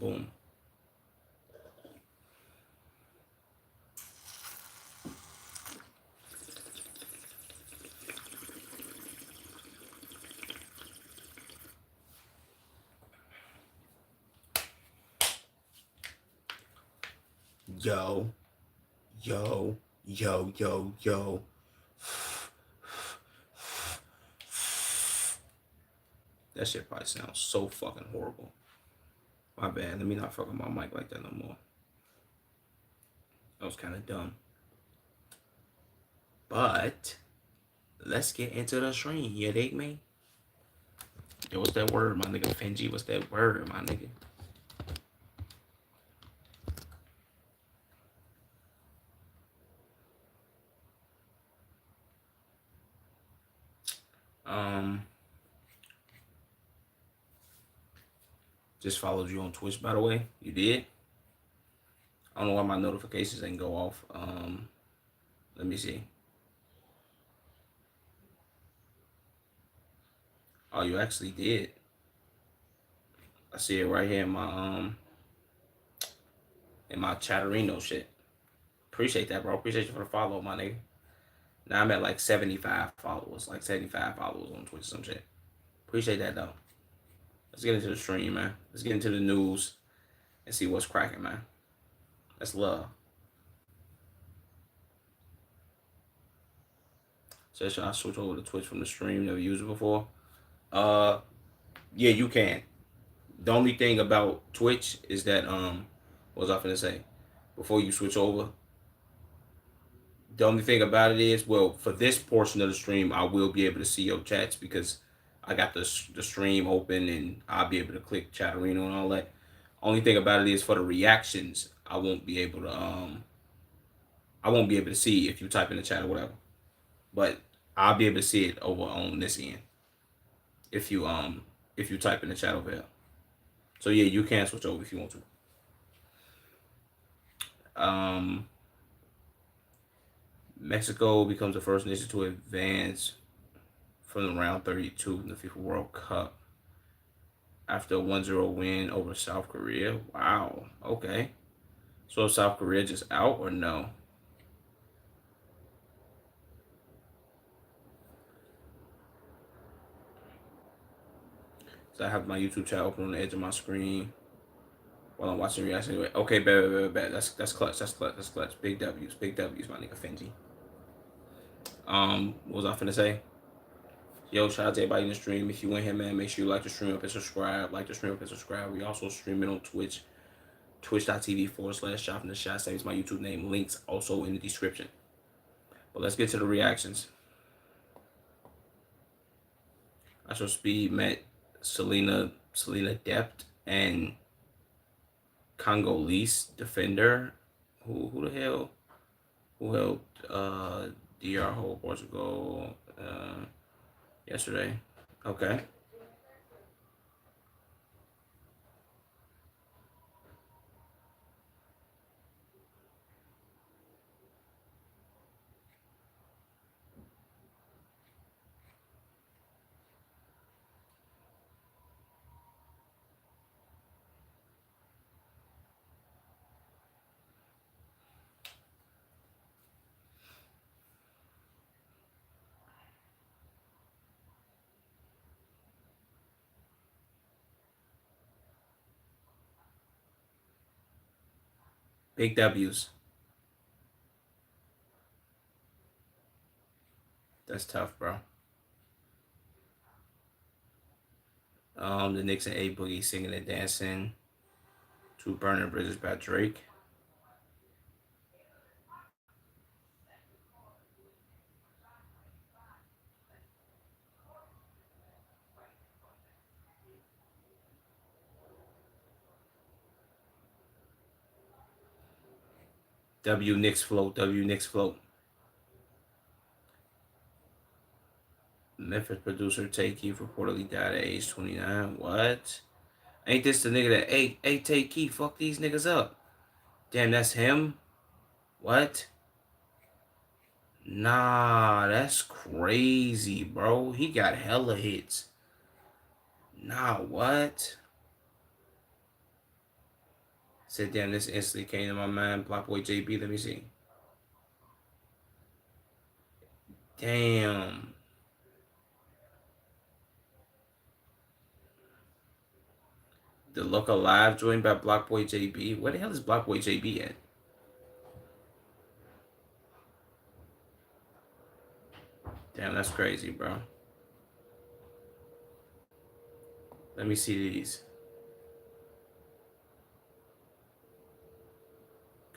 Boom. Yo, yo, yo, yo, yo. That shit probably sounds so fucking horrible. My bad. Let me not fuck with my mic like that no more. That was kind of dumb. But let's get into the stream. You dig me? Yo, what's that word, my nigga? Fenji, what's that word, my nigga? Just followed you on Twitch, by the way. You did? I don't know why my notifications ain't go off. Let me see. Oh, you actually did. I see it right here in my Chatterino shit. Appreciate that, bro. Appreciate you for the follow, my nigga. Now I'm at like 75 followers, like 75 followers on Twitch or some shit. Appreciate that though. Let's get into the stream, man. Let's get into the news and see what's cracking, man. That's love. So should I switch over to Twitch from the stream? Never used it before. Yeah, you can. The only thing about Twitch is that what was I finna say? Before you switch over, the only thing about it is, well, for this portion of the stream, I will be able to see your chats because I got the stream open and I'll be able to click Chatterino and all that. Only thing about it is for the reactions, I won't be able to see if you type in the chat or whatever. But I'll be able to see it over on this end if you type in the chat over here. So yeah, you can switch over if you want to. Mexico becomes the first nation to advance from the round 32 in the FIFA World Cup after a 1-0 win over South Korea. Wow. Okay. So is South Korea just out or no? So I have my YouTube chat open on the edge of my screen while I'm watching reaction. Anyway, okay, bad. That's clutch. That's clutch. Big W's, my nigga Fenji. What was I finna say? Yo, shout out to everybody in the stream. If you in here, man, make sure you like the stream up and subscribe. Like the stream up and subscribe. We also stream it on Twitch. Twitch.tv/Shop in the Shot. Same as my YouTube name. Links also in the description. But let's get to the reactions. IShowSpeed met Selena Depth and Congolese defender. Who the hell? Who helped DR hold Portugal yesterday? Okay. Big W's. That's tough, bro. The Knicks and A Boogie singing and dancing to Burning Bridges by Drake. W Knicks float. Memphis producer Tay Keith reportedly died at age 29. What? Ain't this the nigga that ate Tay Keith? Fuck these niggas up. Damn, that's him? What? Nah, that's crazy, bro. He got hella hits. Nah, what? Said, damn, this instantly came to my mind. Block Boy JB, let me see. Damn. The Look Alive joined by Block Boy JB. Where the hell is Block Boy JB at? Damn, that's crazy, bro. Let me see these.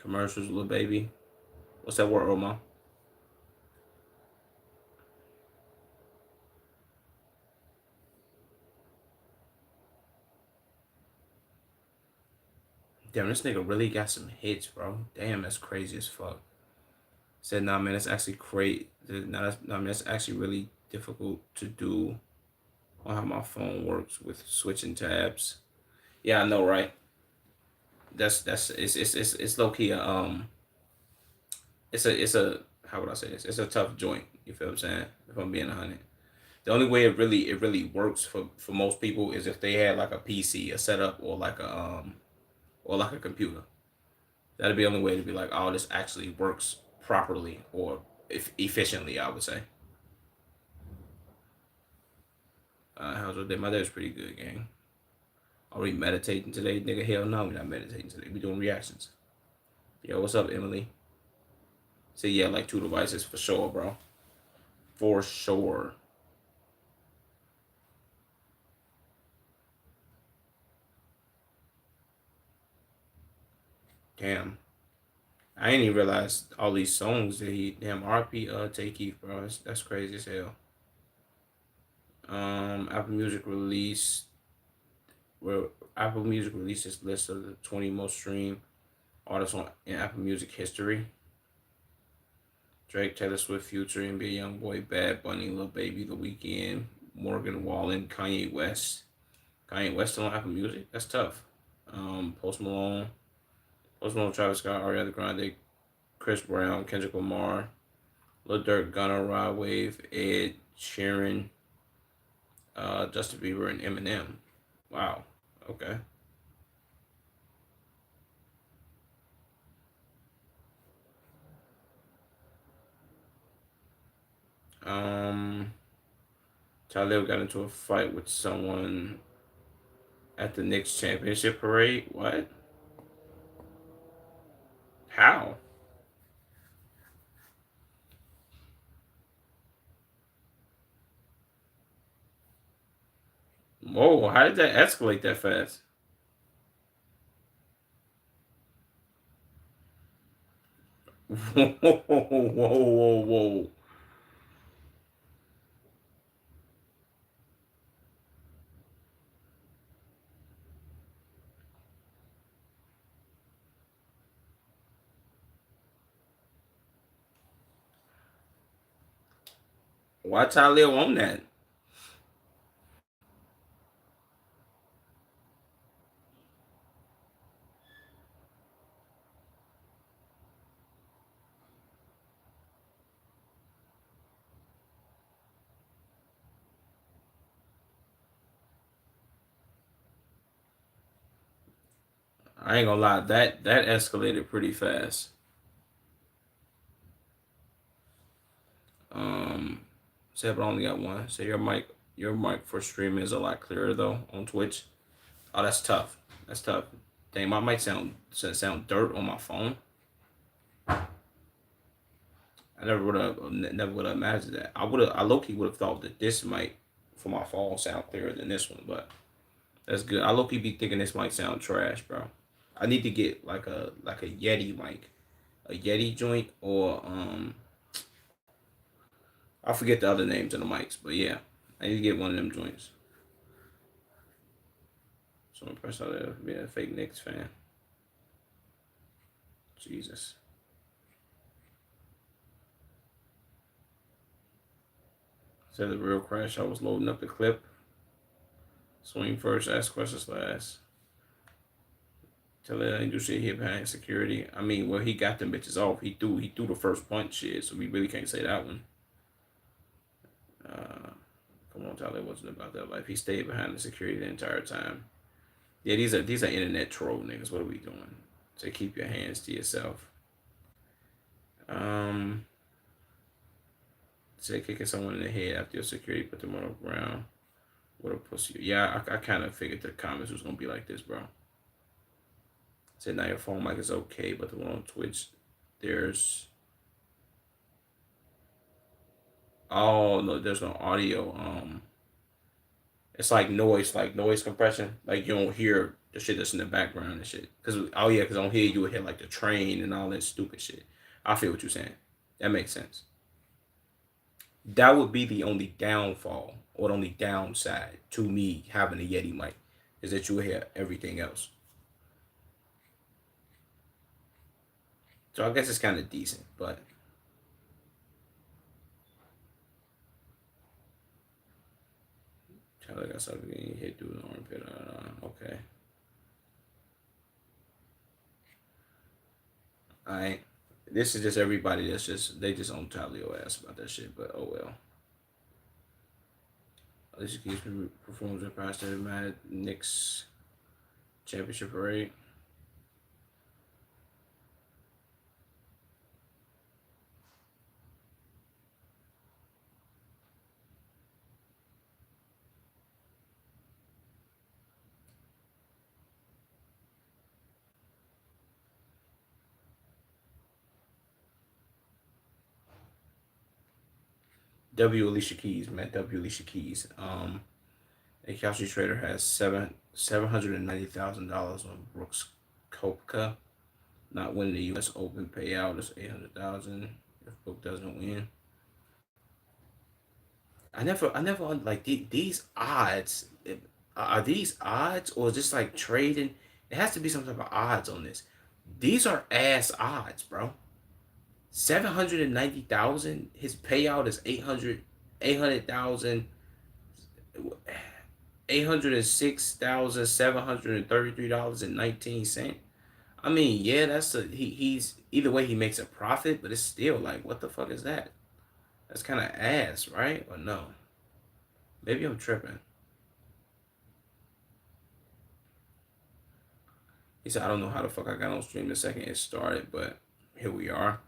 Commercials, little baby. What's that word, Omar? Damn, this nigga really got some hits, bro. Damn, that's crazy as fuck. Said, nah, man, that's actually great. Nah, man, that's actually really difficult to do on how my phone works with switching tabs. Yeah, I know, right? That's it's low key. It's a how would I say this? It's a tough joint. You feel what I'm saying? If I'm being 100. The only way it really works for most people is if they had like a PC, a setup, or like a computer. That'd be the only way to be like, oh, this actually works properly or if efficiently. I would say. How's your day? My day's pretty good, gang. Are we meditating today, nigga? Hell no, we're not meditating today. We doing reactions. Yo, what's up, Emily? So yeah, like 2 devices for sure, bro. For sure. Damn. I didn't even realize all these songs that he damn RP Tay Keith, bro. That's crazy as hell. Apple Music released well Apple Music released this list of the 20 most streamed artists on in Apple Music history. Drake, Taylor Swift, Future, NBA YoungBoy, Bad Bunny, Lil Baby, The Weeknd, Morgan Wallen, Kanye West. Kanye West still on Apple Music? That's tough. Post Malone, Travis Scott, Ariana Grande, Chris Brown, Kendrick Lamar, Lil Durk, Gunna, Rod Wave, Ed Sheeran, Justin Bieber, and Eminem. Wow. Okay. Um, Talib got into a fight with someone at the Knicks championship parade. What? How? Whoa! How did that escalate that fast? Whoa! Whoa! Whoa! Whoa! Why Talib on that? I ain't gonna lie. That escalated pretty fast. Um, Said but I only got one. So your mic for streaming is a lot clearer though on Twitch. Oh, that's tough. That's tough. Dang, my mic sound dirt on my phone. I never would have imagined that. I low key would have thought that this mic for my phone sound clearer than this one, but that's good. I low key be thinking this mic sound trash, bro. I need to get like a Yeti mic, a Yeti joint, or I forget the other names of the mics, but yeah, I need to get one of them joints. So I'm impressed out there being a fake Knicks fan. Jesus. Said the real crash. I was loading up the clip. Swing first, ask questions last. Tell that ain't do shit here behind security. I mean, well, he got them bitches off. He threw the first punch shit, so we really can't say that one. Uh, Come on, Tyler, it wasn't about that life. He stayed behind the security the entire time. Yeah, these are internet troll niggas. What are we doing? to keep your hands to yourself. Say kicking someone in the head after your security put them on the ground. What a pussy. Yeah, I kind of figured the comments was gonna be like this, bro. Said now your phone mic is okay, but the one on Twitch, there's oh no, there's no audio. It's like noise compression. Like you don't hear the shit that's in the background and shit. Cause oh yeah, cause on here you would hear like the train and all that stupid shit. I feel what you're saying. That makes sense. That would be the only downfall or the only downside to me having a Yeti mic is that you will hear everything else. So I guess it's kind of decent, but I got something getting hit through the armpit. Okay. Alright. This is just everybody that's just they just don't tell your ass about that shit, but oh well. Alicia Keys performs at past the Mad Knicks championship parade. W Alicia Keys, man. W Alicia Keys. A Kalshi trader has $790,000 on Brooks Koepka. Not winning the U.S. Open payout is $800,000 if Book doesn't win. I never like these odds. Are these odds or just like trading? It has to be some type of odds on this. These are ass odds, bro. 790,000. His payout is 800,000. 806,733.19. I mean, yeah, that's he's either way he makes a profit, but it's still like, what the fuck is that? That's kind of ass, right? Or no? Maybe I'm tripping. He said, I don't know how the fuck I got on stream the second it started, but here we are.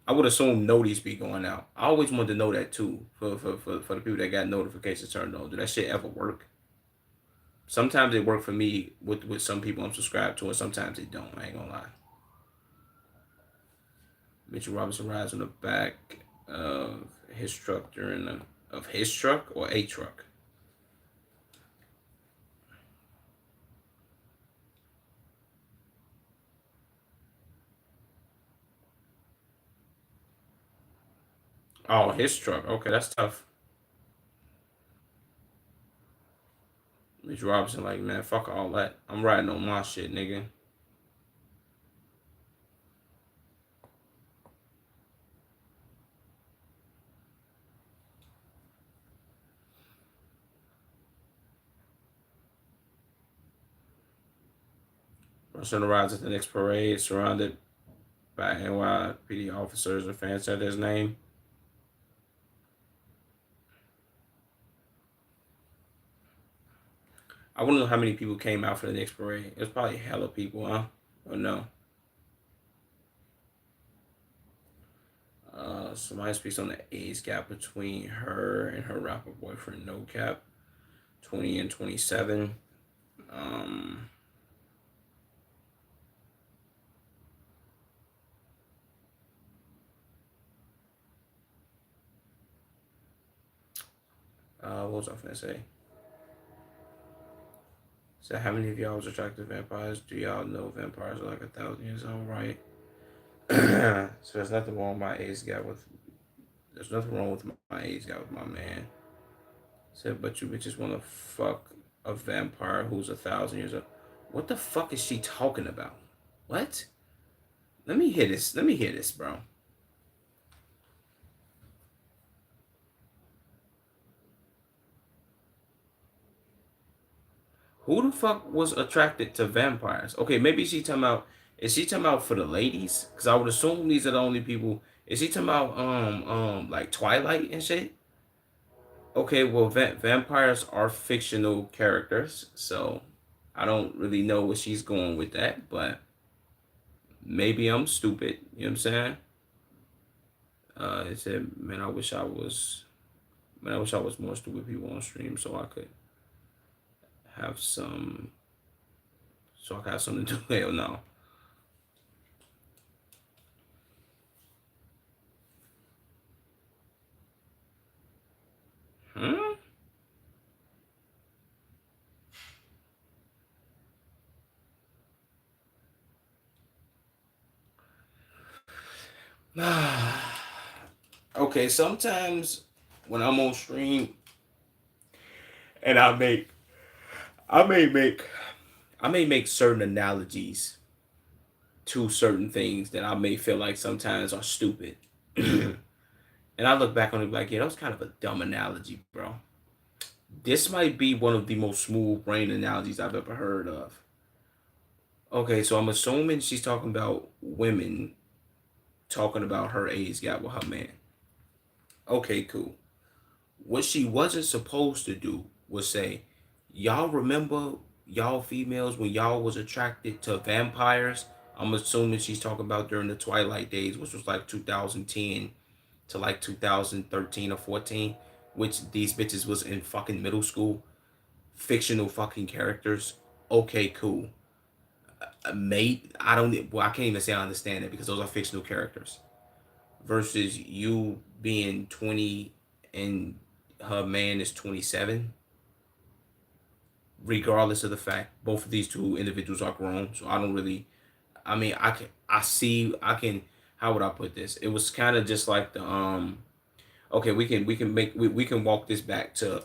I would assume notice be going out. I always wanted to know that too for the people that got notifications turned on. Do that shit ever work? Sometimes it work for me with some people I'm subscribed to, and sometimes it don't. I ain't gonna lie. Mitchell Robinson rides on the back of his truck during of his truck or a truck. Oh, his truck. Okay, that's tough. Mitch Robinson, like, man, fuck all that. I'm riding on my shit, nigga. Rushing rides at the next parade, surrounded by NYPD officers and fans said his name. I want to know how many people came out for the next parade. It was probably hella people, huh? Or no? Somebody speaks on the age gap between her and her rapper boyfriend, No Cap, 20 and 27. What was I gonna say? So how many of y'all was attracted to vampires? Do y'all know vampires are like 1,000 years old, right? So there's nothing wrong with my age gap with. There's nothing wrong with my age gap with my man. Said, but you bitches want to fuck a vampire who's 1,000 years old. What the fuck is she talking about? What? Let me hear this. Let me hear this, bro. Who the fuck was attracted to vampires? Okay, maybe she talking about. Is she talking about for the ladies? Because I would assume these are the only people. Is she talking about like Twilight and shit? Okay, well, vampires are fictional characters, so I don't really know where she's going with that, but Maybe I'm stupid. You know what I'm saying? It said, man, I wish I was more stupid people on stream so I could have some, so I could have something to do. Hell no. Hmm? Okay, sometimes when I'm on stream and I may make, I may make certain analogies to certain things that I may feel like sometimes are stupid. And I look back on it like, yeah, that was kind of a dumb analogy, bro. This might be one of the most smooth brain analogies I've ever heard of. Okay, so I'm assuming she's talking about women talking about her age gap with her man. Okay, cool. What she wasn't supposed to do was say, y'all remember y'all females when y'all was attracted to vampires? I'm assuming she's talking about during the Twilight days, which was like 2010 to like 2013 or 14, which these bitches was in fucking middle school, fictional fucking characters. Okay, cool. Mate, I don't. Well, I can't even say I understand it because those are fictional characters. Versus you being 20 and her man is 27. Regardless of the fact both of these two individuals are grown, so I don't really. I mean, I can. I see. I can. How would I put this? It was kind of just like the Okay, we can walk this back to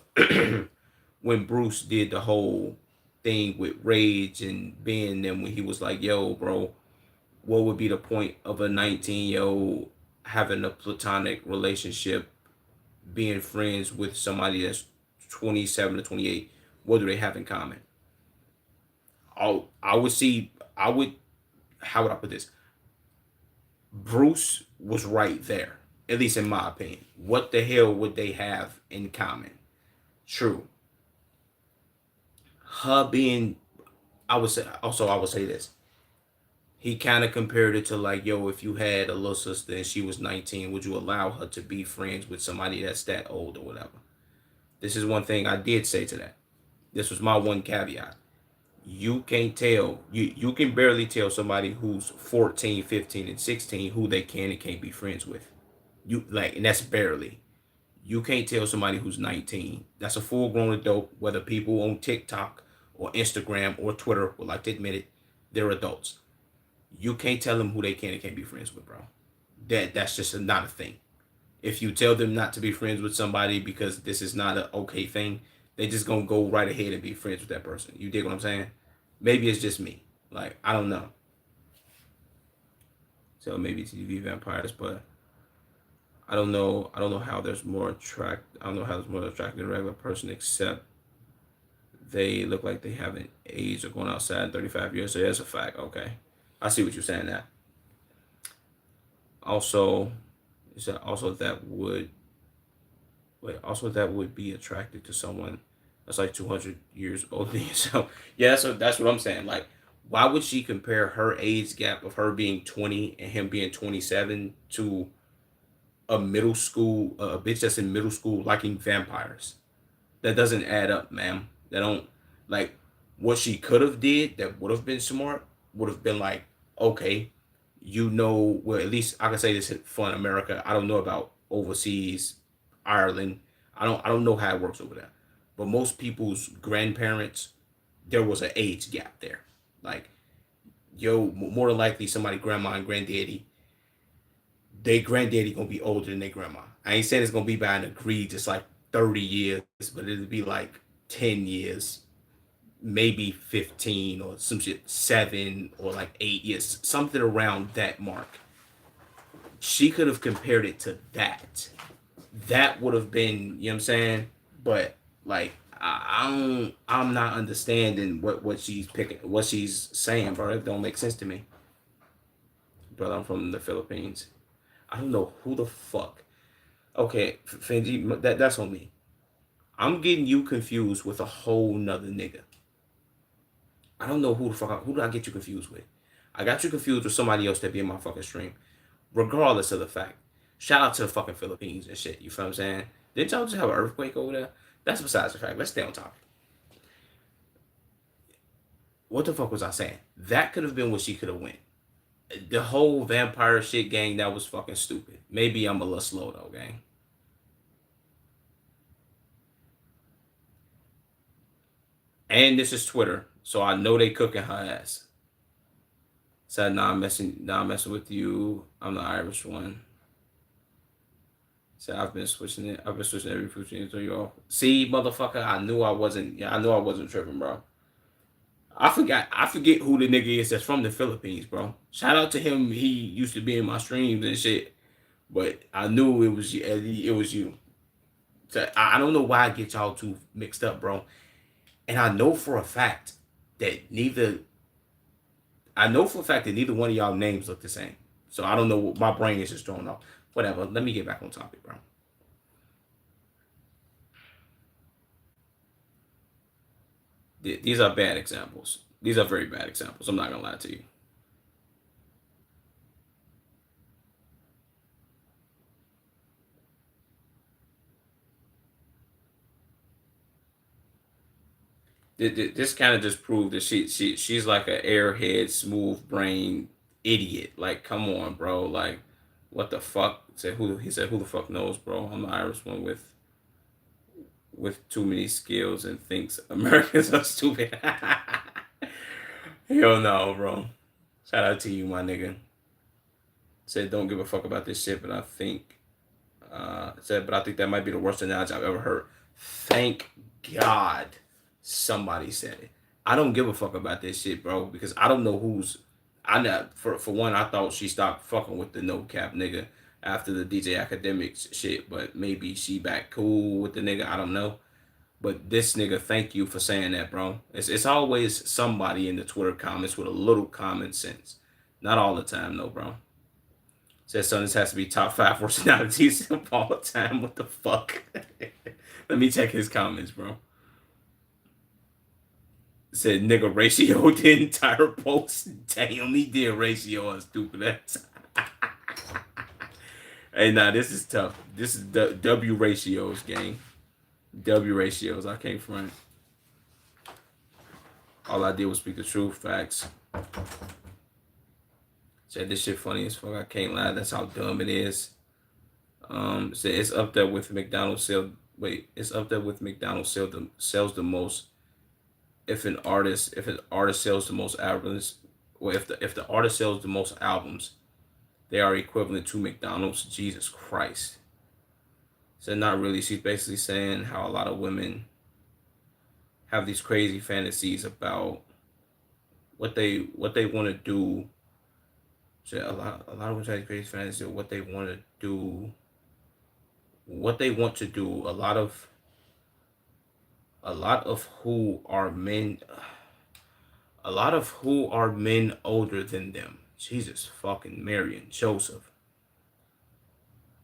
when Bruce did the whole thing with Rage and Ben. Then when he was like, "Yo, bro, what would be the point of a 19-year-old having a platonic relationship, being friends with somebody that's 27 to 28? What do they have in common?" I would see. I would. How would I put this? Bruce was right there, at least in my opinion. What the hell would they have in common? True. Her being, I would say, also, I would say this. He kind of compared it to like, yo, if you had a little sister and she was 19, would you allow her to be friends with somebody that's that old or whatever? This is one thing I did say to that. This was my one caveat. You can't tell, you can barely tell somebody who's 14, 15, and 16 who they can and can't be friends with. You like, and that's barely. You can't tell somebody who's 19. That's a full grown adult, whether people on TikTok or Instagram or Twitter would like to admit it, they're adults. You can't tell them who they can and can't be friends with, bro. That's just not a thing. If you tell them not to be friends with somebody because this is not a okay thing, they just gonna go right ahead and be friends with that person. You dig what I'm saying? Maybe it's just me. Like, I don't know. So maybe TV vampires, but I don't know. I don't know how there's more attract. I don't know how there's more attractive than a regular person, except they look like they haven't aged or gone outside in 35 years. So that's a fact. Okay, I see what you're saying now. Also, is that also that would wait? Also, that would be attracted to someone that's like 200 years older than yourself. Yeah, so that's what I'm saying. Like, why would she compare her age gap of her being 20 and him being 27 to a middle school, a bitch that's in middle school liking vampires? That doesn't add up, ma'am. That don't like what she could have did that would have been smart would have been like, okay, well, at least I can say this for in America. I don't know about overseas, Ireland. I don't know how it works over there. But most people's grandparents, there was an age gap there. Like, yo, more than likely somebody grandma and granddaddy, they granddaddy gonna be older than their grandma. I ain't saying it's gonna be by an egregious like 30 years, but it'll be like 10 years, maybe 15 or some shit, 7 or like 8 years, something around that mark. She could have compared it to that. That would have been, you know what I'm saying? But like, I'm not understanding what she's picking, what she's saying, bro. It don't make sense to me. Brother, I'm from the Philippines. I don't know who the fuck. Okay, Fenji, that's on me. I'm getting you confused with a whole nother nigga. I don't know who the fuck. Who did I get you confused with? I got you confused with somebody else that be in my fucking stream. Regardless of the fact. Shout out to the fucking Philippines and shit. You feel what I'm saying? Didn't y'all just have an earthquake over there? That's besides the fact. Let's stay on topic. What the fuck was I saying? That could have been what she could have went. The whole vampire shit, gang, that was fucking stupid. Maybe I'm a little slow though, gang. And this is Twitter, so I know they cooking her ass. Said, nah, I'm messing with you. I'm the Irish one. Said, I've been switching it. I've been switching every 15 to y'all. See, motherfucker, I knew I wasn't. Yeah, I knew I wasn't tripping, bro. I forget who the nigga is that's from the Philippines, bro. Shout out to him. He used to be in my streams and shit. But I knew it was you. It was you. So I don't know why I get y'all too mixed up, bro. And I know for a fact that neither one of y'all names look the same. So I don't know. My brain is just thrown off. Whatever. Let me get back on topic, bro. These are bad examples. These are very bad examples. I'm not gonna lie to you. This kind of just proved that she's like an airhead, smooth brain idiot. Like, come on, bro. Like, what the fuck? He said who the fuck knows, bro? I'm the Irish one with too many skills and thinks Americans are stupid. Hell no, bro. Shout out to you, my nigga. Said don't give a fuck about this shit, but I think but I think that might be the worst analogy I've ever heard. Thank God somebody said it. I don't give a fuck about this shit, bro, because I don't know who's. I know for one, I thought she stopped fucking with the no cap nigga after the DJ Academics shit, but maybe she back cool with the nigga. I don't know. But this nigga, thank you for saying that, bro. It's always somebody in the Twitter comments with a little common sense. Not all the time, though, bro. Says son, this has to be top 5 personalities of all time. What the fuck? Let me check his comments, bro. Said nigga ratio the entire post. Damn, he did ratio on stupid ass. Hey, nah, this is tough. This is W ratios, gang. W ratios. I can't front. All I did was speak the truth, facts. Said this shit funny as fuck. I can't lie. That's how dumb it is. Said it's up there with McDonald's sell. Wait, it's up there with McDonald's sells the most. If an artist sells the most albums, or if the artist sells the most albums, they are equivalent to McDonald's. Jesus Christ. Said not really. She's basically saying how a lot of women have these crazy fantasies about what they want to do. So a lot of women have crazy fantasies of what they want to do. What they want to do. A lot of who are men. A lot of who are men older than them. Jesus fucking Mary and Joseph.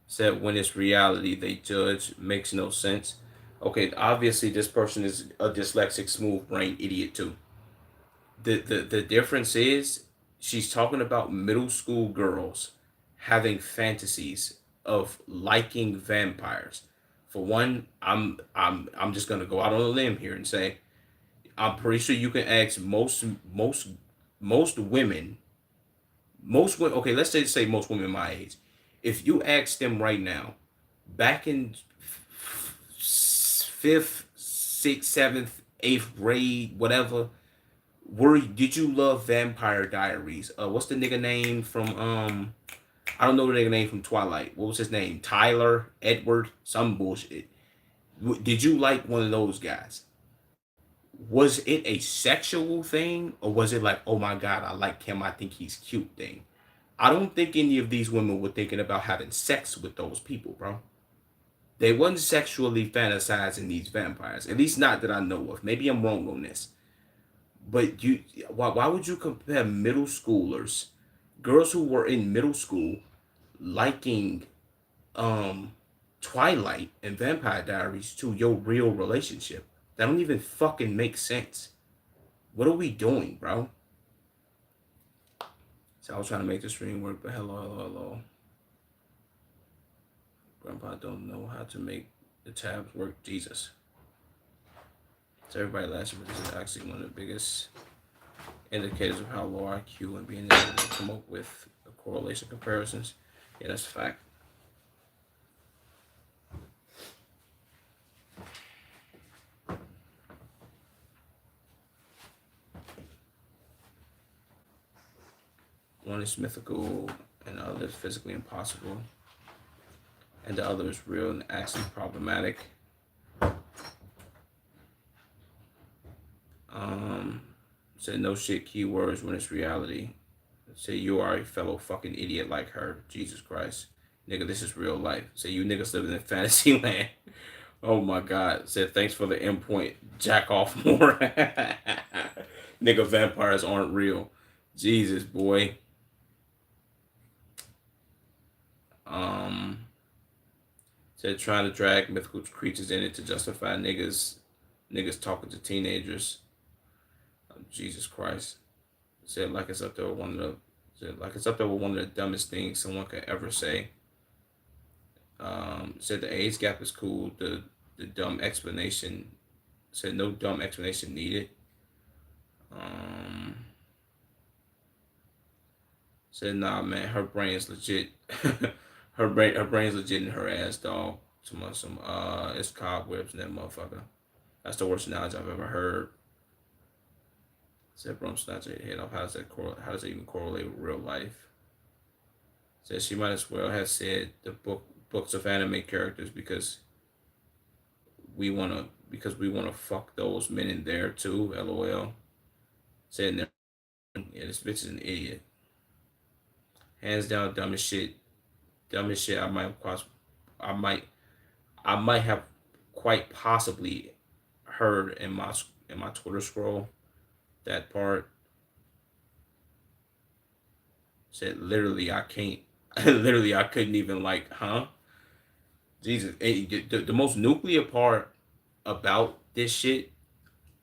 Said when it's reality they judge makes no sense. Okay, obviously this person is a dyslexic, smooth brain idiot too. The difference is she's talking about middle school girls having fantasies of liking vampires. For one, I'm just gonna go out on a limb here and say I'm pretty sure you can ask most women, okay, let's say most women my age. If you ask them right now, back in fifth, sixth, seventh, eighth grade, whatever, did you love Vampire Diaries? What's the nigga name from I don't know the nigga name from Twilight. What was his name? Tyler, Edward, some bullshit. Did you like one of those guys? Was it a sexual thing or was it like, oh my god, I like him, I think he's cute thing? I don't think any of these women were thinking about having sex with those people, bro. They wasn't sexually fantasizing these vampires, at least not that I know of. Maybe I'm wrong on this. But why would you compare middle schoolers, girls who were in middle school, liking Twilight and Vampire Diaries to your real relationship? That don't even fucking make sense. What are we doing, bro? So I was trying to make the stream work, but hello. Grandpa don't know how to make the tabs work. Jesus. So everybody last year, this is actually one of the biggest indicators of how low IQ and being able to come up with correlation comparisons. Yeah, that's a fact. One is mythical and the other is physically impossible. And the other is real and actually problematic. Said no shit keywords when it's reality. Say you are a fellow fucking idiot like her. Jesus Christ. Nigga, this is real life. Say you niggas living in fantasy land. Oh my God. Said thanks for the endpoint. Jack off more. Nigga, vampires aren't real. Jesus, boy. Said trying to drag mythical creatures in it to justify niggas talking to teenagers. Jesus Christ. Said like it's up there with one of the dumbest things someone could ever say. Said the age gap is cool. The dumb explanation. Said no dumb explanation needed. Said nah, man, her brain is legit. her brain's legit in her ass, dog. It's cobwebs in that motherfucker. That's the worst analogy I've ever heard. Said Brum snatch her head off. How does that even correlate with real life? Said she might as well have said the books of anime characters because we wanna fuck those men in there too. LOL. Said yeah, this bitch is an idiot. Hands down, dumbest shit. I might have quite possibly heard in my Twitter scroll. That part said literally I can't. Literally I couldn't even like, huh? Jesus, the most nuclear part about this shit,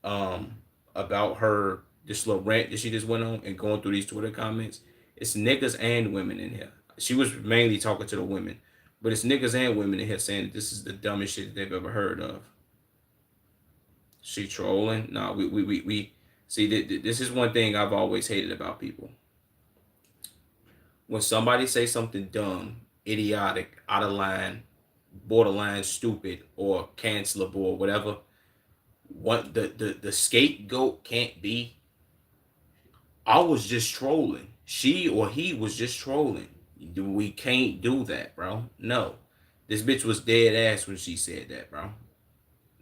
about her this little rant that she just went on and going through these Twitter comments, it's niggas and women in here. She was mainly talking to the women, but it's niggas and women in here saying this is the dumbest shit they've ever heard of. She trolling? Nah, we see. This is one thing I've always hated about people. When somebody say something dumb, idiotic, out of line, borderline stupid, or cancelable, or whatever, what the scapegoat can't be, I was just trolling. She or he was just trolling. We can't do that, bro. No. This bitch was dead ass when she said that, bro.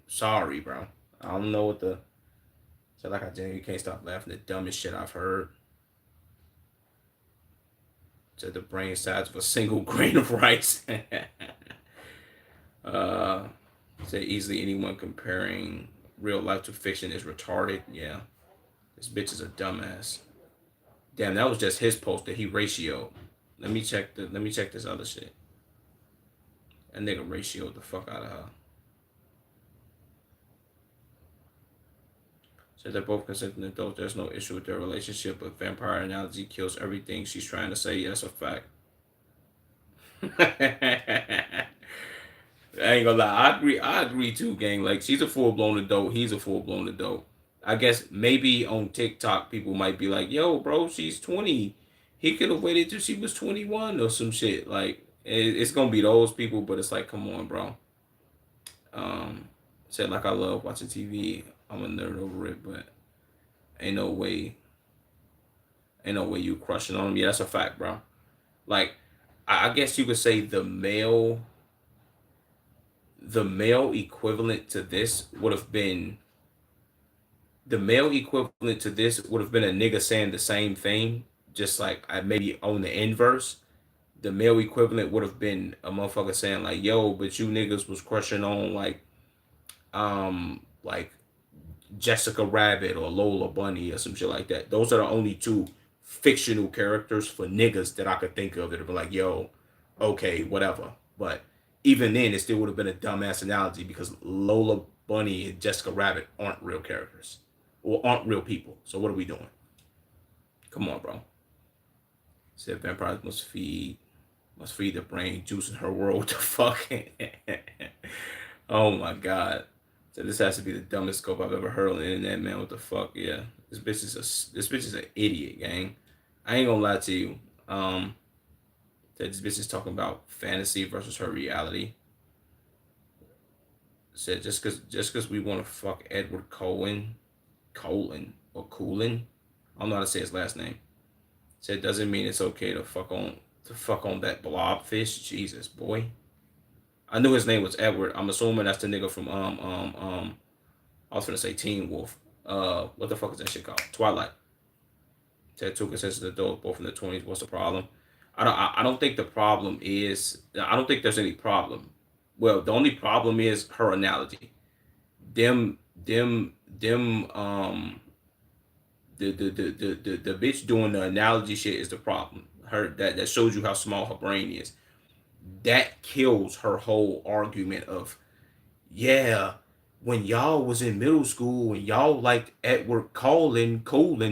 Sorry, bro. I don't know what the... So like I said, you can't stop laughing. The dumbest shit I've heard. To the brain size of a single grain of rice. Say easily anyone comparing real life to fiction is retarded. Yeah. This bitch is a dumbass. Damn, that was just his post that he ratioed. Let me check this other shit. That nigga ratioed the fuck out of her. So they're both consenting adults. There's no issue with their relationship, but vampire analogy kills everything she's trying to say. Yes, a fact. I ain't gonna lie. I agree too, gang. Like she's a full blown adult. He's a full blown adult. I guess maybe on TikTok people might be like, "Yo, bro, she's 20. He could have waited till she was 21 or some shit." Like it's gonna be those people, but it's like, come on, bro. Said like I love watching TV. I'm a nerd over it, but ain't no way you crushing on them. Yeah, that's a fact, bro. Like I guess you could say the male equivalent to this would have been a nigga saying the same thing, just like I maybe on the inverse. The male equivalent would have been a motherfucker saying like, "Yo, but you niggas was crushing on like Jessica Rabbit or Lola Bunny or some shit like that." Those are the only two fictional characters for niggas that I could think of that would be like, "Yo, okay, whatever." But even then, it still would have been a dumbass analogy because Lola Bunny and Jessica Rabbit aren't real characters or aren't real people. So what are we doing? Come on, bro. Said vampires must feed the brain juice in her world. What the fuck? Oh my god. So this has to be the dumbest scope I've ever heard on the internet, man. What the fuck? Yeah. This bitch is an idiot, gang. I ain't gonna lie to you. That this bitch is talking about fantasy versus her reality. Said just cause we want to fuck Edward Cullen. I don't know how to say his last name. Said doesn't mean it's okay to fuck on that blobfish. Jesus, boy. I knew his name was Edward. I'm assuming that's the nigga from I was gonna say Teen Wolf. What the fuck is that shit called? Twilight. Said two consensus adults, both in the 20s. What's the problem? I don't think the problem is. I don't think there's any problem. Well, the only problem is her analogy. Them the bitch doing the analogy shit is the problem. Her that shows you how small her brain is. That kills her whole argument of, yeah, when y'all was in middle school and y'all liked Edward Cullen,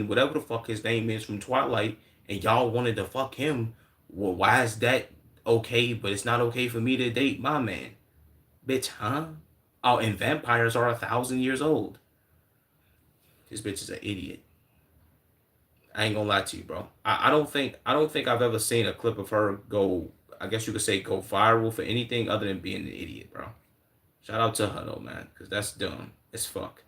whatever the fuck his name is from Twilight, and y'all wanted to fuck him, well, why is that okay, but it's not okay for me to date my man? Bitch, huh? Oh, and vampires are 1,000 years old. This bitch is an idiot. I ain't gonna lie to you, bro. I don't think I've ever seen a clip of her go. I guess you could say go viral for anything other than being an idiot, bro. Shout out to her though, man, because that's dumb as fuck.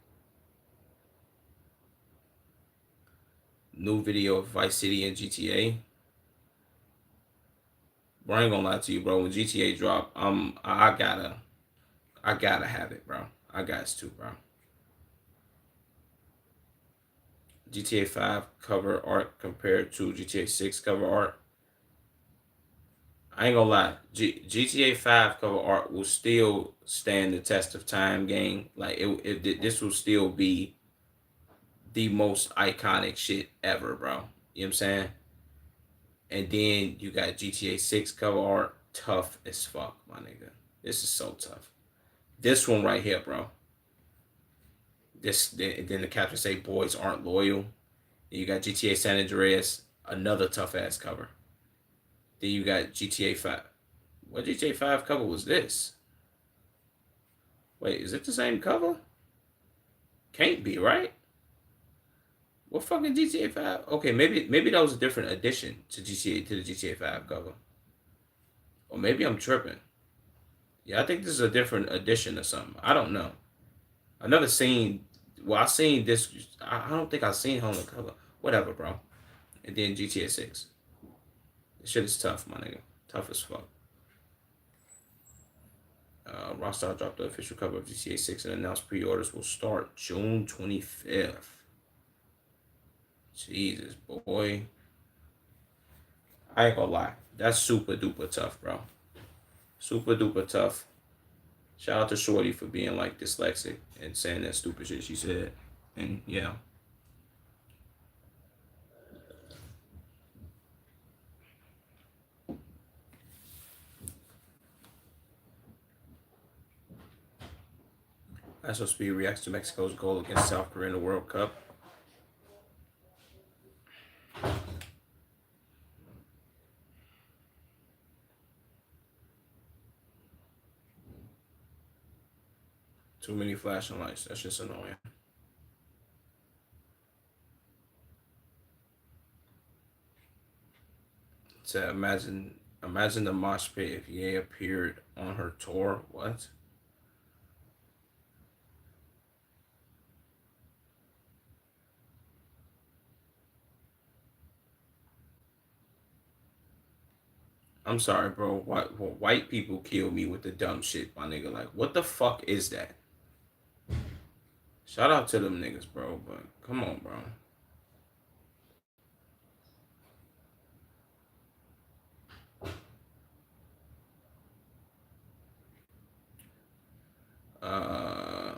New video of Vice City and GTA. Bro, I ain't gonna lie to you, bro. When GTA drop, I gotta have it, bro. I got to, bro. GTA 5 cover art compared to GTA 6 cover art. I ain't gonna lie. GTA 5 cover art will still stand the test of time, gang. Like this will still be the most iconic shit ever, bro. You know what I'm saying? And then you got GTA 6 cover art, tough as fuck, my nigga. This is so tough. This one right here, bro. Then the caption say boys aren't loyal. Then you got GTA San Andreas, another tough ass cover. Then you got GTA 5. What GTA 5 cover was this? Wait, is it the same cover? Can't be, right? What fucking GTA 5? Okay, maybe that was a different addition to the GTA 5 cover. Or maybe I'm tripping. Yeah, I think this is a different edition or something. I don't know. I've never seen. Well, I seen this. I don't think I've seen her on the cover. Whatever, bro. And then GTA 6. This shit is tough, my nigga. Tough as fuck. Rockstar dropped the official cover of GTA 6 and announced pre-orders will start June 25th. Jesus, boy. I ain't gonna lie. That's super duper tough, bro. Super duper tough. Shout out to Shorty for being like dyslexic and saying that stupid shit she said. And yeah. ISO Speed reacts to Mexico's goal against South Korea in the World Cup. Too many flashing lights. That's just annoying. To imagine the mosh pit if Ye appeared on her tour. What? I'm sorry, bro. White people kill me with the dumb shit, my nigga. Like, what the fuck is that? Shout out to them niggas, bro. But come on, bro. Uh,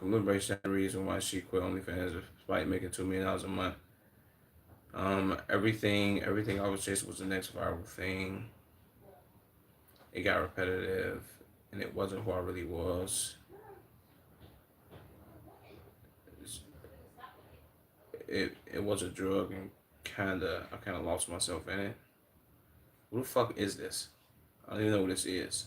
Liberation the reason why she quit OnlyFans despite making $2 million a month. Everything I was chasing was the next viral thing. It got repetitive, and it wasn't who I really was. It was a drug and I kinda lost myself in it. Who the fuck is this? I don't even know who this is.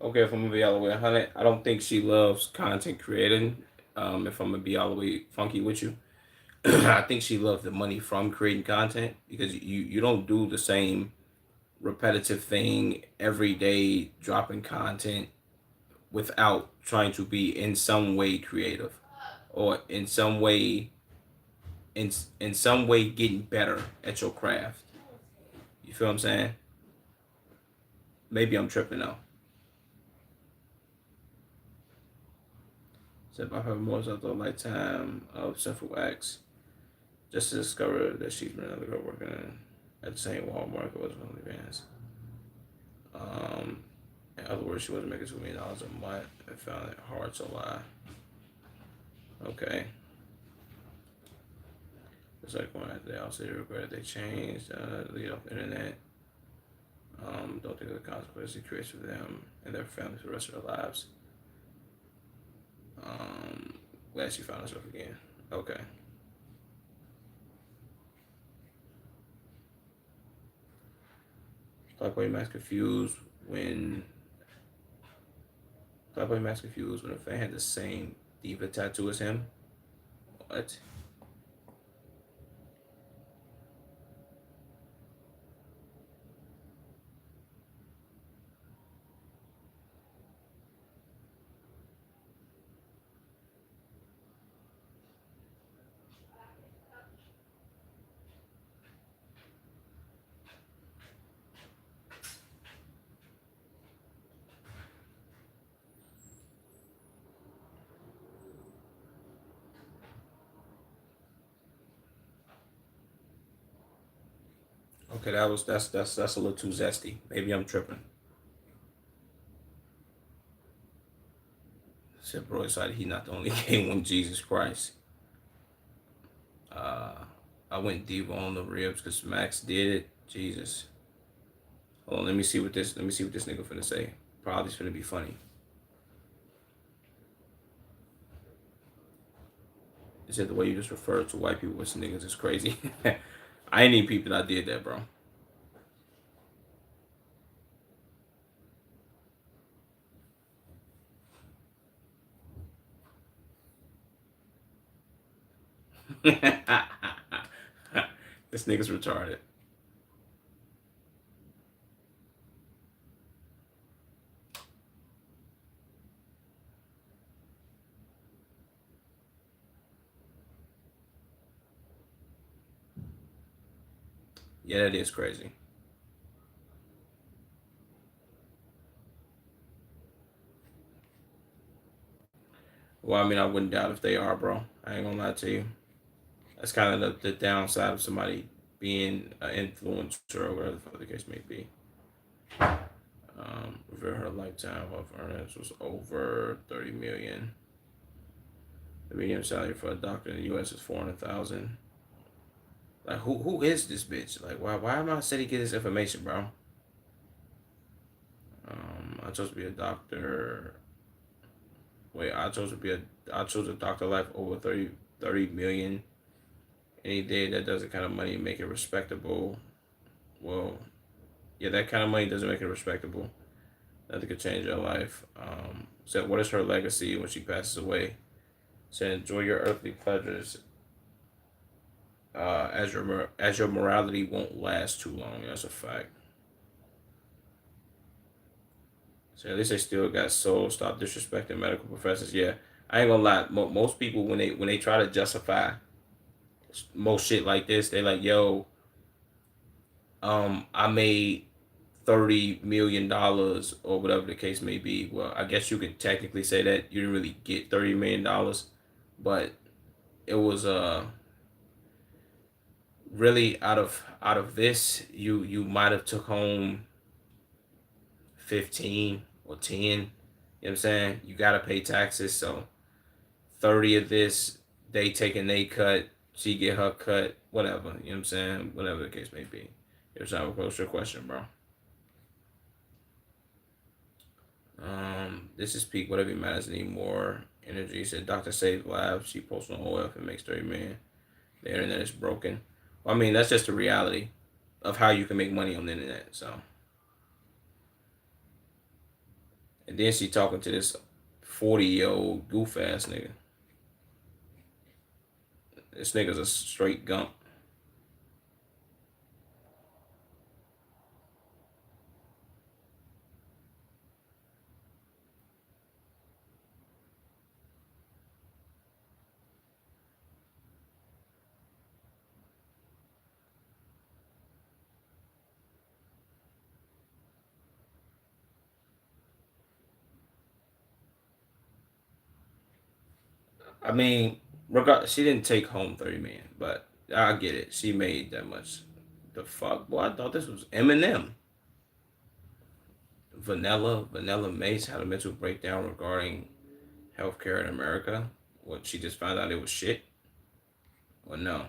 Okay, if I'm gonna be all the way 100, I don't think she loves content creating. If I'm gonna be all the way funky with you, I think she loves the money from creating content because you don't do the same repetitive thing every day, dropping content without trying to be in some way creative or in in some way getting better at your craft. You feel what I'm saying? Maybe I'm tripping though. So if I have more of a lifetime of sinful acts, just to discover that she's been another girl working at the same Walmart it was OnlyFans. Um, in other words, she wasn't making $2 million a month and found it hard to lie. Okay. It's like when they also regret they changed, lead off the internet. Don't think of the consequences it creates for them and their families for the rest of their lives. Glad she found herself again. Okay. Playboy Max confused when Playboy Max confused when a fan had the same diva tattoo as him. What? Okay, that's a little too zesty. Maybe I'm tripping. Said bro decided he not the only king when Jesus Christ. Uh, I went deep on the ribs because Max did it. Jesus. Hold on, let me see what this nigga finna say. Probably finna be funny. He said the way you just referred to white people as niggas is crazy. I ain't even peep that I did that, bro. This nigga's retarded. Yeah, that is crazy. Well, I mean, I wouldn't doubt if they are, bro. I ain't gonna lie to you. That's kind of the downside of somebody being an influencer or whatever the fuck the case may be. Over her lifetime of earnings was over 30 million. The median salary for a doctor in the U.S. is 400,000. Like, who is this bitch? Like, why am I city get this information, bro? I chose to be a doctor. Wait, I chose a doctor life over 30 million Any day that does the kind of money make it respectable. Well, yeah, that kind of money doesn't make it respectable. Nothing could change your life. Said, what is her legacy when she passes away? Said, enjoy your earthly pleasures, as your morality won't last too long. That's a fact. So at least they still got soul. Stop disrespecting medical professors. Yeah, I ain't gonna lie. Most people when they try to justify most shit like this, they like, yo, I made $30 million or whatever the case may be. Well, I guess you could technically say that you didn't really get $30 million, but it was really out of this you might have took home 15 or 10. You know what I'm saying? You gotta pay taxes, so 30 of this, they taking they cut, she get her cut, whatever. You know what I'm saying? Whatever the case may be. Here's how we close your question, bro. This is peak. Whatever matters anymore. Energy said Dr. Save Labs. She posts on OF and makes 30 million. The internet is broken. Well, I mean, that's just the reality of how you can make money on the internet. So, and then she talking to this 40-year-old goof ass nigga. This nigga's a straight gump. I mean, she didn't take home 30 million, but I get it. She made that much. The fuck, boy! I thought this was Eminem. Vanilla Mace had a mental breakdown regarding healthcare in America. What, she just found out it was shit? Or no?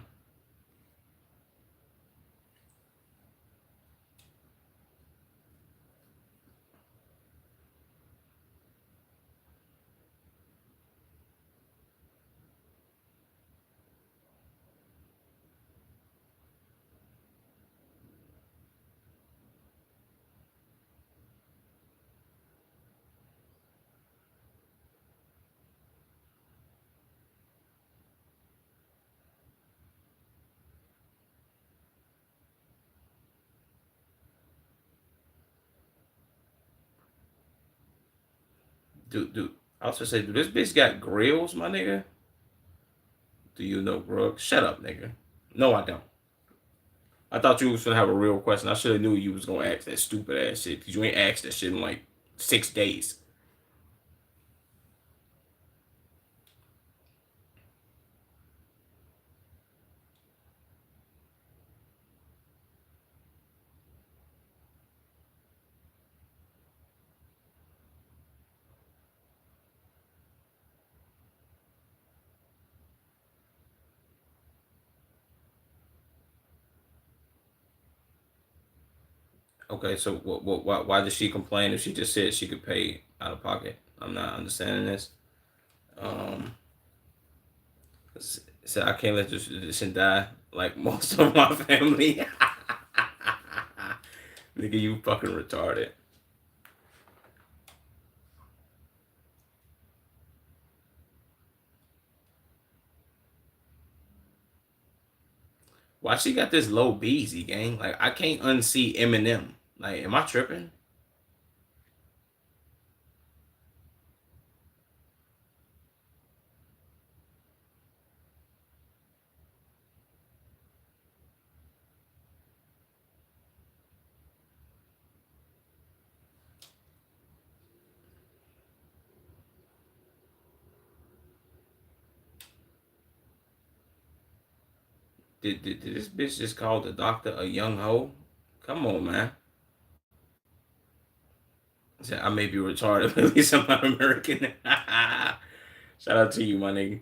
Do I was gonna say, do this bitch got grills, my nigga? Do you know Brooke? Shut up, nigga. No, I don't. I thought you was gonna have a real question. I should have knew you was gonna ask that stupid ass shit because you ain't asked that shit in like 6 days. Okay, so why did she complain if she just said she could pay out of pocket? I'm not understanding this. Um, so I can't let this tradition die like most of my family. Nigga, you fucking retarded. Why she got this low Beezy gang? Like I can't unsee Eminem. Like, am I tripping? Did this bitch just call the doctor a young hoe? Come on, man. Said, I may be retarded, but at least I'm not American. Shout out to you, my nigga.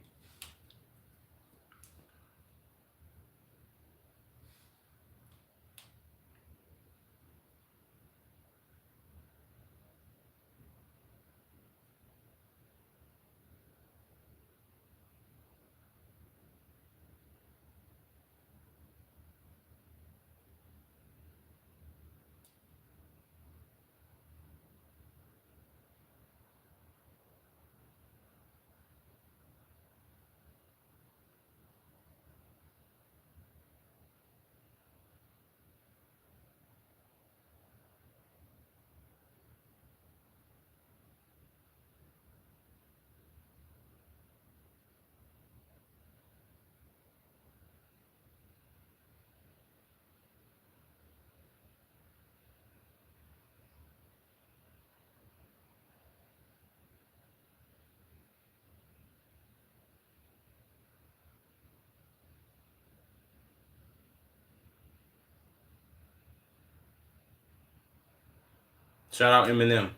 Shout out Eminem.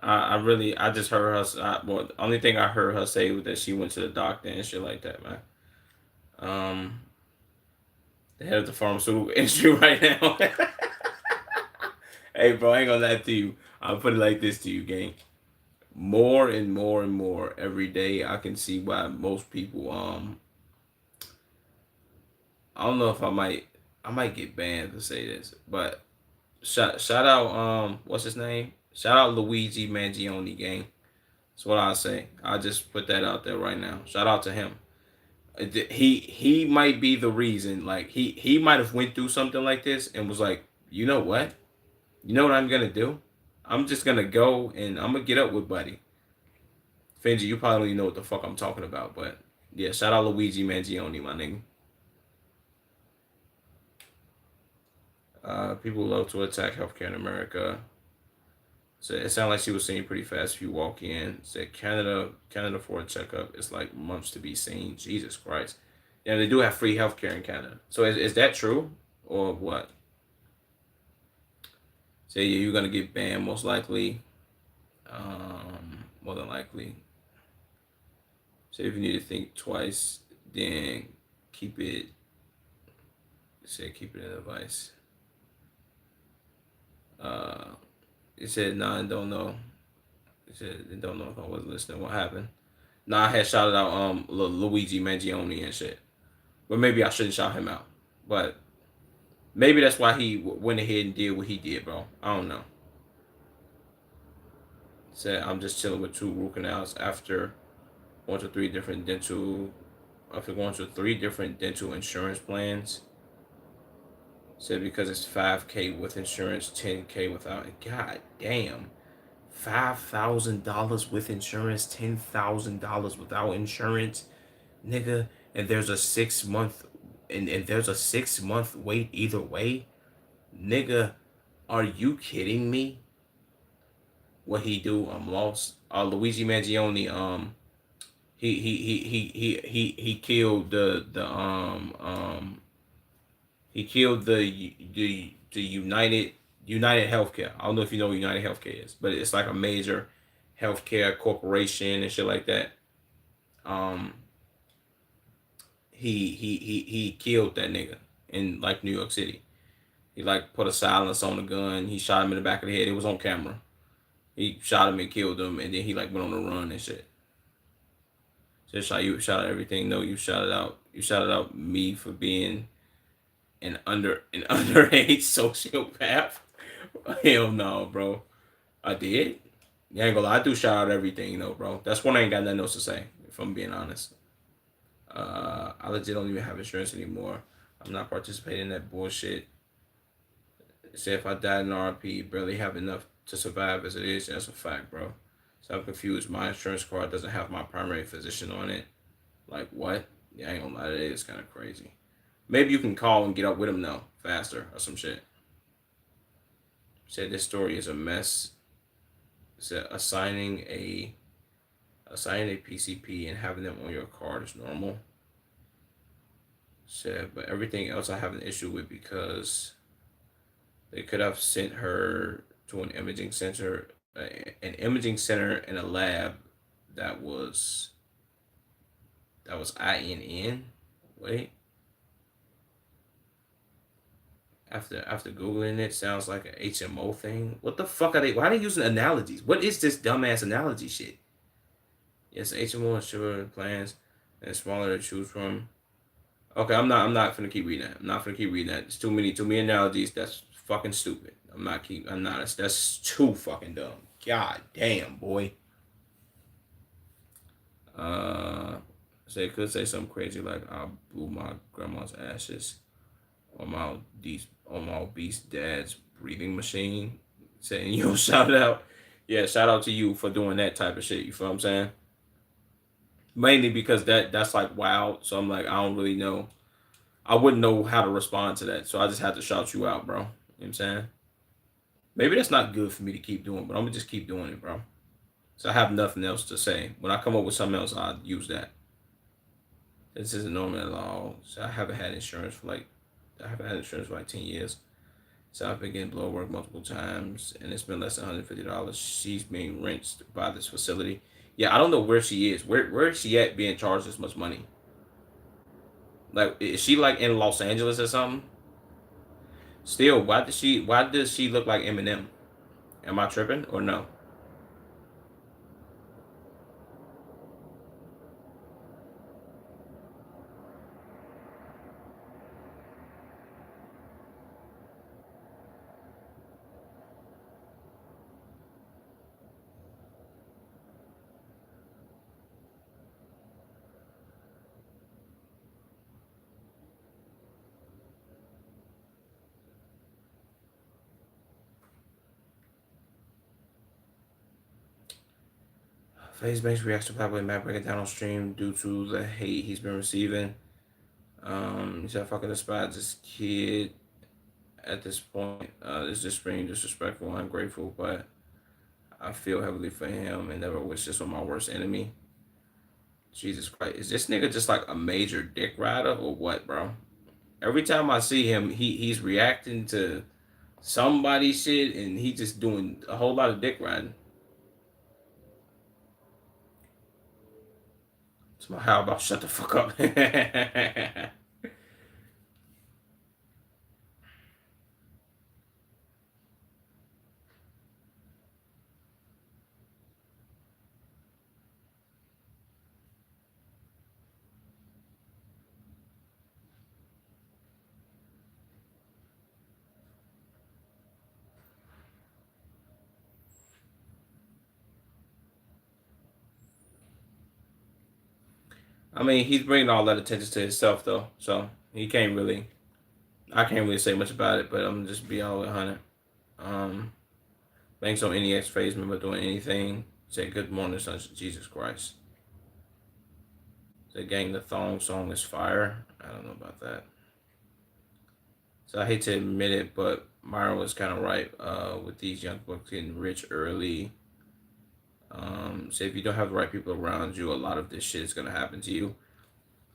I just heard her. Well, the only thing I heard her say was that she went to the doctor and shit like that, man. Um, the head of the pharmaceutical industry right now. Hey, bro, I ain't gonna lie to you. I'll put it like this to you, gang. More and more and more every day, I can see why most people. I don't know if I might get banned to say this, but shout out what's his name? Shout out Luigi Mangione, gang. That's what I say. I just put that out there right now. Shout out to him. He might be the reason. Like he might have went through something like this and was like, you know what? You know what I'm gonna do? I'm just gonna go and I'm gonna get up with Buddy. Finji, you probably don't even know what the fuck I'm talking about, but yeah, shout out Luigi Mangione, my nigga. People love to attack healthcare in America. So it sounded like she was saying pretty fast if you walk in. Said Canada for a checkup. It's like months to be seen. Jesus Christ. Yeah, they do have free healthcare in Canada. So is that true or what? Say yeah, you're gonna get banned most likely. More than likely. So if you need to think twice, then keep it. Say keep it in advice. It said nah, don't know. It said they don't know if I wasn't listening. What happened? Nah, I had shouted out Luigi Mangione and shit. But maybe I shouldn't shout him out. But maybe that's why he went ahead and did what he did, bro. I don't know. Said I'm just chilling with two root canals after going to three different dental insurance plans. Said because it's 5K with insurance, 10K without. God damn. $5,000 with insurance, $10,000 without insurance, nigga. And there's a 6 month and there's a 6 month wait either way, nigga. Are you kidding me? What he do? I'm lost. Luigi Mangione. He killed he killed the United Healthcare. I don't know if you know what United Healthcare is, but it's like a major healthcare corporation and shit like that. Um, he killed that nigga in like New York City. He like put a silence on the gun. He shot him in the back of the head. It was on camera. He shot him and killed him, and then he like went on the run and shit. Just like you shot out everything. No, you shouted out. You shouted out me for being an underage sociopath. Hell no, bro. I did. You ain't gonna lie. I do shout out everything though, bro. That's one I ain't got nothing else to say. If I'm being honest. I legit don't even have insurance anymore. I'm not participating in that bullshit. Say if I died in RP, barely have enough to survive as it is. That's a fact, bro. So I'm confused. My insurance card doesn't have my primary physician on it. Like what? Yeah, I ain't gonna lie. It is kind of crazy. Maybe you can call and get up with him now faster or some shit. Said this story is a mess. Said assigning a PCP and having them on your card is normal. Said, but everything else I have an issue with because they could have sent her to an imaging center, and a lab that was INN. Wait. After googling it, sounds like an HMO thing. What the fuck are they? Why are they using analogies? What is this dumbass analogy shit? Yes, HMO insurance plans and smaller to choose from. Okay, I'm not gonna keep reading that. I'm not gonna keep reading that. It's too many analogies. That's fucking stupid. I'm not. That's too fucking dumb. God damn, boy. Uh, say could say something crazy like I blew my grandma's ashes on my obese dad's breathing machine. Saying yo, shout out, yeah, shout out to you for doing that type of shit. You feel what I'm saying? Mainly because that's like wild. So I'm like I don't really know. I wouldn't know how to respond to that. So I just had to shout you out, bro. You know what I'm saying? Maybe that's not good for me to keep doing, but I'm gonna just keep doing it, bro. So I have nothing else to say. When I come up with something else, I'll use that. This isn't normal at all. So I haven't had insurance for like 10 years. So I've been getting blood work multiple times, and it's been less than $150. She's being rinsed by this facility. Yeah, I don't know where she is. Where is she at being charged this much money? Like, is she like in Los Angeles or something? Still, why does she look like Eminem? Am I tripping or no? FaZe Banks reacts to Pablo Matt breaking down on stream due to the hate he's been receiving. He said, "Fucking despise this kid at this point. This is being disrespectful and ungrateful, but I feel heavily for him and never wish this on my worst enemy." Jesus Christ, is this nigga just like a major dick rider or what, bro? Every time I see him, he's reacting to somebody shit and he just doing a whole lot of dick riding. So how about shut the fuck up? I mean, he's bringing all that attention to himself though, so he can't really. I can't really say much about it, but I'm just be all 100. Um, Banks on NEX phase member doing anything. Say good morning, sons of Jesus Christ. The gang, the thong song is fire. I don't know about that. So I hate to admit it, but Myron was kind of right with these young bucks getting rich early. So if you don't have the right people around you, a lot of this shit is gonna happen to you.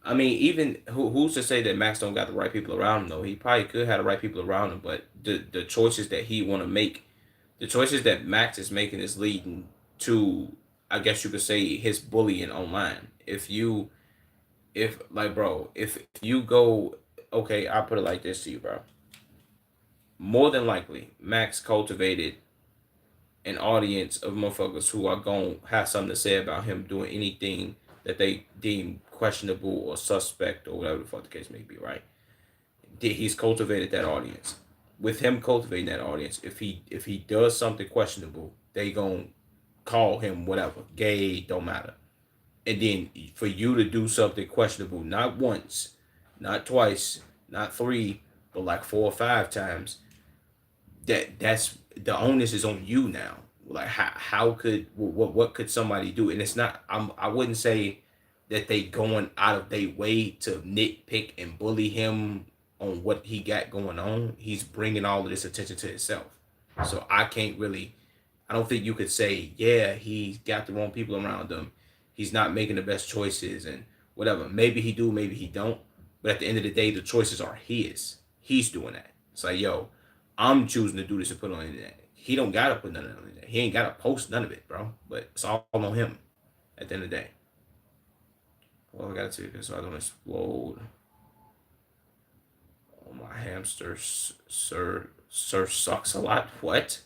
I mean, even who's to say that Max don't got the right people around him though? He probably could have the right people around him, but the choices that he want to make, the choices that Max is making is leading to, I guess you could say, his bullying online. If like, bro, if you go, okay, I'll put it like this to you, bro. More than likely, Max cultivated an audience of motherfuckers who are going to have something to say about him doing anything that they deem questionable or suspect or whatever the fuck the case may be, right? He's cultivated that audience. With him cultivating that audience, if he does something questionable, they gonna call him whatever, gay, don't matter. And then for you to do something questionable, not once, not twice, not three, but like 4 or 5 times, that's the onus is on you now. Like how could what could somebody do? And it's not. I wouldn't say that they going out of their way to nitpick and bully him on what he got going on. He's bringing all of this attention to himself. So I can't really. I don't think you could say, yeah, he got the wrong people around him. He's not making the best choices and whatever. Maybe he do, maybe he don't. But at the end of the day, the choices are his. He's doing that. It's like, yo, I'm choosing to do this and put it on the internet. He don't gotta put none of it on the internet. He ain't gotta post none of it, bro. But it's all on him at the end of the day. Well, I gotta take this so I don't explode. Oh, my hamster, sir sucks a lot. What?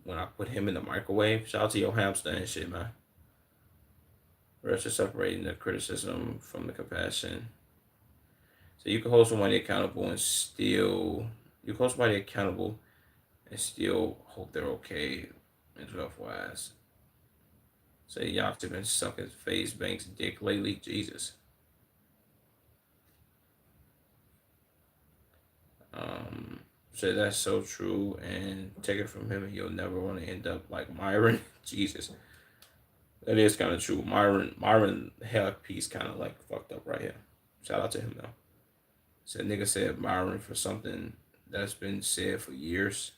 When I put him in the microwave. Shout out to your hamster and shit, man. Rest is separating the criticism from the compassion. So you can hold somebody accountable and still you can hold somebody accountable and still hope they're okay mental health wise. Say y'all have been sucking FaZe Banks dick lately. Jesus. Say that's so true and take it from him and you'll never want to end up like Myron. Jesus. That is kind of true. Myron health piece kind of like fucked up right here. Shout out to him though. Said nigga said Myron for something that's been said for years.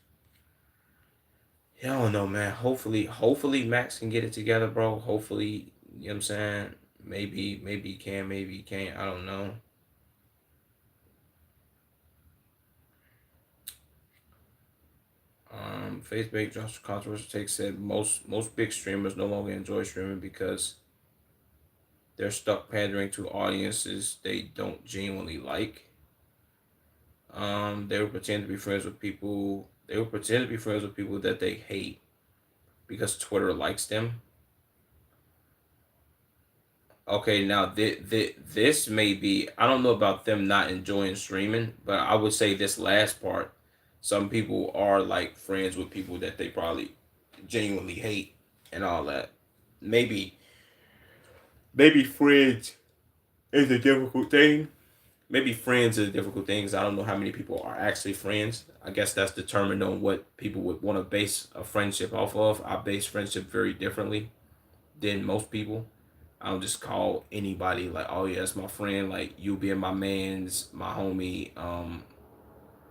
Yeah, I don't know, man. Hopefully Max can get it together, bro. Hopefully, you know what I'm saying? Maybe he can, maybe he can't. I don't know. Facebook Josh controversial take said most big streamers no longer enjoy streaming because they're stuck pandering to audiences they don't genuinely like. They will pretend to be friends with people. They will pretend to be friends with people that they hate because Twitter likes them. Okay, now this may be, I don't know about them not enjoying streaming, but I would say this last part, some people are like friends with people that they probably genuinely hate and all that. Maybe maybe friends is a difficult thing. Maybe friends is a difficult thing 'cause I don't know how many people are actually friends. I guess that's determined on what people would want to base a friendship off of. I base friendship very differently than most people. I don't just call anybody like, oh yeah, it's my friend. Like you being my man's, my homie.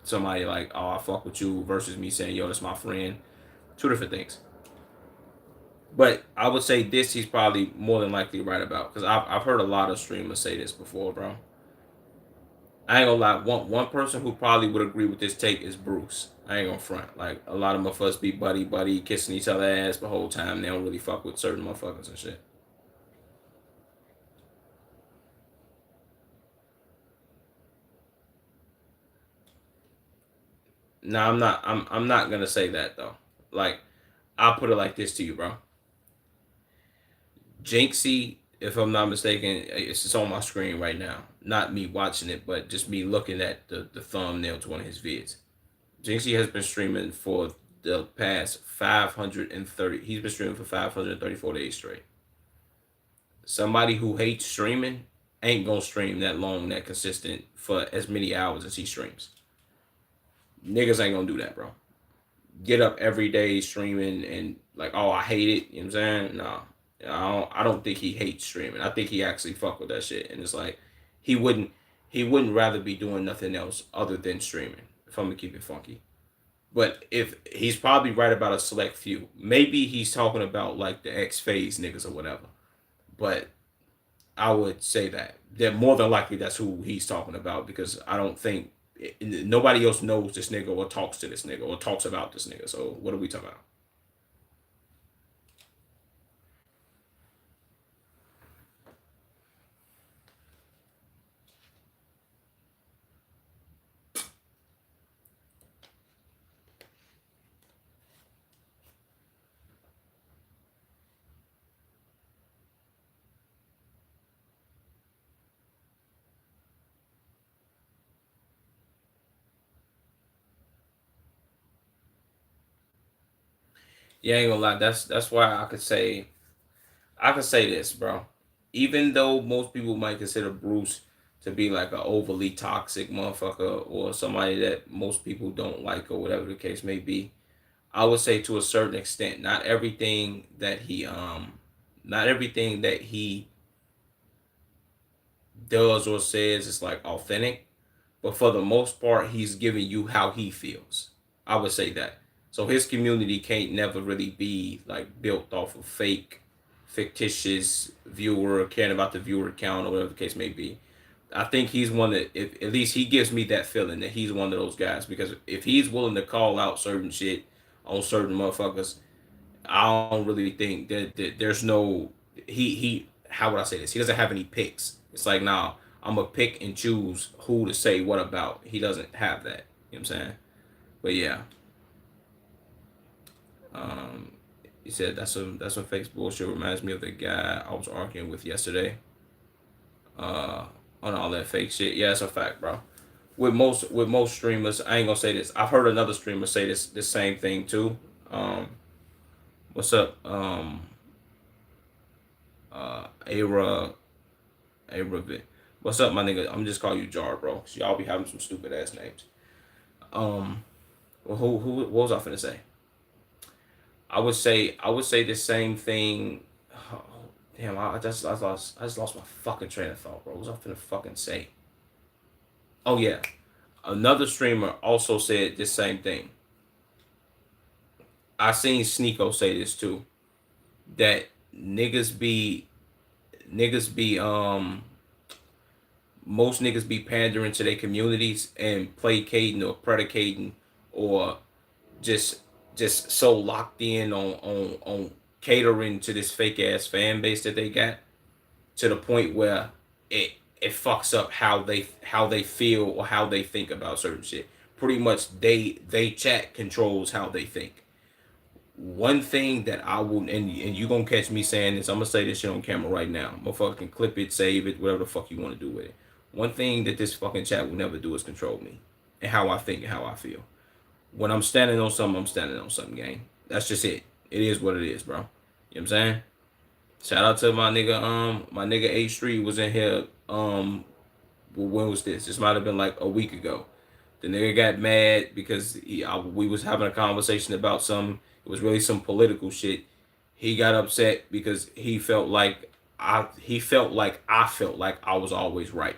Somebody like, oh I fuck with you versus me saying, yo, that's my friend. Two different things. But I would say this he's probably more than likely right about because I've heard a lot of streamers say this before, bro. I ain't gonna lie. One person who probably would agree with this take is Bruce. I ain't gonna front. Like a lot of motherfuckers be buddy kissing each other ass the whole time. They don't really fuck with certain motherfuckers and shit. No, I'm not. I'm not gonna say that though. Like I'll put it like this to you, bro. Jinxie, if I'm not mistaken, it's just on my screen right now. Not me watching it, but just me looking at the thumbnail to one of his vids. Jinxie has been streaming for the past 530. He's been streaming for 534 days straight. Somebody who hates streaming ain't gonna stream that long, that consistent for as many hours as he streams. Niggas ain't gonna do that, bro. Get up every day streaming and like, oh, I hate it. You know what I'm saying? No, I don't think he hates streaming. I think he actually fuck with that shit. And it's like he wouldn't he wouldn't rather be doing nothing else other than streaming. If I'm gonna keep it funky. But if he's probably right about a select few, maybe he's talking about like the X phase niggas or whatever. But I would say that more than likely that's who he's talking about because I don't think nobody else knows this nigga or talks to this nigga or talks about this nigga. So what are we talking about? Yeah, I ain't gonna lie. That's why I could say this, bro. Even though most people might consider Bruce to be like an overly toxic motherfucker or somebody that most people don't like or whatever the case may be, I would say to a certain extent, not everything that he does or says is like authentic, but for the most part, he's giving you how he feels. I would say that. So his community can't never really be like built off of fake, fictitious viewer caring about the viewer count or whatever the case may be. I think he's one that, if at least he gives me that feeling that he's one of those guys because if he's willing to call out certain shit on certain motherfuckers, I don't really think that there's no he how would I say this? He doesn't have any picks. It's like nah, I'm gonna pick and choose who to say what about. He doesn't have that. You know what I'm saying? But yeah, um, he said that's some fake bullshit. Reminds me of the guy I was arguing with yesterday. Uh, on all that fake shit. Yeah, it's a fact, bro. With most streamers, I ain't gonna say this. I've heard another streamer say this same thing too. Um, what's up? Ara Aravit. What's up, my nigga? I'm just calling you Jar, bro. So y'all be having some stupid ass names. Um, well, who what was I finna say? I would say the same thing. Oh, damn, I just lost my fucking train of thought, bro. What was I finna fucking say? Oh yeah, another streamer also said the same thing. I seen Sneeko say this too. That niggas be niggas be most niggas be pandering to their communities and placating or predicating or just just so locked in on catering to this fake ass fan base that they got, to the point where it fucks up how they feel or how they think about certain shit. Pretty much they chat controls how they think. One thing that I will, and you gonna catch me saying this, I'm gonna say this shit on camera right now. I'm gonna fucking clip it, save it, whatever the fuck you want to do with it. One thing that this fucking chat will never do is control me and how I think and how I feel. When I'm standing on something, I'm standing on something, gang. That's just it. It is what it is, bro. You know what I'm saying? Shout out to my nigga H Street was in here. When was this? This might have been like a week ago. The nigga got mad because we was having a conversation about some. It was really some political shit. He got upset because he felt like I felt like I was always right,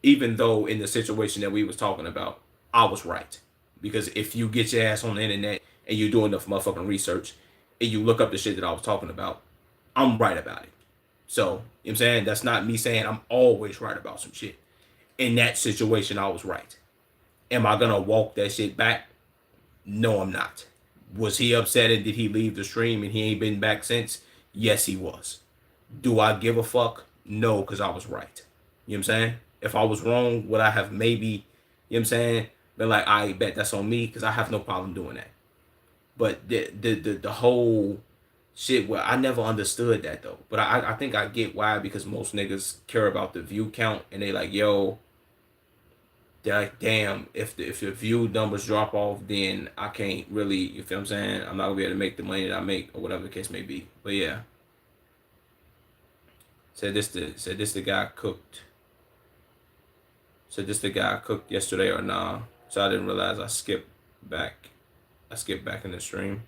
even though in the situation that we was talking about, I was right. Because if you get your ass on the internet and you do enough motherfucking research and you look up the shit that I was talking about, I'm right about it. So, you know what I'm saying? That's not me saying I'm always right about some shit. In that situation, I was right. Am I gonna walk that shit back? No, I'm not. Was he upset and did he leave the stream and he ain't been back since? Yes, he was. Do I give a fuck? No, because I was right. You know what I'm saying? If I was wrong, would I have maybe, you know what I'm saying, been like, I bet that's on me, because I have no problem doing that. But the whole shit, well, I never understood that though. But I think I get why, because most niggas care about the view count and they like, yo, they're like, damn, if the view numbers drop off, then I can't really, you feel what I'm saying? I'm not gonna be able to make the money that I make, or whatever the case may be. But yeah. Said this the guy cooked. Said this the guy cooked yesterday or nah. So I didn't realize I skipped back. I skipped back in the stream.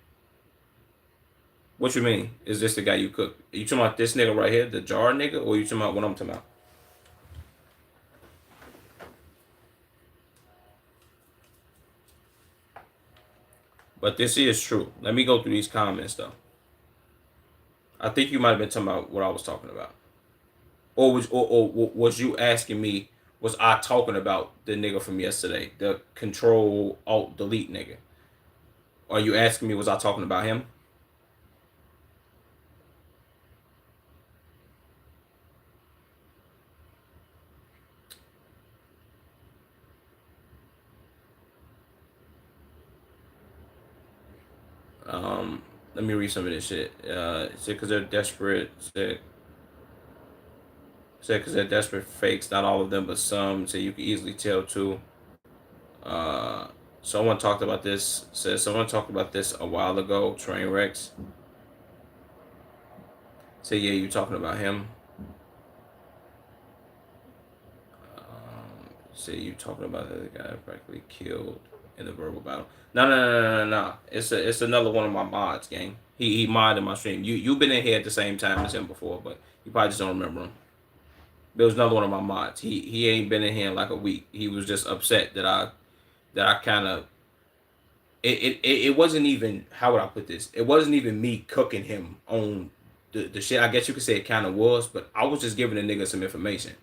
What you mean? Is this the guy you cooked? Are you talking about this nigga right here, the jar nigga, or you talking about what I'm talking about? But this is true. Let me go through these comments though. I think you might have been talking about what I was talking about. Or was you asking me, was I talking about the nigga from yesterday? The control alt delete nigga? Are you asking me, was I talking about him? Let me read some of this shit. Said because they're desperate. Said because they're desperate fakes. Not all of them, but some. So you can easily tell too. Someone talked about this. Said someone talked about this a while ago. Train wrecks. Say yeah, you talking about him? Say you talking about the guy practically killed in the verbal battle. No. It's another one of my mods, gang. He modded my stream. You've been in here at the same time as him before, but you probably just don't remember him. There was another one of my mods. He ain't been in here in like a week. He was just upset that I kind of it wasn't even, how would I put this? It wasn't even me cooking him on the shit. I guess you could say it kind of was, but I was just giving the nigga some information.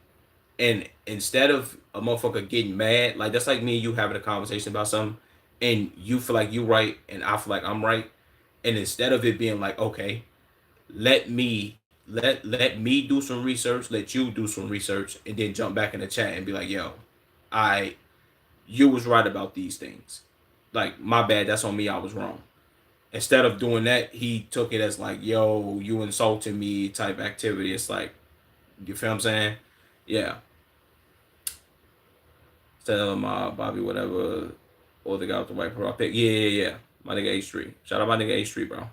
And instead of a motherfucker getting mad, like that's like me and you having a conversation about something, and you feel like you right, and I feel like I'm right, and instead of it being like, okay, let me let me do some research, let you do some research, and then jump back in the chat and be like, yo, you was right about these things. Like, my bad, that's on me, I was wrong. Instead of doing that, he took it as like, yo, you insulting me type activity. It's like, you feel what I'm saying? Yeah. Tell my Bobby whatever, or the guy with the white profile pic. Yeah. My nigga H3. Shout out my nigga H3, bro.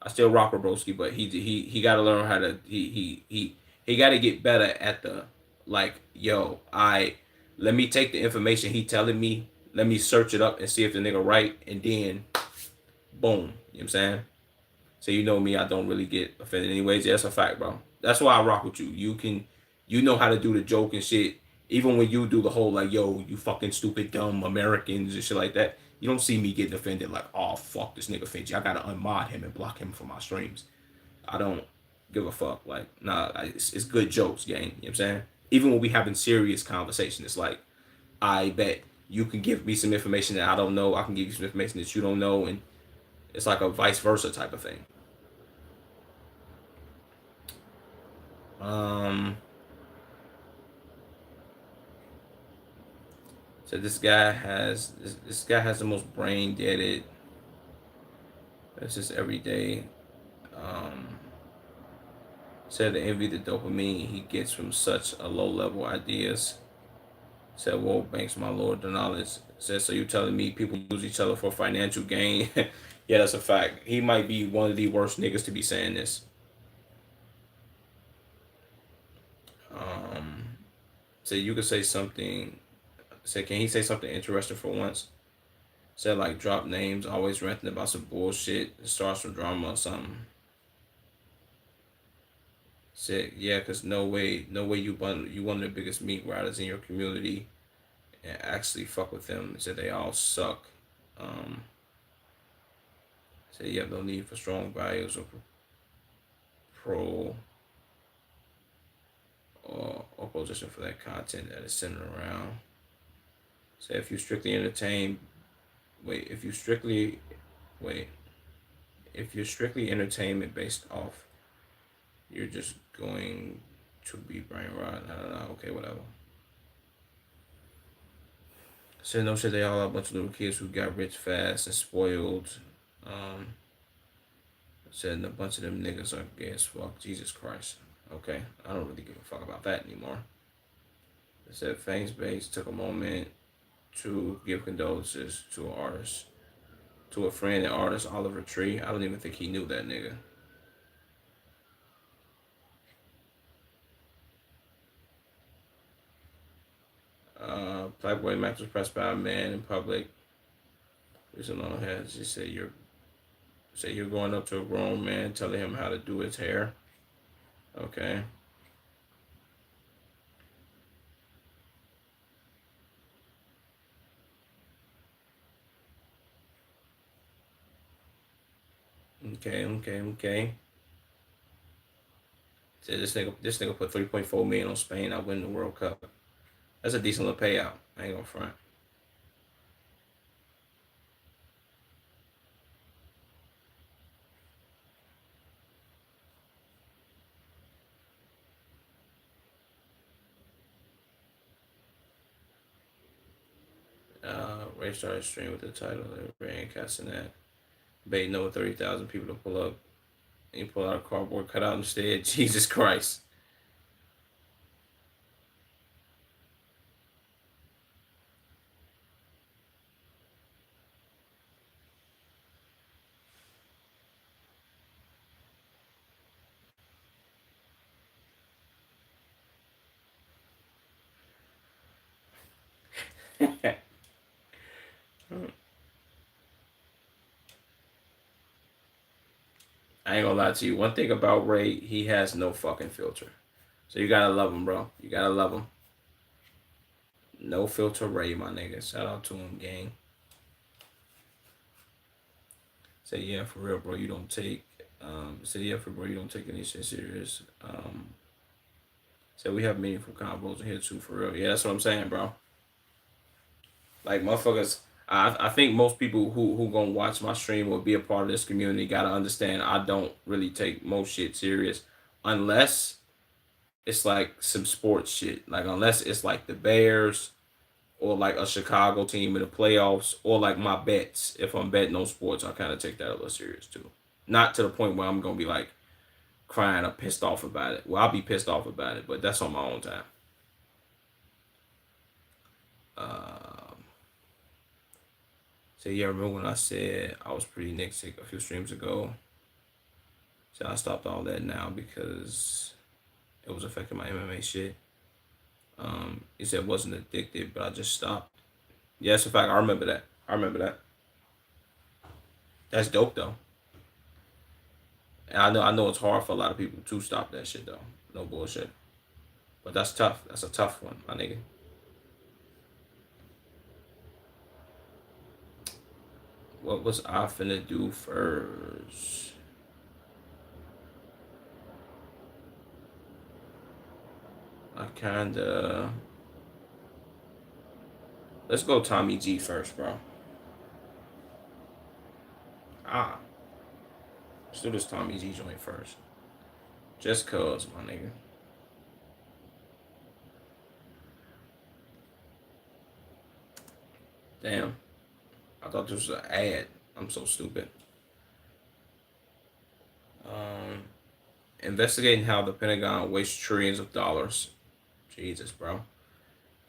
I still rock with Broski, but he got to learn how to he got to get better at the, like, yo, let me take the information he telling me, let me search it up and see if the nigga right, and then boom. You know what I'm saying? So you know me, I don't really get offended anyways. Yeah, that's a fact, bro. That's why I rock with you. You know how to do the joke and shit. Even when you do the whole like, yo, you fucking stupid dumb Americans and shit like that, you don't see me getting offended like, oh fuck, this nigga Finchie, I gotta unmod him and block him from my streams. I don't give a fuck. Like, nah, it's good jokes, gang. You know what I'm saying? Even when we having serious conversation, it's like, I bet you can give me some information that I don't know. I can give you some information that you don't know, and It's like a vice versa type of thing. Um, so this guy has the most brain deaded. It's just every day. Um, said the envy, the dopamine he gets from such a low level ideas. Said World Bank's my lord, the knowledge. Said, so you telling me people use each other for financial gain? Yeah, that's a fact. He might be one of the worst niggas to be saying this. Um, so you could say something. Say, can he say something interesting for once? Said like drop names, always ranting about some bullshit. It starts from drama or something. Said yeah, cause no way you one of the biggest meat riders in your community and actually fuck with them. Said they all suck. Um, said you have no need for strong values or pro or opposition for that content that is centered around. Say if you strictly entertain, wait, if you strictly, wait, if you're strictly entertainment based off, you're just going to be brain rot. I don't know. Okay, whatever. Said no shit. They all are a bunch of little kids who got rich fast and spoiled. Um, said a bunch of them niggas are gay as fuck. Jesus Christ. Okay, I don't really give a fuck about that anymore. They said Fangs Base took a moment to give condolences to an artist, to a friend and artist, Oliver Tree. I don't even think he knew that nigga. Playboy Max was pressed by a man in public. Reason on head. She said you're going up to a grown man telling him how to do his hair. Okay. Okay. Said this nigga put 3.4 million on Spain. I win the World Cup. That's a decent little payout. I ain't gonna front. Ray started stream with the title Ray and that. Bait no 30,000 people to pull up. And he pulled out a cardboard cutout instead. Jesus Christ. I ain't gonna lie to you. One thing about Ray, he has no fucking filter. So you gotta love him, bro. You gotta love him. No filter Ray, my nigga. Shout out to him, gang. Say yeah, for real, bro. You don't take. Say yeah, for bro. You don't take any shit serious. Say we have meaningful combos in here too, for real. Yeah, that's what I'm saying, bro. Like motherfuckers. I think most people who gonna watch my stream or be a part of this community gotta understand I don't really take most shit serious unless it's like some sports shit. Like unless it's like the Bears or like a Chicago team in the playoffs or like my bets. If I'm betting on sports, I kind of take that a little serious too. Not to the point where I'm gonna be like crying or pissed off about it. Well, I'll be pissed off about it, but that's on my own time. Um, so yeah, remember when I said I was pretty nitpicky a few streams ago? So I stopped all that now because it was affecting my MMA shit. He said it wasn't addicted, but I just stopped. Yes, in fact, I remember that. I remember that. That's dope though. And I know it's hard for a lot of people to stop that shit though. No bullshit. But that's tough. That's a tough one, my nigga. What was I finna do first? I kinda let's go Tommy G first, bro. Ah, Let's do this Tommy G joint first. Just cause, my nigga. Damn. I thought this was an ad. I'm so stupid. Um, Investigating how the Pentagon wastes trillions of dollars. Jesus, bro.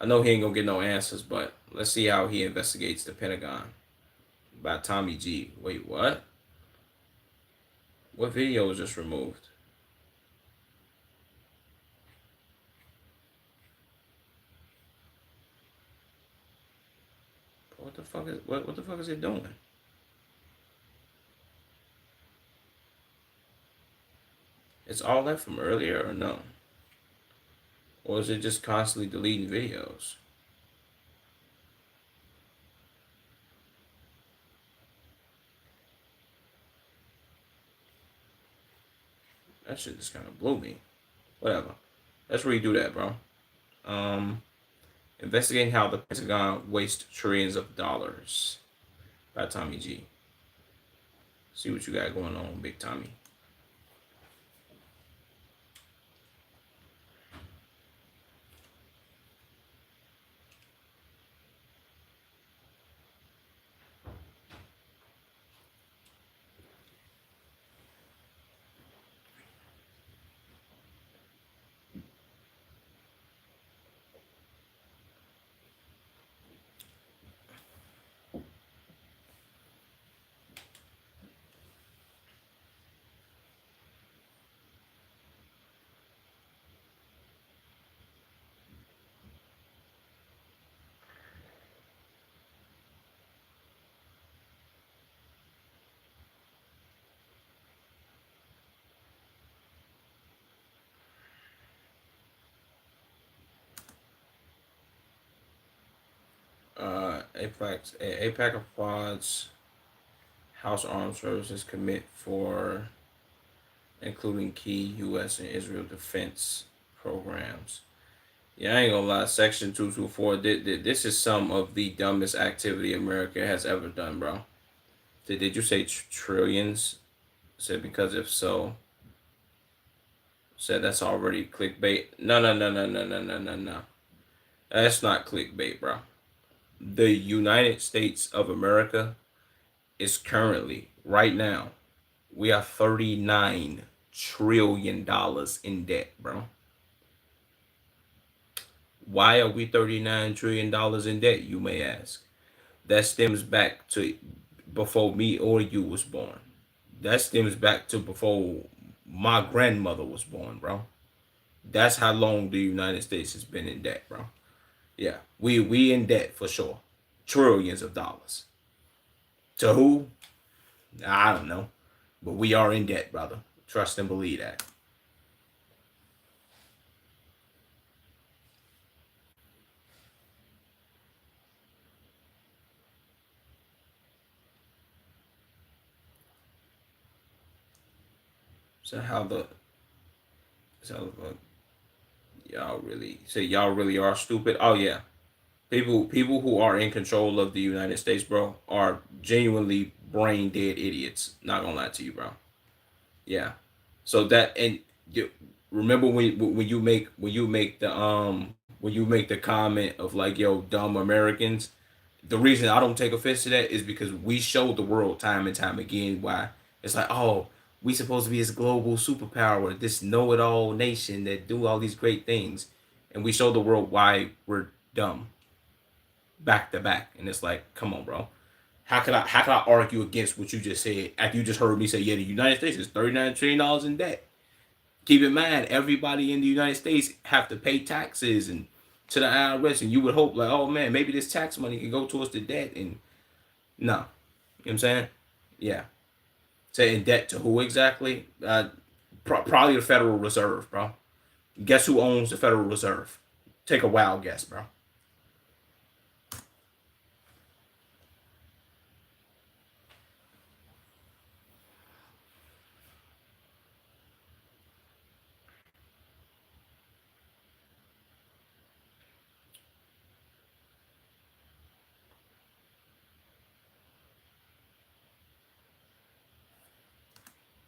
I know he ain't gonna get no answers, but let's see how he investigates the Pentagon. By Tommy G. Wait, what? What video was just removed? What the fuck is what the fuck is it doing? It's all that from earlier or no? Or is it just constantly deleting videos? That shit just kind of blew me. Whatever. Let's redo that, bro. Um, Investigating how the Pentagon wastes trillions of dollars by Tommy G. See what you got going on, Big Tommy. APAC applauds House Armed Services commit for including key U.S. and Israel defense programs. Yeah, I ain't gonna lie. Section 224. This is some of the dumbest activity America has ever done, bro. Did you say trillions? Said because if so, said that's already clickbait. No, no, no, no, no, no, no, no, no. That's not clickbait, bro. The United States of America is currently, right now, we are $39 trillion in debt, bro. Why are we $39 trillion in debt, you may ask? That stems back to before me or you was born. That stems back to before my grandmother was born, bro. That's how long the United States has been in debt, bro. Yeah, we in debt for sure. Trillions of dollars. To who? I don't know. But we are in debt, brother. Trust and believe that. So how the so y'all really are stupid? Oh yeah. People who are in control of the United States, bro, are genuinely brain dead idiots. Not gonna lie to you, bro. Yeah. So that and you remember when you make the comment of like yo dumb Americans. The reason I don't take offense to that is because we showed the world time and time again why it's like oh we supposed to be this global superpower, this know-it-all nation that do all these great things, and we show the world why we're dumb back to back, and it's like come on, bro. How can I argue against what you just said after you just heard me say, yeah, the United States is $39 trillion in debt? Keep in mind, everybody in the United States have to pay taxes and to the IRS, and you would hope like, oh man, maybe this tax money can go towards the debt, and no, you know what I'm saying? Yeah, say in debt to who exactly? Probably the Federal Reserve, bro. Guess who owns the Federal Reserve? Take a wild guess, bro.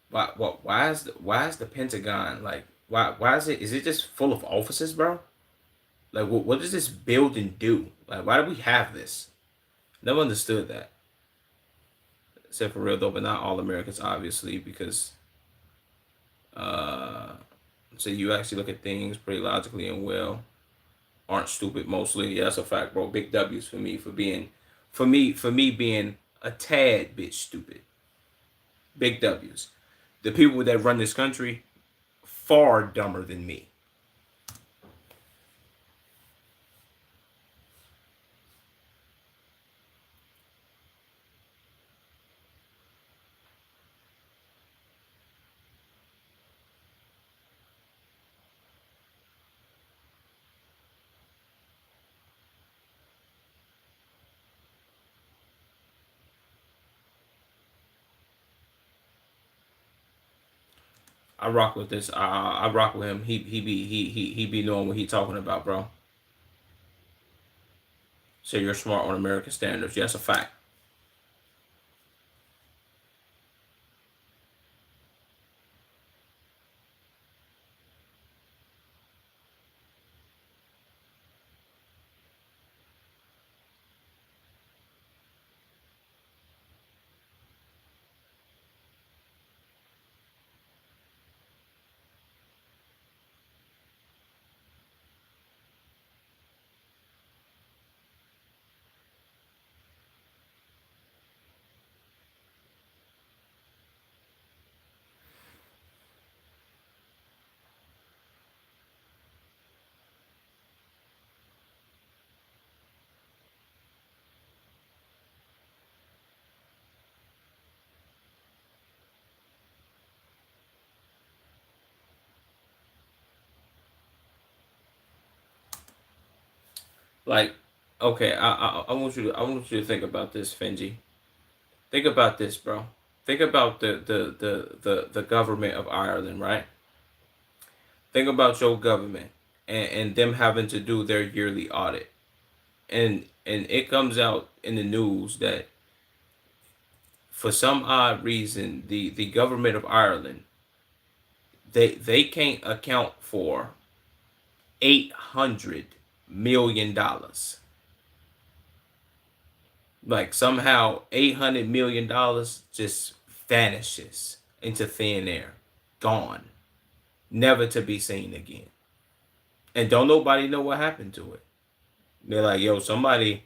Why is the Pentagon like why is it just full of offices, bro? Like what does this building do? Like why do we have this? Never understood that. Except for real though, but not all Americans obviously because uh so you actually look at things pretty logically and well. Aren't stupid mostly. Yeah, that's a fact, bro. Big W's for me for being for me being a tad bit stupid. Big W's. The people that run this country far dumber than me. I rock with this. I rock with him. He be knowing what he talking about, bro. So you're smart on American standards. Yeah, that's a fact. Like, okay, I want you to think about this, Finji. Think about this, bro. Think about the government of Ireland, right? Think about your government and them having to do their yearly audit. And it comes out in the news that for some odd reason the government of Ireland they can't account for $800 million. Like somehow $800 million just vanishes into thin air, gone, never to be seen again. And don't nobody know what happened to it. They're like, yo, somebody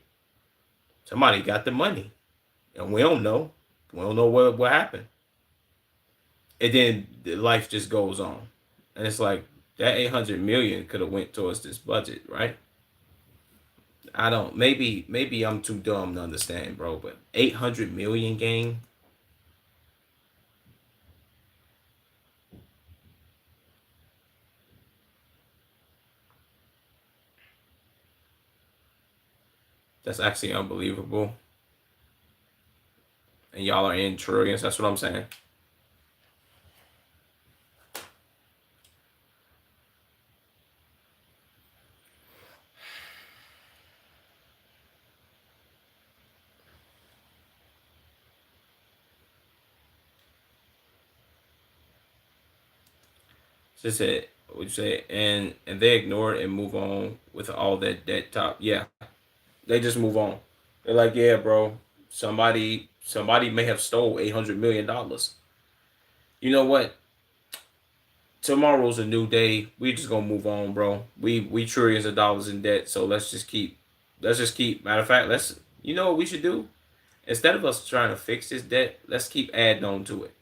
got the money, and we don't know. We don't know what happened. And then life just goes on, and it's like that 800 million could have went towards this budget, right? I don't. Maybe I'm too dumb to understand, bro. But 800 million gang. That's actually unbelievable. And y'all are in trillions. That's what I'm saying. Just it. Would you say? And they ignore it and move on with all that top. Yeah, they just move on. They're like, yeah, bro. Somebody may have stole $800 million. You know what? Tomorrow's a new day. We just gonna move on, bro. We trillions of dollars in debt, so let's just keep. Matter of fact, let's. You know what we should do? Instead of us trying to fix this debt, let's keep adding on to it.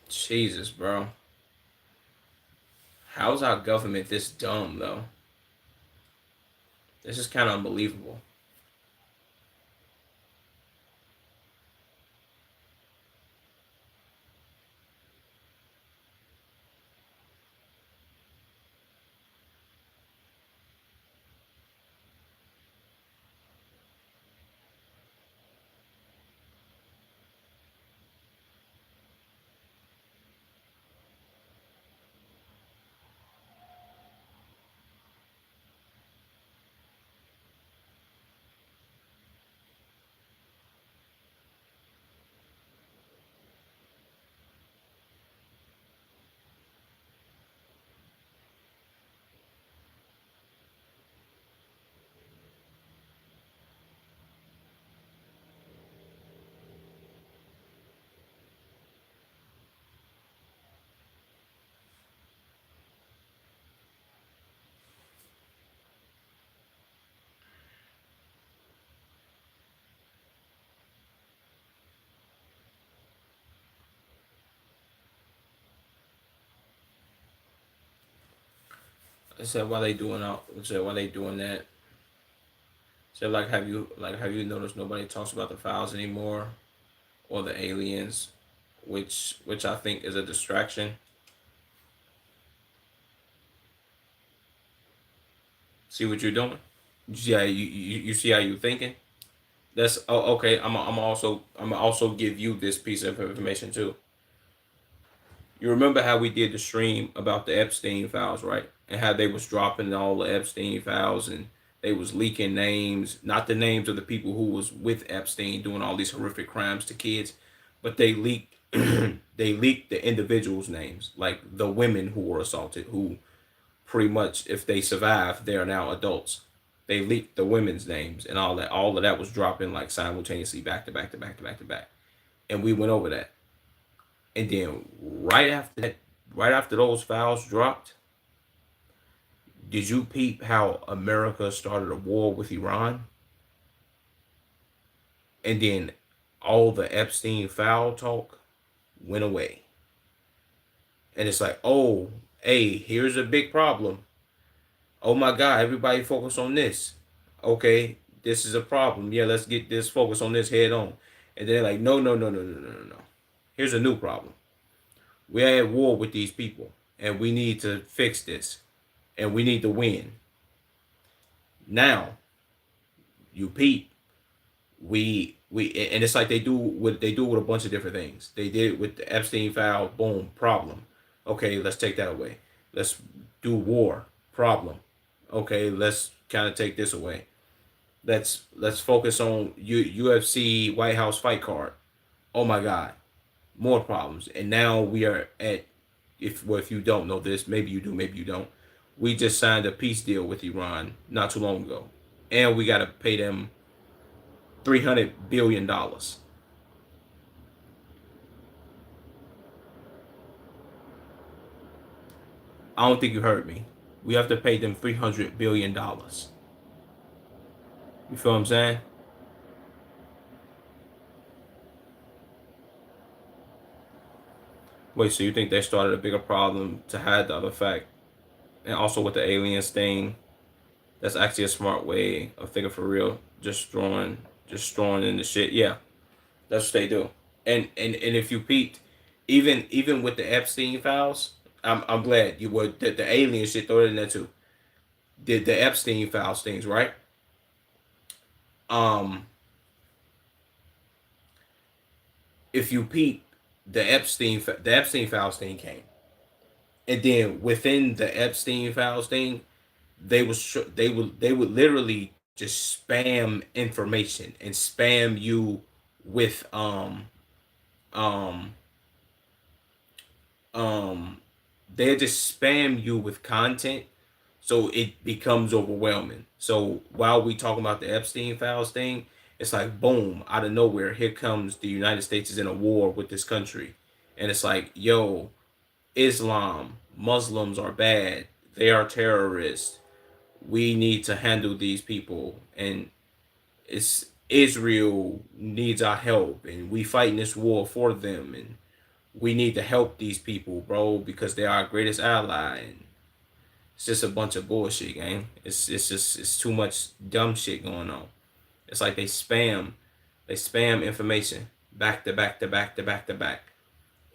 Jesus, bro. How's our government this dumb though? This is kind of unbelievable. I said why they doing out. I said why they doing that. So have you noticed nobody talks about the files anymore or the aliens, which I think is a distraction. See what you're doing? Yeah, you see how you thinking? That's okay. I'm also give you this piece of information too. You remember how we did the stream about the Epstein files, right? And how they was dropping all the Epstein files and they was leaking names, not the names of the people who was with Epstein doing all these horrific crimes to kids, but they leaked they leaked the individuals' names, like the women who were assaulted, who pretty much if they survive, they are now adults. They leaked the women's names and all that. All of that was dropping like simultaneously, back to back to back to back to back, and we went over that. And then right after those files dropped, did you peep how America started a war with Iran? And then all the Epstein file talk went away. And it's like, oh, hey, here's a big problem. Oh my God, everybody focus on this. Okay, this is a problem. Yeah, let's get this focus on this head on. And they're like, no, no, no, no, no, no, no, no. Here's a new problem. We're at war with these people, and we need to fix this, and we need to win. Now, you peep, and it's like they do with a bunch of different things. They did it with the Epstein file, boom, problem. Okay, let's take that away. Let's do war, problem. Okay, let's kind of take this away. Let's focus on UFC White House fight card. Oh my God, more problems. And now we are at, if you don't know this, maybe you do, maybe you don't. We just signed a peace deal with Iran not too long ago, and we got to pay them $300 billion. I don't think you heard me. We have to pay them $300 billion. You feel what I'm saying? Wait, so you think they started a bigger problem to hide the other fact? And also with the aliens thing, that's actually a smart way of thinking for real. Just throwing in the shit. Yeah, that's what they do. And if you peeped, even with the Epstein files, I'm glad you were the alien shit. Throw it in there too. Did the Epstein files things right? Um, if you peep, the Epstein files thing came, and then within the Epstein files thing, they would literally just spam information and spam you with um um they just spam you with content, so it becomes overwhelming. So while we talking about the Epstein files thing, it's like boom, out of nowhere, here comes the United States is in a war with this country, and it's like, yo, Islam, Muslims are bad, they are terrorists, we need to handle these people, and it's Israel needs our help, and we fighting this war for them, and we need to help these people, bro, because they're our greatest ally. And it's just a bunch of bullshit, gang. It's too much dumb shit going on. It's like they spam information back to back to back to back to back,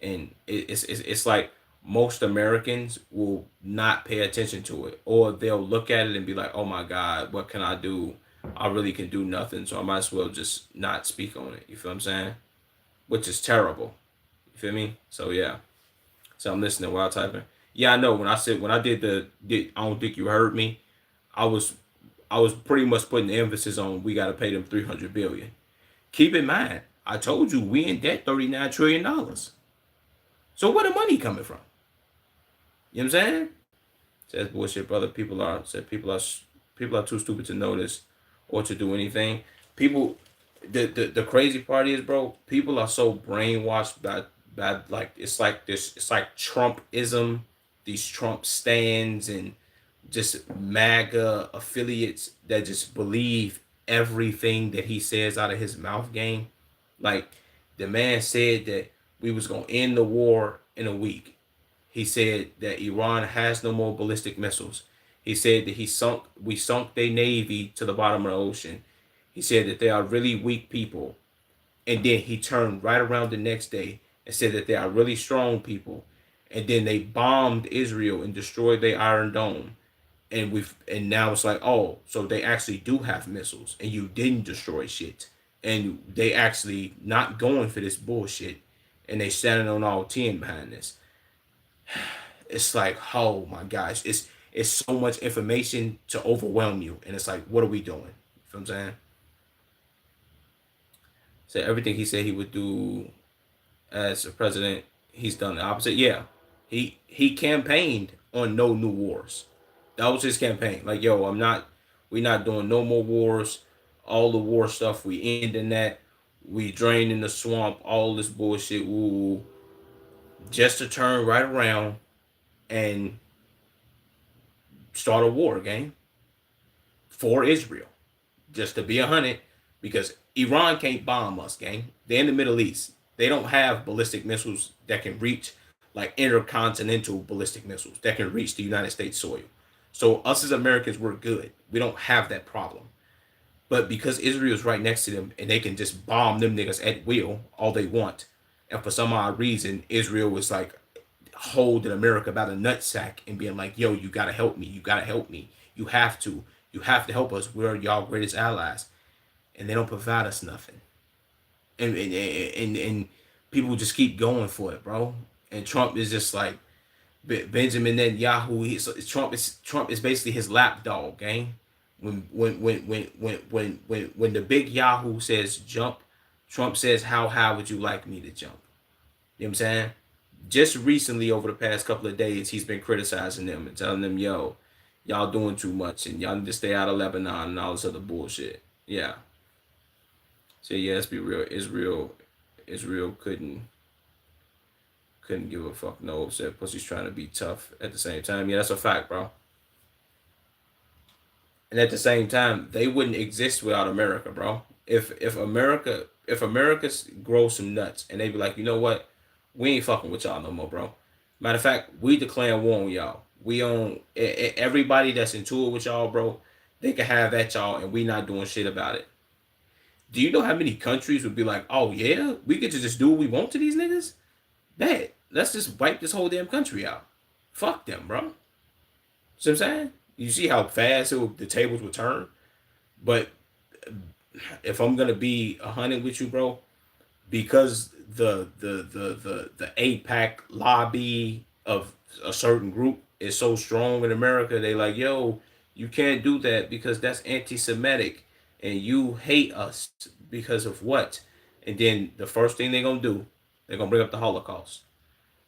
and it's like most Americans will not pay attention to it, or they'll look at it and be like, "Oh my God, what can I do? I really can do nothing, so I might as well just not speak on it." You feel what I'm saying? Which is terrible. You feel me? So yeah. So I'm listening while typing. Yeah, I know. When I I don't think you heard me. I was I was pretty much putting the emphasis on we got to pay them 300 billion. Keep in mind, I told you we in debt $39 trillion. So where the money coming from? You know what I'm saying? Says bullshit, brother. People are too stupid to notice or to do anything. People, the crazy part is, bro. People are so brainwashed by like it's like this. It's like Trumpism, these Trump stands and just MAGA affiliates that just believe everything that he says out of his mouth. Game, like the man said that we was gonna end the war in a week. He said that Iran has no more ballistic missiles. He said that we sunk their navy to the bottom of the ocean. He said that they are really weak people. And then he turned right around the next day and said that they are really strong people. And then they bombed Israel and destroyed their Iron Dome. And now it's like, oh, so they actually do have missiles and you didn't destroy shit. And they actually not going for this bullshit. And they standing on all 10 behind this. It's like, oh my gosh, it's so much information to overwhelm you. And it's like, what are we doing? You know what I'm saying? So everything he said he would do as a president, he's done the opposite. Yeah. He campaigned on no new wars. That was his campaign. Like, yo, we're not doing no more wars. All the war stuff, we ending that. We draining the swamp, all this bullshit. Ooh. Just to turn right around and start a war game for Israel. Just to be 100, because Iran can't bomb us, gang. They're in the Middle East. They don't have ballistic missiles that can reach, like intercontinental ballistic missiles that can reach the United States soil. So us as Americans, we're good. We don't have that problem. But because Israel's right next to them and they can just bomb them niggas at will all they want, and for some odd reason, Israel was like holding America by the nutsack and being like, yo, you gotta help me. You gotta help me. You have to. You have to help us. We're y'all greatest allies. And they don't provide us nothing. And people just keep going for it, bro. And Trump is just like Benjamin Netanyahu. Trump is basically his lapdog, gang. When the big Yahoo says jump, Trump says, how high would you like me to jump? You know what I'm saying? Just recently, over the past couple of days, he's been criticizing them and telling them, yo, y'all doing too much and y'all need to stay out of Lebanon and all this other bullshit. Yeah. So yeah, let's be real. Israel couldn't give a fuck no upset pussy's trying to be tough at the same time. Yeah, that's a fact, bro. And at the same time, they wouldn't exist without America, bro. If America grows some nuts and they be like, you know what, we ain't fucking with y'all no more, bro. Matter of fact, we declare war on y'all. We own everybody that's in tour with y'all, bro. They can have at y'all, and we not doing shit about it. Do you know how many countries would be like, oh yeah, we get to just do what we want to these niggas? Bad. Let's just wipe this whole damn country out. Fuck them, bro. See what I'm saying? You see how fast the tables would turn? But if I'm gonna be 100 with you, bro, because the APAC lobby of a certain group is so strong in America, they like, yo, you can't do that because that's anti-Semitic, and you hate us because of what? And then the first thing they're gonna do, they're gonna bring up the Holocaust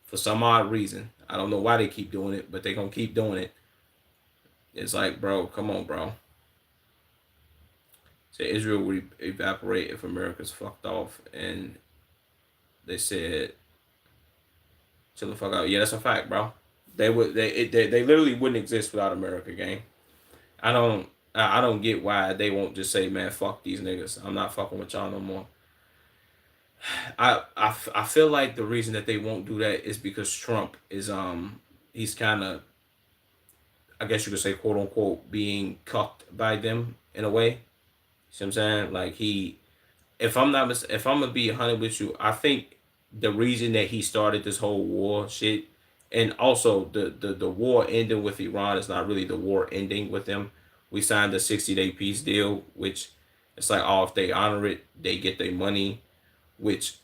for some odd reason. I don't know why they keep doing it, but they're gonna keep doing it. It's like, bro, come on, bro. So Israel would evaporate if America's fucked off, and they said, chill the fuck out. Yeah, that's a fact, bro. They literally wouldn't exist without America, gang. I don't get why they won't just say, man, fuck these niggas. I'm not fucking with y'all no more. I feel like the reason that they won't do that is because Trump is he's kind of, I guess you could say, quote unquote, being cucked by them in a way. See what I'm saying? Like if I'm gonna be 100 with you, I think the reason that he started this whole war shit, and also the war ending with Iran is not really the war ending with them. We signed a 60-day peace deal, which it's like, oh, if they honor it, they get their money, which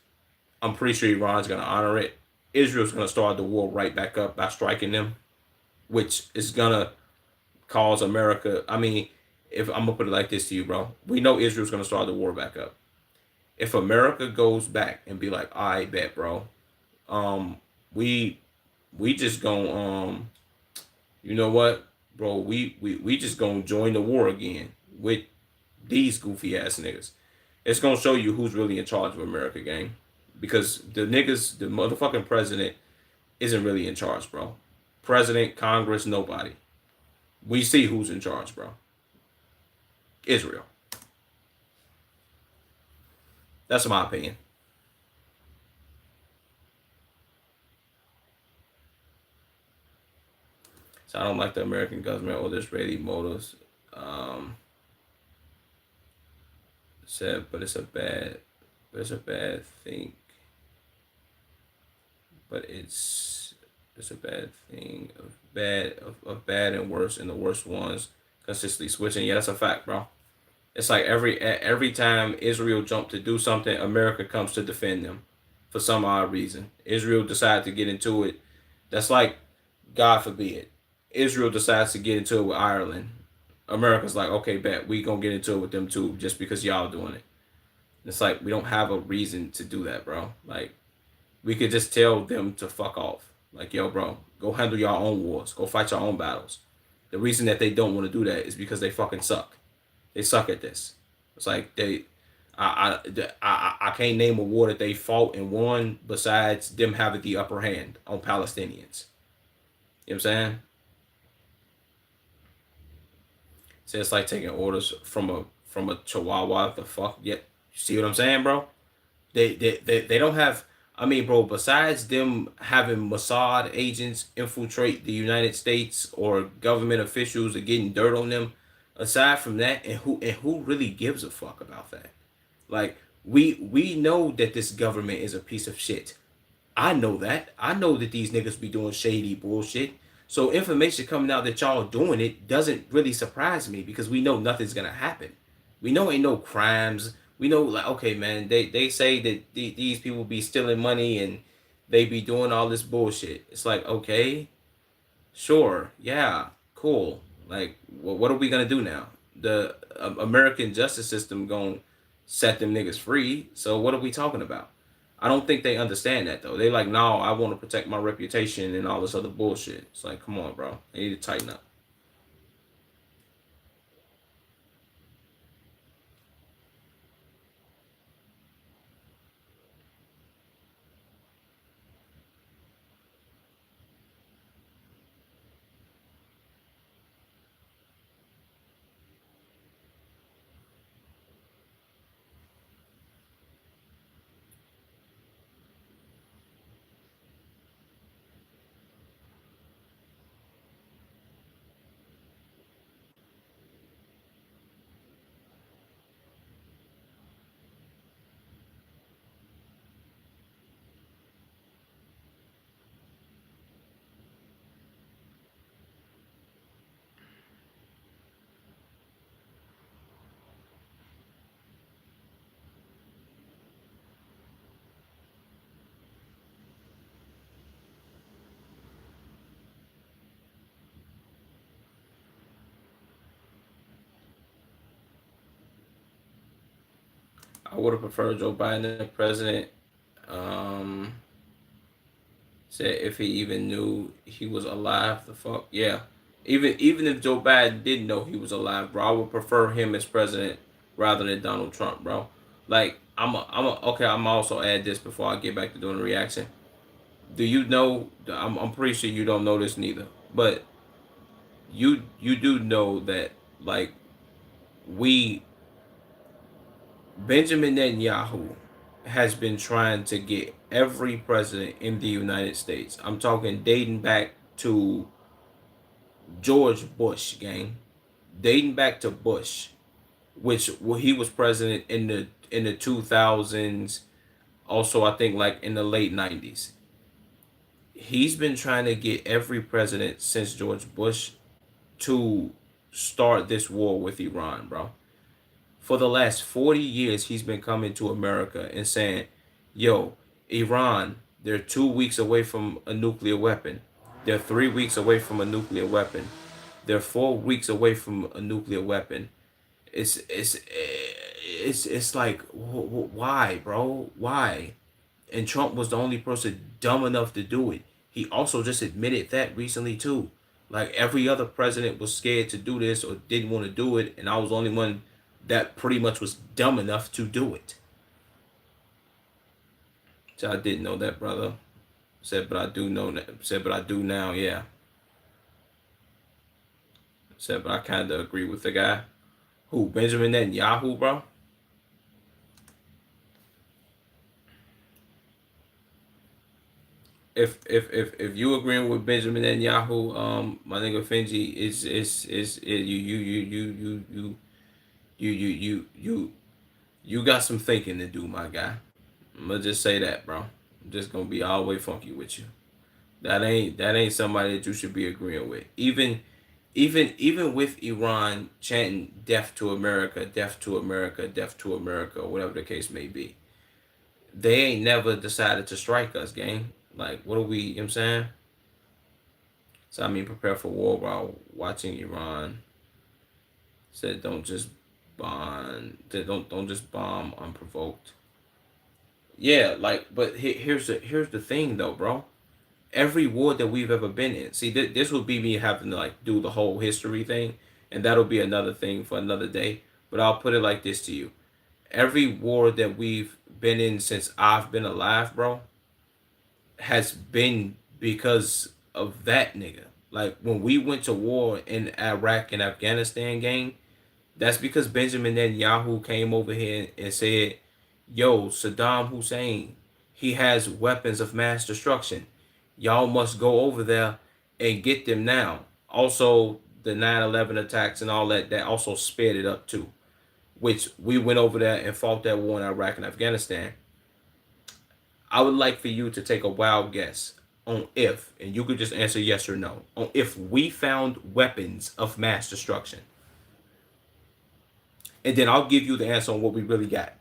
I'm pretty sure Iran's gonna honor it. Israel's gonna start the war right back up by striking them, which is gonna cause America. I mean, if I'm gonna put it like this to you, bro, we know Israel's gonna start the war back up. If America goes back and be like, I bet, bro, um, we just gonna you know what, bro, we just gonna join the war again with these goofy ass niggas. It's gonna show you who's really in charge of America, gang. Because the motherfucking president isn't really in charge, bro. President, Congress, nobody. We see who's in charge, bro. Israel. That's my opinion. So I don't like the American government or the Israeli motives. Said, but it's a bad thing. But it's a bad thing of bad and worse, and the worst ones consistently switching. Yeah, that's a fact, bro. It's like every time Israel jumped to do something, America comes to defend them for some odd reason. Israel decided to get into it. That's like, God forbid, Israel decides to get into it with Ireland. America's like, okay, bet we gonna get into it with them too, just because y'all doing it. It's like we don't have a reason to do that, bro. Like we could just tell them to fuck off. Like, yo, bro, go handle your own wars. Go fight your own battles. The reason that they don't want to do that is because they fucking suck. They suck at this. It's like I can't name a war that they fought and won besides them having the upper hand on Palestinians. You know what I'm saying? So it's like taking orders from a chihuahua. The fuck? Yeah. You see what I'm saying, bro? They don't have. I mean, bro, besides them having Mossad agents infiltrate the United States or government officials or getting dirt on them, aside from that, and who really gives a fuck about that? Like we know that this government is a piece of shit. I know that. I know that these niggas be doing shady bullshit. So information coming out that y'all doing it doesn't really surprise me because we know nothing's gonna happen. We know ain't no crimes. We know like okay man, they say that these people be stealing money and they be doing all this bullshit. It's like okay, sure, yeah, cool. Like what are we gonna do now? The American justice system gonna set them niggas free. So what are we talking about? I don't think they understand that though. They like, no, I want to protect my reputation and all this other bullshit. It's like, come on, bro. They need to tighten up. I would have preferred Joe Biden as president. Um, Said if he even knew he was alive, the fuck yeah. Even if Joe Biden didn't know he was alive, bro, I would prefer him as president rather than Donald Trump, bro. Like okay. I'm also add this before I get back to doing the reaction. Do you know? I'm pretty sure you don't know this neither, but you do know that like we Benjamin Netanyahu has been trying to get every president in the United States. I'm talking dating back to George Bush, gang, dating back to Bush, which well, he was president in the 2000s. Also, I think like in the late 90s. He's been trying to get every president since George Bush to start this war with Iran, bro. For the last 40 years, he's been coming to America and saying, yo, Iran, they're 2 weeks away from a nuclear weapon. They're 3 weeks away from a nuclear weapon. They're 4 weeks away from a nuclear weapon. It's like, why, bro? Why? And Trump was the only person dumb enough to do it. He also just admitted that recently too. Like every other president was scared to do this or didn't want to do it, and I was the only one that pretty much was dumb enough to do it. So I didn't know that, brother. Said, but I do know that. Said, but I do now. Yeah. Said, but I kind of agree with the guy. Who? Benjamin Netanyahu, bro. if you agreeing with Benjamin Netanyahu, my nigga Finji you you got some thinking to do, my guy. I'm gonna just say that, bro. I'm just gonna be all the way funky with you. That ain't somebody that you should be agreeing with. Even with Iran chanting "Death to America, Death to America, Death to America," whatever the case may be, they ain't never decided to strike us, gang. Like, what are we? You know what I'm saying? So I mean, prepare for war while watching Iran. Said don't just don't just bomb unprovoked. Yeah, like, but here's the thing though, bro. Every war that we've ever been in. See, this would be me having to like do the whole history thing, and that'll be another thing for another day. But I'll put it like this to you: every war that we've been in since I've been alive, bro, has been because of that nigga. Like when we went to war in Iraq and Afghanistan, gang, that's because Benjamin Netanyahu came over here and said, "Yo, Saddam Hussein, he has weapons of mass destruction. Y'all must go over there and get them now." Also, the 9/11 attacks and all that also sped it up too. Which we went over there and fought that war in Iraq and Afghanistan. I would like for you to take a wild guess on if, and you could just answer yes or no, on if we found weapons of mass destruction. And then I'll give you the answer on what we really got.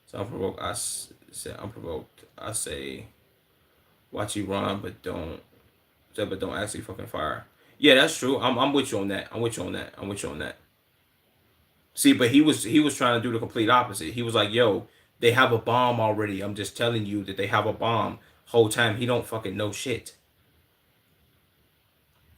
So unprovoked, say unprovoked. I say watch you run, but don't actually fucking fire. Yeah, that's true. I'm with you on that. I'm with you on that. I'm with you on that. See, but he was trying to do the complete opposite. He was like, "Yo, they have a bomb already. I'm just telling you that they have a bomb." Whole time he don't fucking know shit.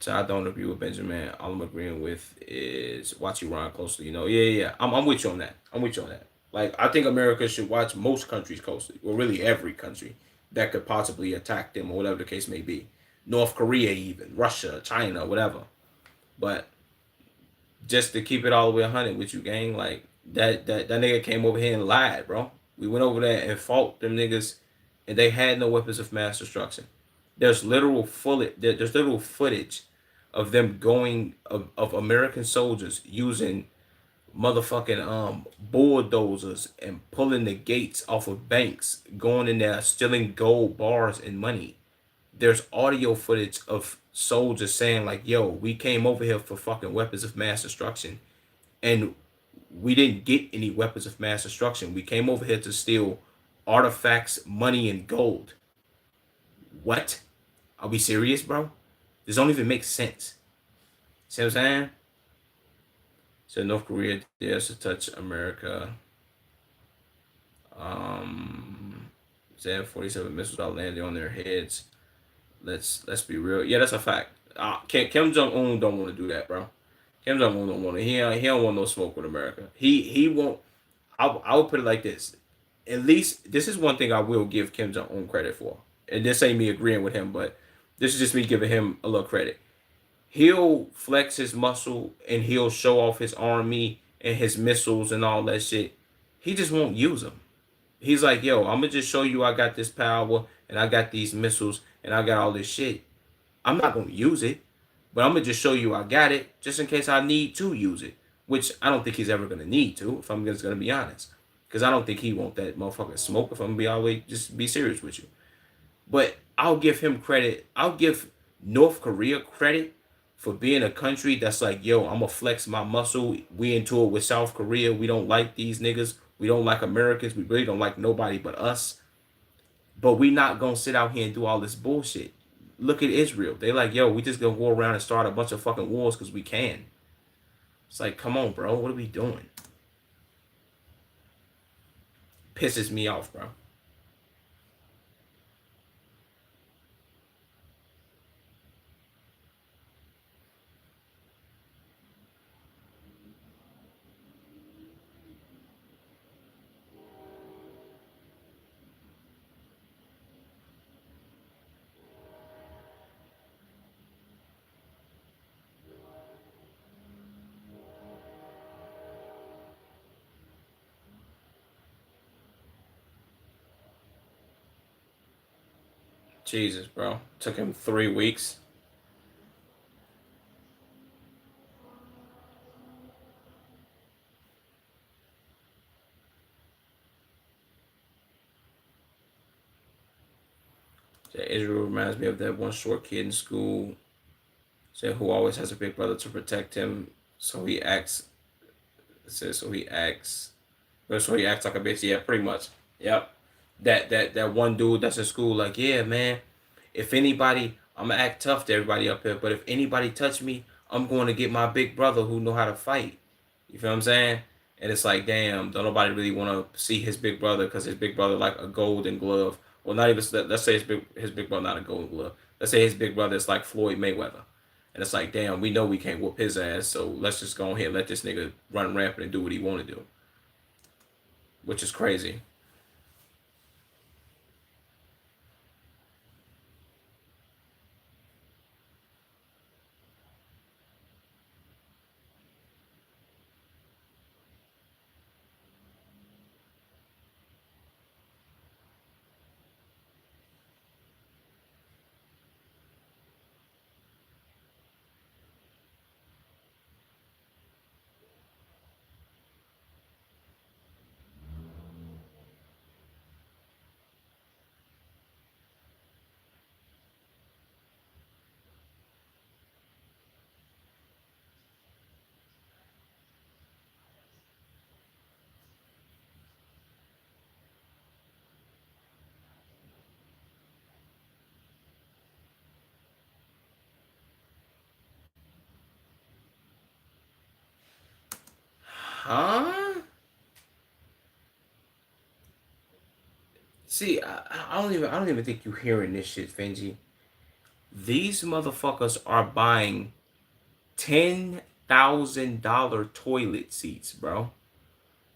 So I don't agree with Benjamin. All I'm agreeing with is watch Iran closely. Yeah. I'm with you on that. I'm with you on that. Like I think America should watch most countries closely, or really every country that could possibly attack them, or whatever the case may be. North Korea, even Russia, China, whatever. But just to keep it all the way 100 with you, gang, like that nigga came over here and lied, bro. We went over there and fought them niggas, and they had no weapons of mass destruction. There's literal footage of them going of American soldiers using motherfucking bulldozers and pulling the gates off of banks, going in there stealing gold bars and money. There's audio footage of soldiers saying like, "Yo, we came over here for fucking weapons of mass destruction, and we didn't get any weapons of mass destruction. We came over here to steal artifacts, money, and gold." What? Are we serious, bro? This don't even make sense. See what I'm saying? So North Korea dares to touch America. Z-47 missiles are landing on their heads. Let's be real. Yeah, that's a fact. Kim Jong Un don't want to do that, bro. Kim Jong Un don't want to. He don't want no smoke with America. He won't. I would put it like this. At least this is one thing I will give Kim Jong Un credit for. And this ain't me agreeing with him, but this is just me giving him a little credit. He'll flex his muscle and he'll show off his army and his missiles and all that shit. He just won't use them. He's like, "Yo, I'm gonna just show you I got this power and I got these missiles and I got all this shit. I'm not gonna use it, but I'm gonna just show you I got it just in case I need to use it." Which I don't think he's ever gonna need to, if I'm just gonna be honest, because I don't think he want that motherfucking smoke. If I'm gonna be always just be serious with you, but I'll give him credit. I'll give North Korea credit for being a country that's like, "Yo, I'm gonna flex my muscle. We into it with South Korea. We don't like these niggas. We don't like Americans. We really don't like nobody but us. But we not gonna sit out here and do all this bullshit." Look at Israel. They like, "Yo, we just gonna go around and start a bunch of fucking wars because we can." It's like, come on, bro. What are we doing? Pisses me off, bro. Jesus, bro. Took him 3 weeks. Israel reminds me of that one short kid in school. Said who always has a big brother to protect him. So he acts. Says so he acts. So he acts like a bitch. Yeah, pretty much. Yep. That one dude that's in school. Like, yeah, man. If anybody, I'm gonna act tough to everybody up here. But if anybody touch me, I'm going to get my big brother who know how to fight. You feel what I'm saying? And it's like, damn, don't nobody really want to see his big brother because his big brother like a golden glove. Well, not even. Let's say his big brother not a golden glove. Let's say his big brother is like Floyd Mayweather. And it's like, damn, we know we can't whoop his ass, so let's just go ahead and let this nigga run rampant and do what he want to do, which is crazy. Huh? See, I don't even think you hearing this shit, Finji. These motherfuckers are buying $10,000 toilet seats, bro.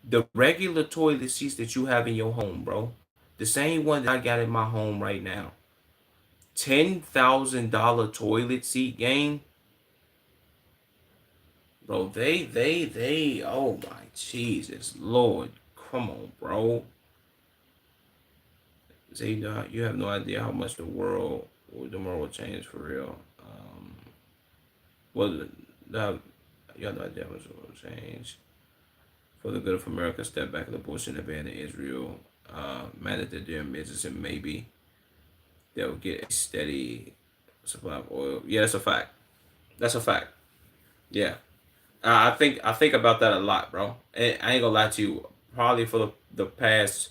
The regular toilet seats that you have in your home, bro. The same one that I got in my home right now. $10,000 toilet seat game, bro. They. Oh my Jesus, Lord, come on, bro. Say you have no idea how much the world will change for real. Well, the, you have no idea how much the world will change for the good of America. Step back in the bullshit and abandon Israel. Man that they're doing business and maybe they'll get a steady supply of oil. Yeah, that's a fact. That's a fact. Yeah. I think about that a lot, bro. And I ain't gonna lie to you. Probably for the past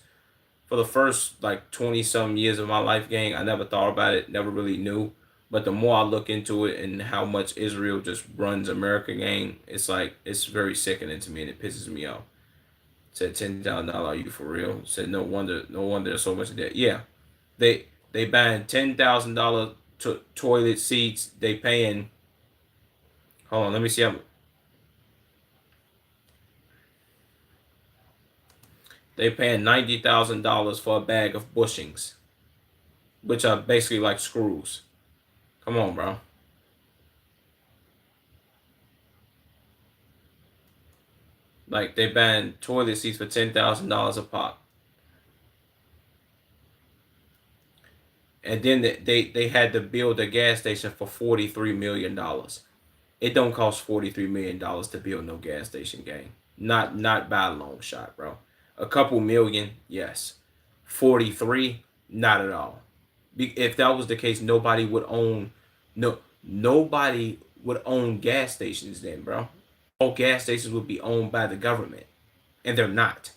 for the first like 20 some years of my life, gang, I never thought about it, never really knew. But the more I look into it and how much Israel just runs America, gang, it's like it's very sickening to me and it pisses me off. Said $10,000, are you for real? Said no wonder there's so much debt. Yeah, they buying $10,000 toilet seats. They paying. Hold on, let me see. They paying $90,000 for a bag of bushings, which are basically like screws. Come on, bro. Like they banned toilet seats for $10,000 a pop, and then they had to build a gas station for $43 million. It don't cost $43 million to build no gas station, gang. Not by a long shot, bro. A couple million, yes. 43, not at all. If that was the case, nobody would own gas stations then, bro. All gas stations would be owned by the government, and they're not.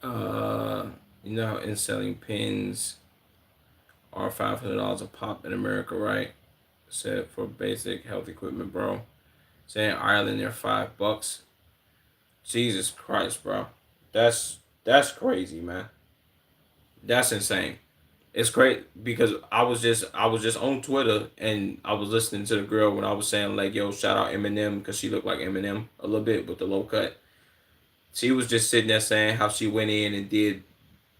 Uh, in selling pins. are $500 a pop in America, right? Said for basic health equipment, bro. Saying Ireland they're $5. Jesus Christ, bro. That's crazy, man. That's insane. It's great because I was just on Twitter and I was listening to the girl when I was saying like, yo, shout out Eminem because she looked like Eminem a little bit with the low cut. She was just sitting there saying how she went in and did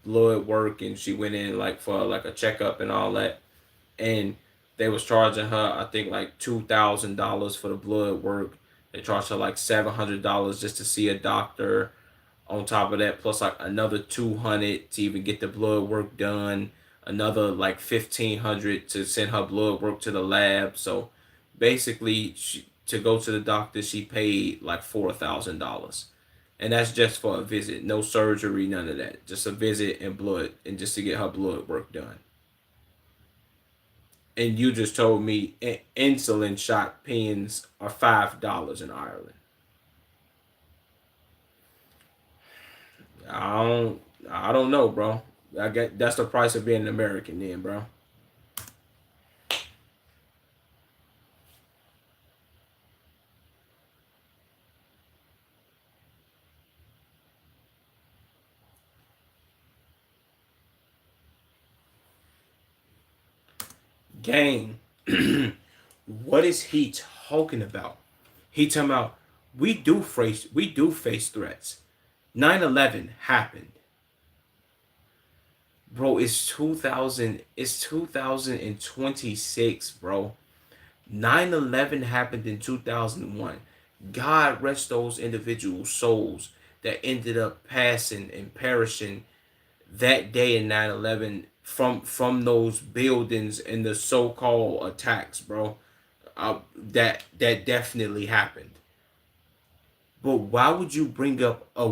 blood work and she went in like for like a checkup and all that, and they was charging her I think like $2,000 for the blood work. They charged her like $700 just to see a doctor. On top of that, plus like another 200 to even get the blood work done, another like 1,500 to send her blood work to the lab. So basically, to go to the doctor, she paid like $4,000, and that's just for a visit, no surgery, none of that, just a visit and blood, and just to get her blood work done. And you just told me insulin shot pens are $5 in Ireland. I don't I don't know, bro. I get that's the price of being an American then, bro. Gang, what is he talking about? He talking about we do face threats. 9/11 happened. Bro, it's 2026, bro. 9/11 happened in 2001. God rest those individual souls that ended up passing and perishing that day in 9/11 from those buildings and the so-called attacks, bro. That definitely happened. But why would you bring up a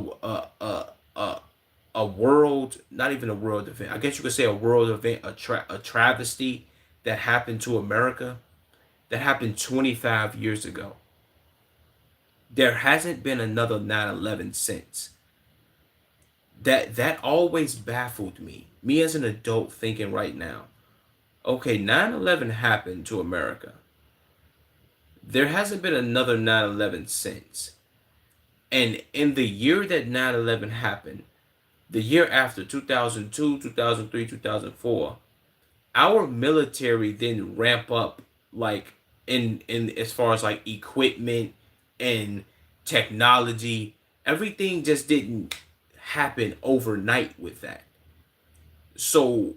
world, not even a world event, I guess you could say a world event, a travesty that happened to America, that happened 25 years ago? There hasn't been another 9/11 since. That always baffled me as an adult, thinking right now, okay, 9/11 happened to America. There hasn't been another 9/11 since. And in the year that 9/11 happened, the year after, 2002, 2003, 2004, our military didn't ramp up like in as far as like equipment and technology. Everything just didn't happen overnight with that. So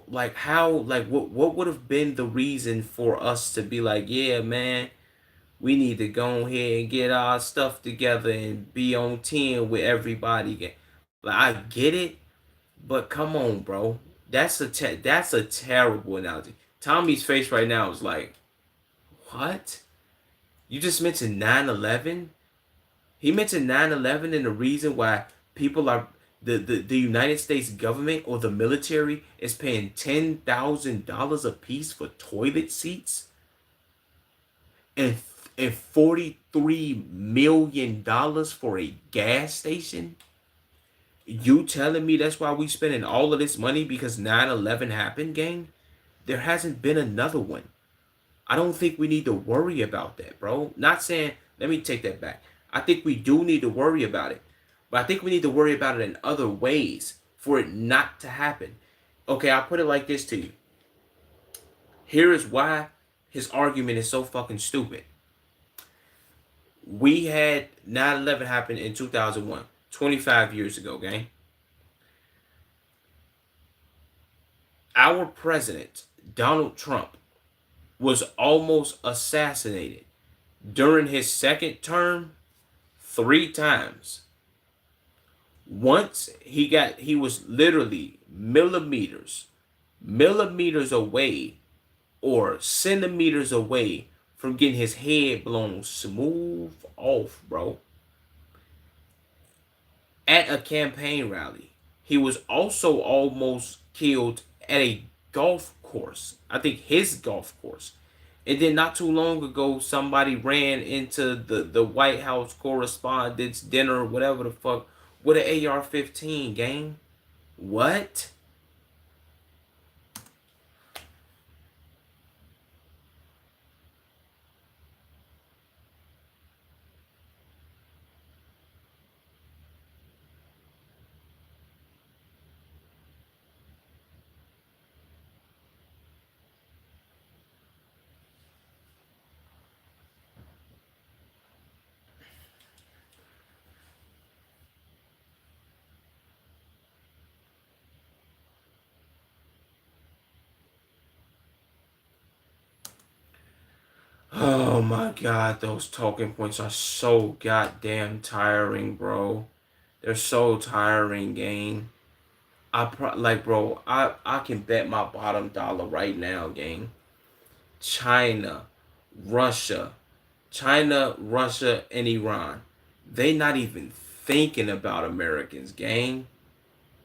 like how, like what would have been the reason for us to be like, yeah, man, we need to go ahead and get our stuff together and be on 10 with everybody again. Like, I get it, but come on, bro. That's a terrible analogy. Tommy's face right now is like, what? You just mentioned 9/11. He mentioned 9/11 and the reason why people are the United States government or the military is paying $10,000 a piece for toilet seats and $43 million for a gas station. You telling me that's why we spending all of this money because 9/11 happened, gang? There hasn't been another one. I don't think we need to worry about that, bro. Not saying, let me take that back. I think we do need to worry about it. But I think we need to worry about it in other ways for it not to happen. Okay, I'll put it like this to you. Here is why his argument is so fucking stupid. We had 9/11 happen in 2001, 25 years ago, gang. Our president, Donald Trump, was almost assassinated during his second term 3 times. Once he was literally millimeters away or centimeters away from getting his head blown smooth off, bro. At a campaign rally. He was also almost killed at a golf course. I think his golf course. And then not too long ago, somebody ran into the White House correspondence dinner, or whatever the fuck, with an AR-15, gang. What? Oh my god, those talking points are so goddamn tiring, bro. They're so tiring, gang. Like, bro, I can bet my bottom dollar right now, gang. China, Russia, Russia, and Iran. They not even thinking about Americans, gang.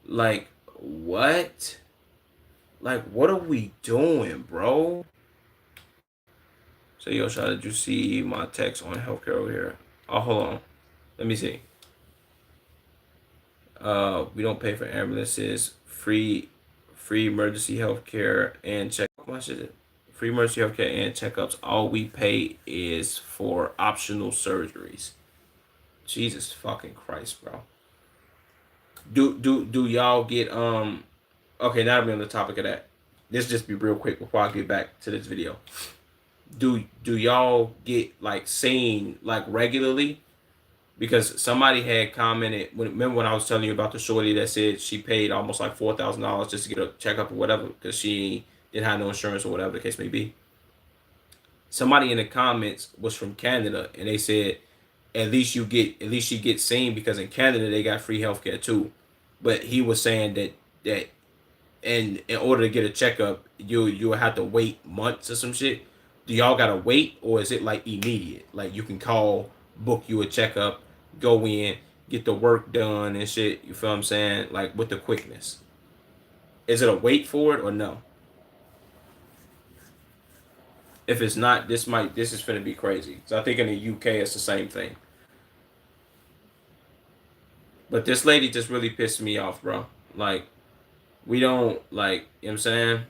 Like, what? Like, what are we doing, bro? So, yo, Shot, did you see my text on healthcare over here? Oh, hold on. Let me see. We don't pay for ambulances, free emergency healthcare and check. How much is it? Free emergency healthcare and checkups. All we pay is for optional surgeries. Jesus fucking Christ, bro. Do y'all get Okay, now we're on the topic of that. This just be real quick before I get back to this video. Do y'all get like seen like regularly? Because somebody had commented. Remember when I was telling you about the shorty that said she paid almost like $4,000 just to get a checkup or whatever because she didn't have no insurance or whatever the case may be. Somebody in the comments was from Canada and they said at least she gets seen because in Canada they got free healthcare too. But he was saying that in order to get a checkup you'll have to wait months or some shit. Do y'all gotta wait or is it like immediate? Like you can call, book you a checkup, go in, get the work done and shit. You feel what I'm saying? Like with the quickness. Is it a wait for it or no? If it's not, this is gonna be crazy. So I think in the UK it's the same thing. But this lady just really pissed me off, bro. Like we don't like, you know what I'm saying?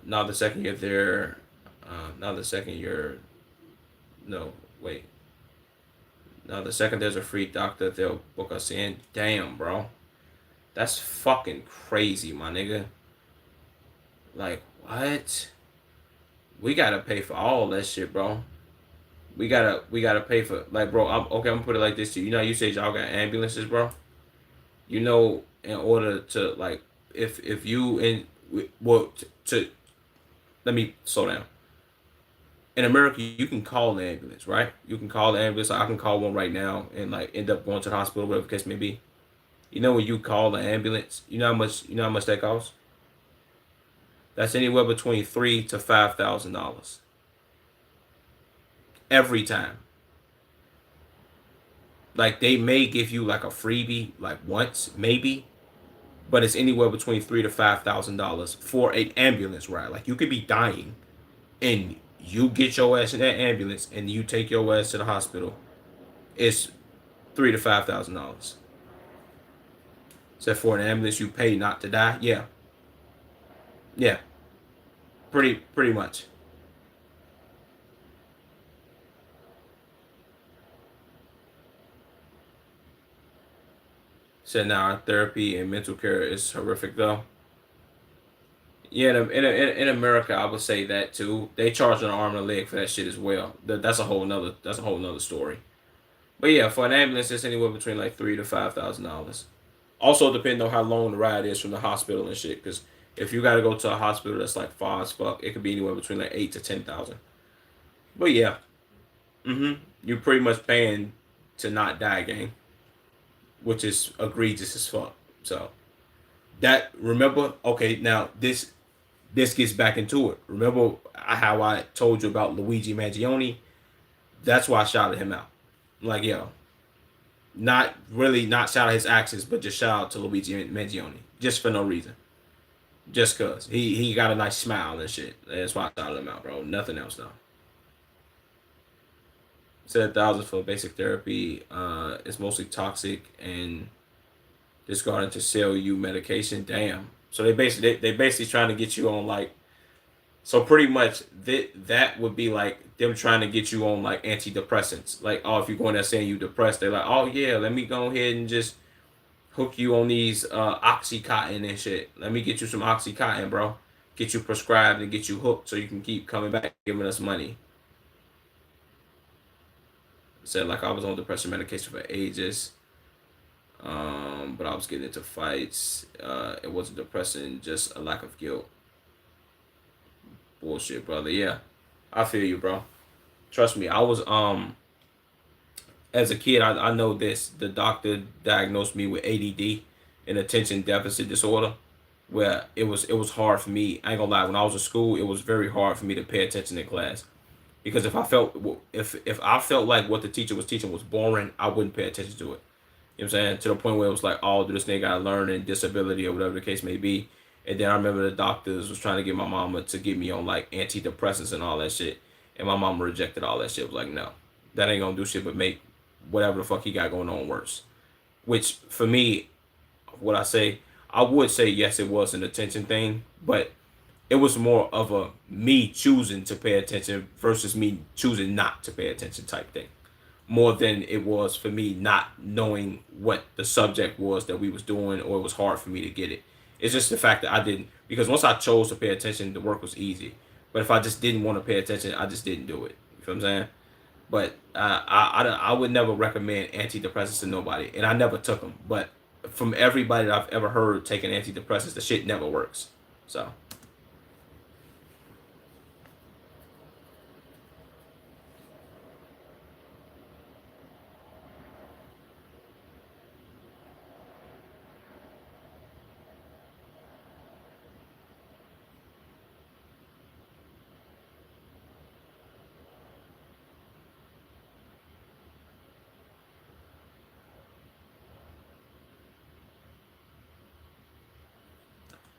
Now the second you're there, now the second you're, no, wait. Now the second there's a free doctor, they'll book us in. Damn, bro. That's fucking crazy, my nigga. Like, what? We gotta pay for all that shit, bro. We gotta pay for like, bro. I'm gonna put it like this to you. You know, you say y'all got ambulances, bro. You know, in order to like, if you in well to let me slow down. In America, you can call the ambulance, right? You can call the ambulance. I can call one right now and like end up going to the hospital, whatever the case may be. You know when you call the ambulance, you know how much that costs? That's anywhere between $3,000 to $5,000 every time. Like they may give you like a freebie like once, maybe, but it's anywhere between $3,000 to $5,000 for an ambulance ride. Like you could be dying and you get your ass in that ambulance and you take your ass to the hospital. It's $3,000 to $5,000. So for an ambulance you pay not to die. Yeah, yeah, pretty much. Said now therapy and mental care is horrific though. Yeah, in America, I would say that too. They charge an arm and a leg for that shit as well. That's a whole nother story. But yeah, for an ambulance, it's anywhere between like $3,000 to $5,000. Also, depending on how long the ride is from the hospital and shit. Because if you got to go to a hospital that's like far as fuck, it could be anywhere between like 8 to 10,000. But yeah, you're pretty much paying to not die, gang, which is egregious as fuck. So that remember, okay, now this gets back into it. Remember how I told you about Luigi Mangione? That's why I shouted him out. Like, yo, not really not shout out his actions, but just shout out to Luigi Mangione. Just for no reason. Just cause. He got a nice smile and shit. That's why I shouted him out, bro. Nothing else though. Said 1,000 for basic therapy. It's mostly toxic and discarding to sell you medication. Damn. So they basically trying to get you on like. So pretty much that would be like them trying to get you on like antidepressants. Like, oh, if you're going there saying you depressed, they're like, oh yeah, let me go ahead and just hook you on these oxycontin and shit. Let me get you some oxycontin, bro. Get you prescribed and get you hooked so you can keep coming back giving us money. Said like I was on depression medication for ages. But I was getting into fights. It wasn't depressing, just a lack of guilt. Bullshit, brother. Yeah, I feel you, bro. Trust me. I was as a kid. I know this. The doctor diagnosed me with ADD, and attention deficit disorder, where it was hard for me. I ain't gonna lie. When I was in school, it was very hard for me to pay attention in class because if I felt like what the teacher was teaching was boring, I wouldn't pay attention to it. You know what I'm saying? To the point where it was like, oh, this thing got learning disability or whatever the case may be. And then I remember the doctors was trying to get my mama to get me on like antidepressants and all that shit. And my mama rejected all that shit. Was like, no, that ain't gonna do shit but make whatever the fuck he got going on worse. Which for me, what I say, I would say yes, it was an attention thing, but it was more of a me choosing to pay attention versus me choosing not to pay attention type thing, more than it was for me not knowing what the subject was that we was doing, or it was hard for me to get it. It's just the fact that I didn't, because once I chose to pay attention, the work was easy. But if I just didn't want to pay attention, I just didn't do it. You feel what I'm saying? But I would never recommend antidepressants to nobody, and I never took them. But from everybody that I've ever heard taking antidepressants, the shit never works. So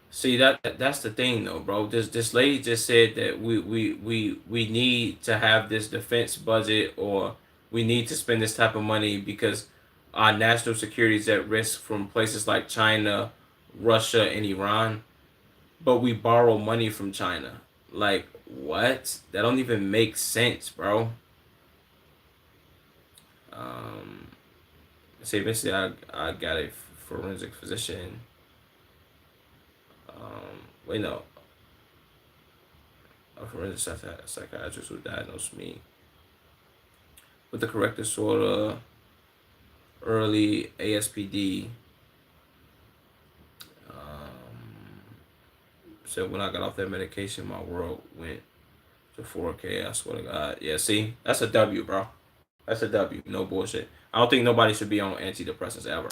see that's the thing though, bro. This lady just said that we need to have this defense budget, or we need to spend this type of money because our national security is at risk from places like China, Russia, and Iran. But we borrow money from China. Like what? That don't even make sense, bro. Um, say eventually I got a forensic physician. Wait no, a forensic psychiatrist who diagnosed me with the correct disorder, early ASPD. Said when I got off that medication, my world went to 4K. I swear to God. Yeah, see, that's a W, bro. That's a W. No bullshit. I don't think nobody should be on antidepressants ever.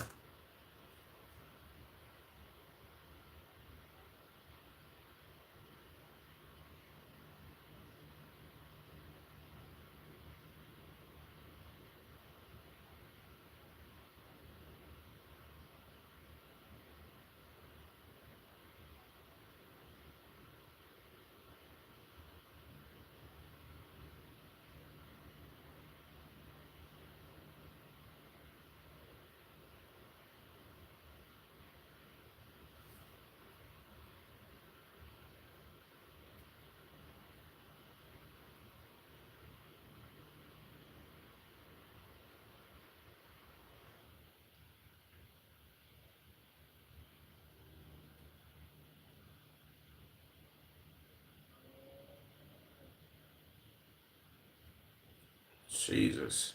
Jesus.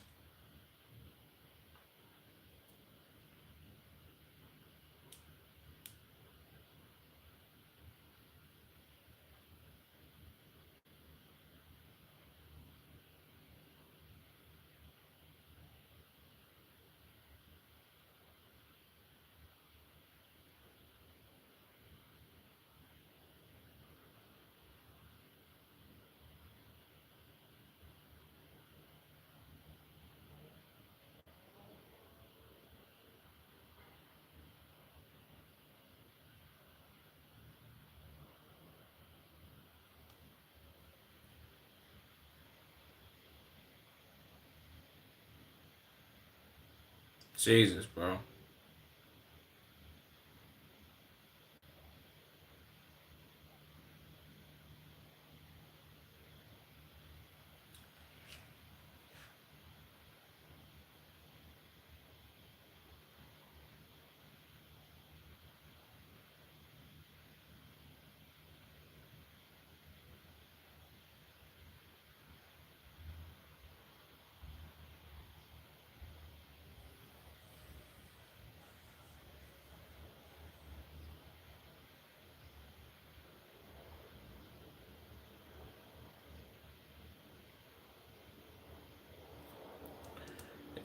Jesus, bro.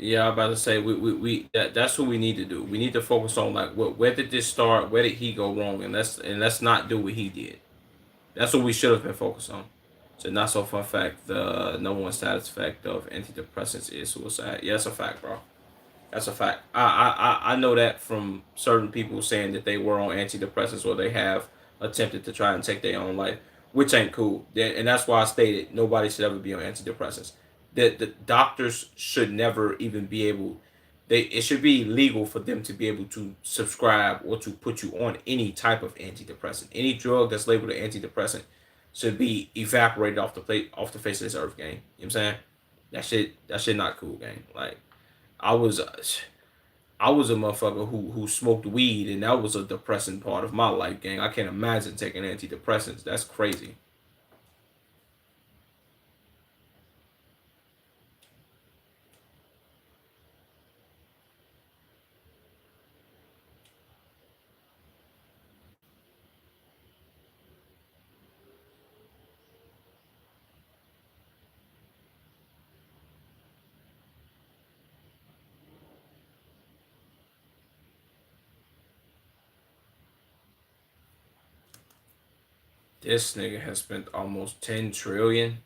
Yeah, I'm about to say that's what we need to do. We need to focus on like where did this start? Where did he go wrong? And let's not do what he did. That's what we should have been focused on. So not so fun fact, the number one status effect of antidepressants is suicide. Yeah, that's a fact, bro. That's a fact. I know that from certain people saying that they were on antidepressants or they have attempted to try and take their own life, which ain't cool. And that's why I stated nobody should ever be on antidepressants. That the doctors should never even be able. It should be legal for them to be able to subscribe or to put you on any type of antidepressant. Any drug that's labeled an antidepressant should be evaporated off the plate off the face of this earth, gang. You know what I'm saying? That shit not cool, gang. Like I was I was a motherfucker who smoked weed, and that was a depressing part of my life, gang. I can't imagine taking antidepressants. That's crazy. This nigga has spent almost 10 trillion.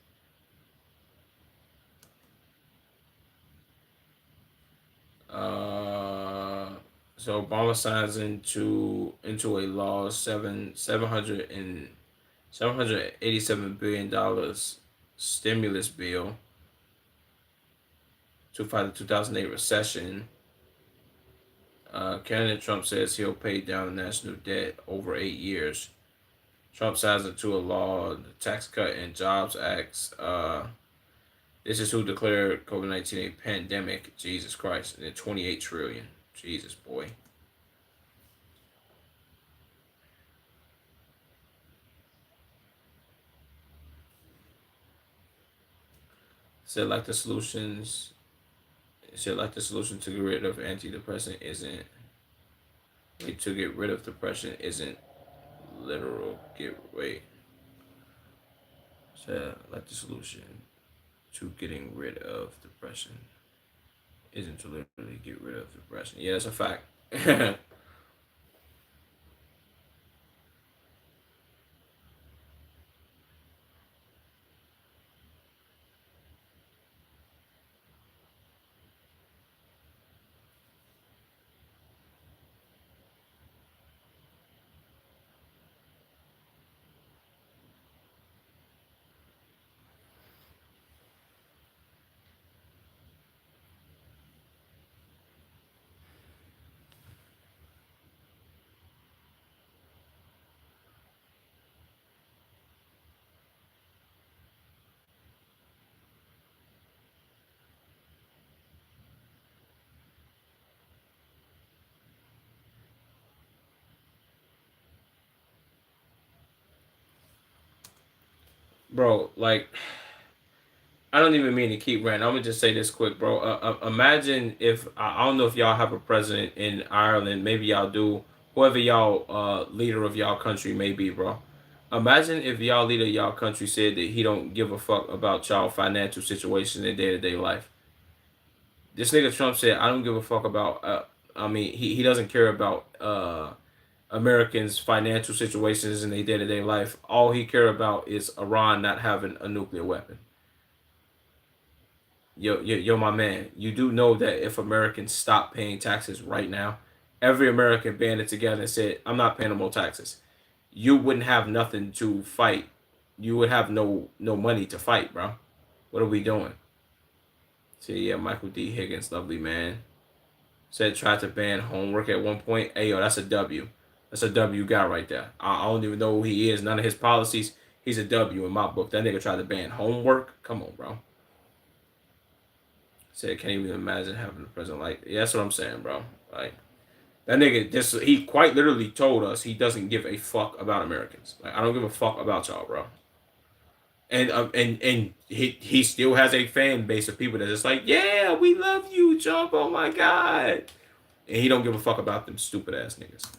Uh, so Obama signs into a law $787 billion stimulus bill to fight the 2008 recession. Candidate Trump says he'll pay down the national debt over 8 years. Trump signs into a law, the Tax Cut and Jobs Act. This is who declared COVID-19 a pandemic. Jesus Christ. And then 28 trillion. Jesus, boy. Said like the solutions. Said like the solution to get rid of antidepressant isn't. To get rid of depression isn't literal. Said like the solution to getting rid of depression isn't to literally get rid of depression. Yeah, that's a fact. Bro, like I don't even mean to keep ranting. I'm gonna just say this quick, bro. Imagine if I don't know if y'all have a president in Ireland. Maybe y'all do. Whoever y'all leader of y'all country may be, bro. Imagine if y'all leader of y'all country said that he don't give a fuck about y'all financial situation in day to day life. This nigga Trump said, "I don't give a fuck about." I mean, he doesn't care about Americans' financial situations in their day to day life. All he care about is Iran not having a nuclear weapon. Yo, my man, you do know that if Americans stop paying taxes right now, every American banded together and said, "I'm not paying no more taxes," you wouldn't have nothing to fight. You would have no money to fight, bro. What are we doing? See, yeah, Michael D. Higgins, lovely man, said tried to ban homework at one point. Hey, yo, that's a W. That's a W guy right there. I don't even know who he is. None of his policies. He's a W in my book. That nigga tried to ban homework. Come on, bro. Said, can't even imagine having a president like. Yeah, that's what I'm saying, bro. Like that nigga, just he quite literally told us he doesn't give a fuck about Americans. Like I don't give a fuck about y'all, bro. And he still has a fan base of people that just like, yeah, we love you, Trump. Oh my god. And he don't give a fuck about them stupid ass niggas.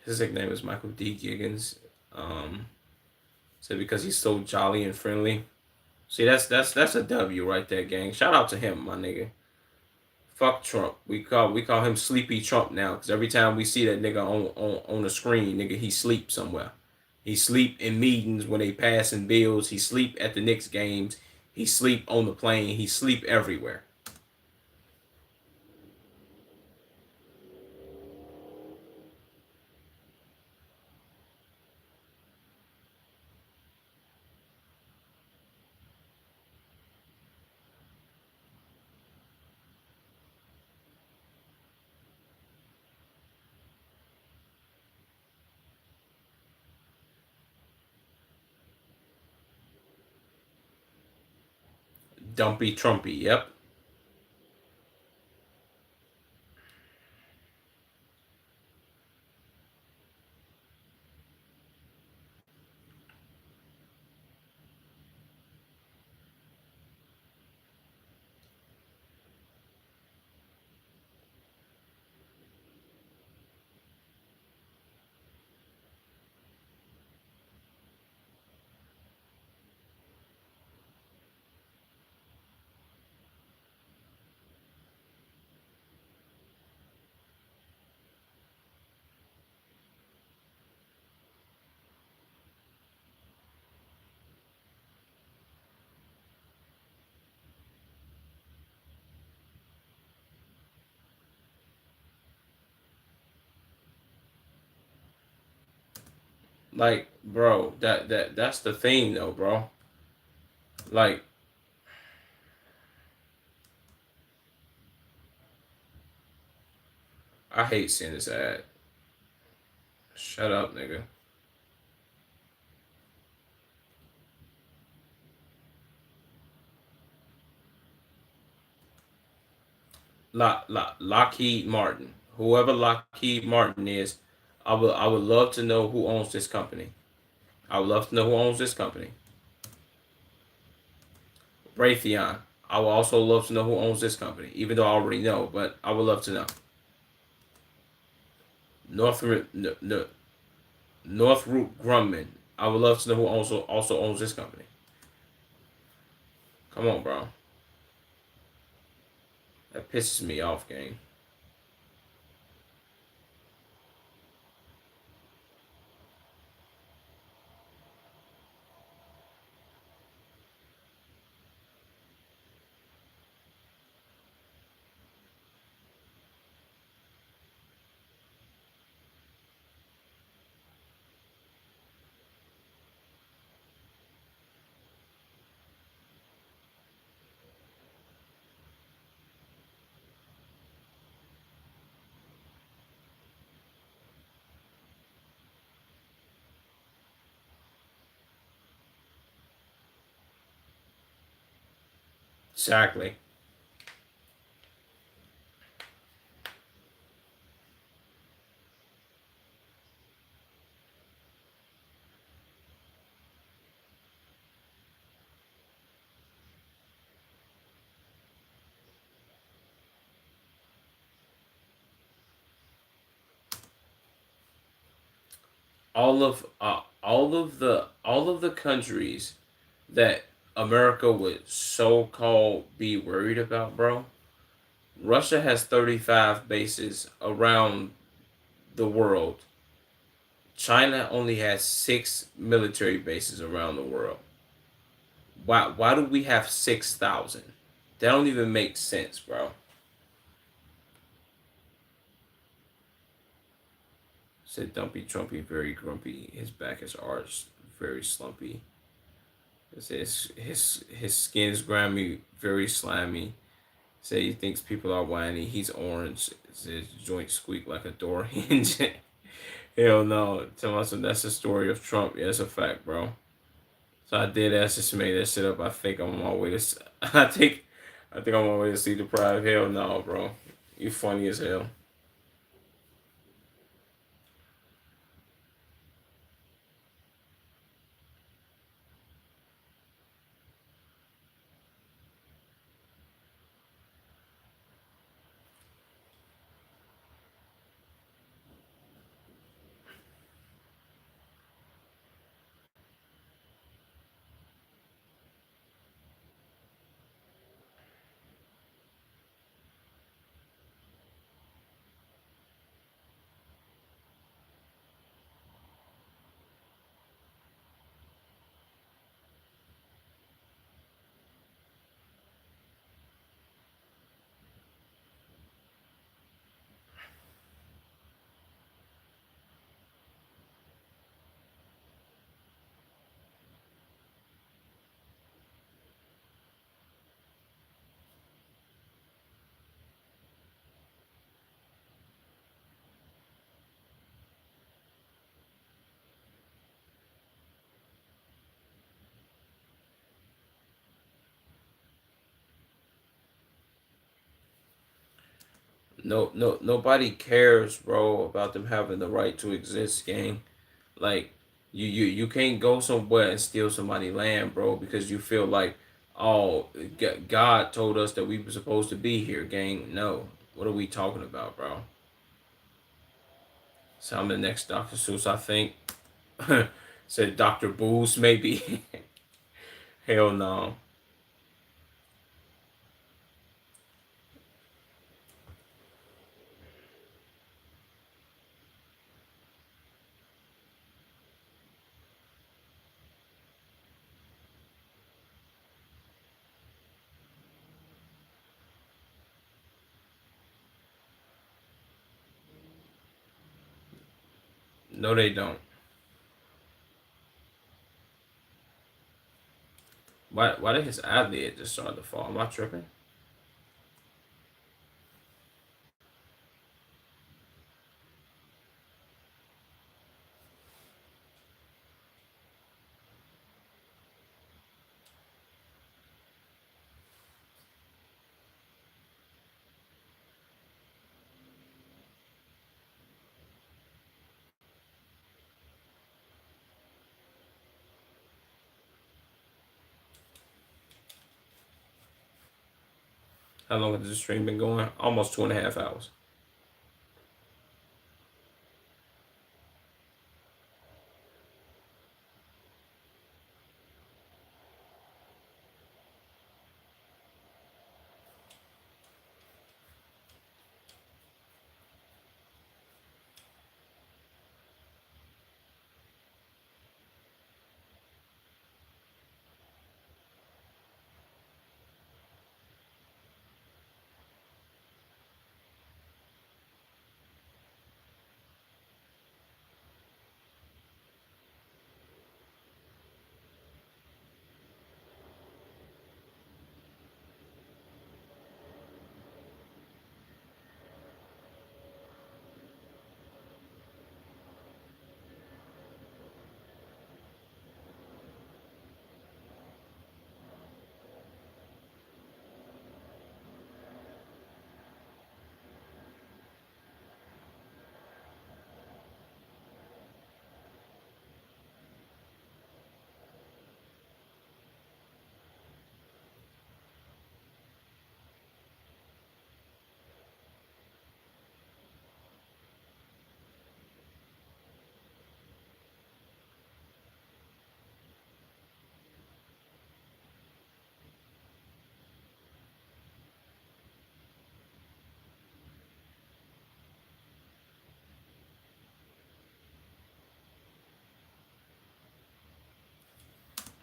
His nickname is Michael D. Giggins. Um, so because he's so jolly and friendly. See, that's a W right there, gang. Shout out to him, my nigga. Fuck Trump. We call him Sleepy Trump now, because every time we see that nigga on the screen, nigga, he sleep somewhere. He sleep in meetings when they passing bills. He sleep at the Knicks games. He sleep on the plane. He sleep everywhere. Dumpy Trumpy. Yep. Like, bro, that's the thing though, bro. Like, I hate seeing this ad. Shut up, nigga. Lockheed Martin. Whoever Lockheed Martin is, I would love to know who owns this company. I would love to know who owns this company. Raytheon. I would also love to know who owns this company, even though I already know, but I would love to know. Northrop Grumman. I would love to know who also owns this company. Come on, bro. That pisses me off, gang. Exactly. All of the countries that America would so called be worried about, bro. Russia has 35 bases around the world. China only has 6 military bases around the world. Why do we have 6,000? That don't even make sense, bro. Said Dumpy Trumpy, very grumpy. His back is arched, very slumpy. It says his skin's grimy, very slimy. Say he thinks people are whiny. He's orange. His joints squeak like a door hinge. Hell no. Tell us that's the story of Trump. Yeah, that's a fact, bro. So I did ask just to make that shit up. I think I'm on my way to. I think I'm on my way to see the pride. Hell no, bro. You funny as hell. Nobody cares, bro, about them having the right to exist, gang. Like, you can't go somewhere and steal somebody's land, bro, because you feel like, oh, God told us that we were supposed to be here, gang. No, what are we talking about, bro? So I'm the next Dr. Seuss, I think. Said Dr. Booze, maybe. Hell no. No, they don't. Why did his eyelid just start to fall? Am I tripping? How long has this stream been going? Almost 2.5 hours.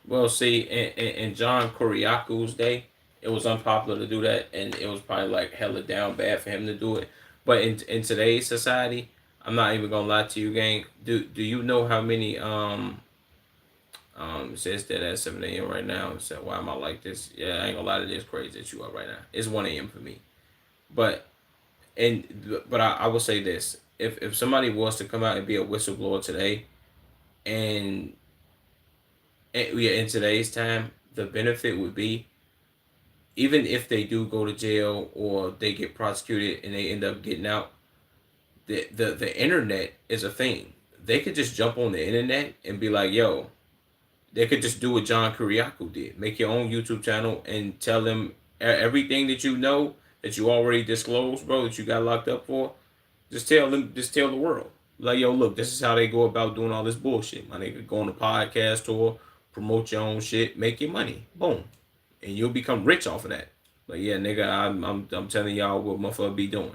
Well, see, in John Kuriaku's day, it was unpopular to do that, and it was probably like hella down bad for him to do it. But in today's society, I'm not even gonna lie to you, gang. Do you know how many it says that at 7 a.m. right now? So why am I like this? Yeah, I ain't gonna lie to this crazy that you are right now. It's 1 a.m. for me. But I will say this: if somebody was to come out and be a whistleblower today, and, yeah, in today's time, the benefit would be, even if they do go to jail or they get prosecuted and they end up getting out, the internet is a thing. They could just jump on the internet and be like, yo, they could just do what John Kiriakou did. Make your own YouTube channel and tell them everything that you know that you already disclosed, bro, that you got locked up for. Just tell the world. Like, yo, look, this is how they go about doing all this bullshit. My nigga, go on a podcast tour, promote your own shit, make your money. Boom. And you'll become rich off of that. Like, yeah, nigga, I'm telling y'all what motherfucker be doing.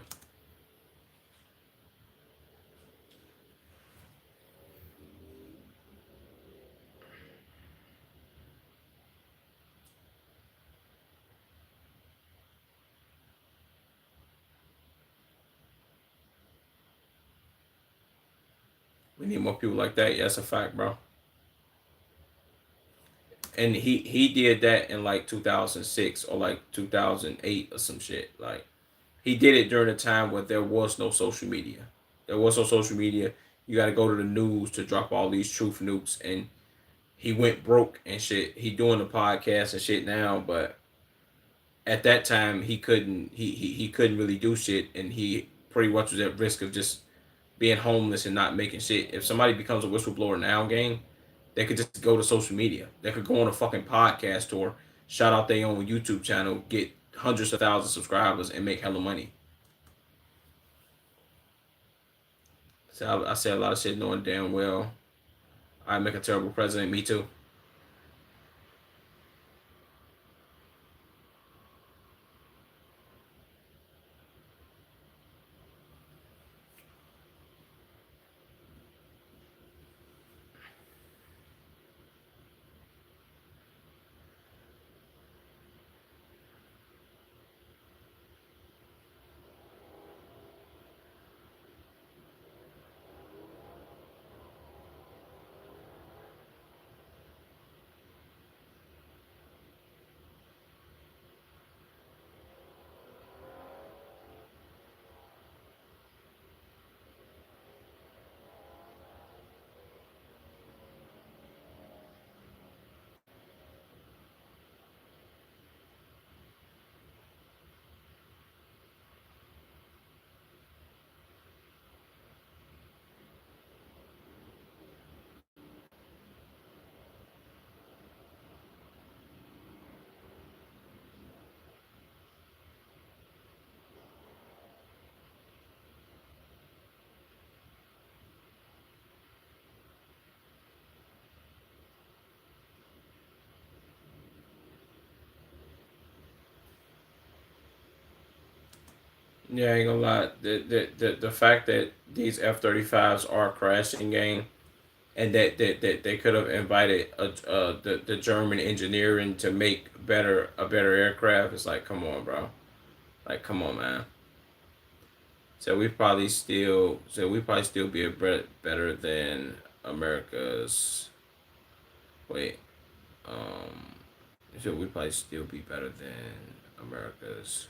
We need more people like that. Yeah, that's a fact, bro. And he did that in like 2006 or like 2008 or some shit. Like, he did it during a time where there was no social media. There was no social media. You got to go to the news to drop all these truth nukes, and he went broke and shit. He doing the podcast and shit now, but at that time he couldn't really do shit, and he pretty much was at risk of just being homeless and not making shit. If somebody becomes a whistleblower now, gang, they could just go to social media. They could go on a fucking podcast or shout out their own YouTube channel, get hundreds of thousands of subscribers, and make hella money. So I say a lot of shit knowing damn well I make a terrible president. Me too. Yeah, I ain't gonna lie. The fact that these F-35s are crashing, gang, and that they could have invited the German engineering to make a better aircraft. It's like, come on, bro. Like, come on, man. So we probably still be a better than America's. Wait, um, so we probably still be better than America's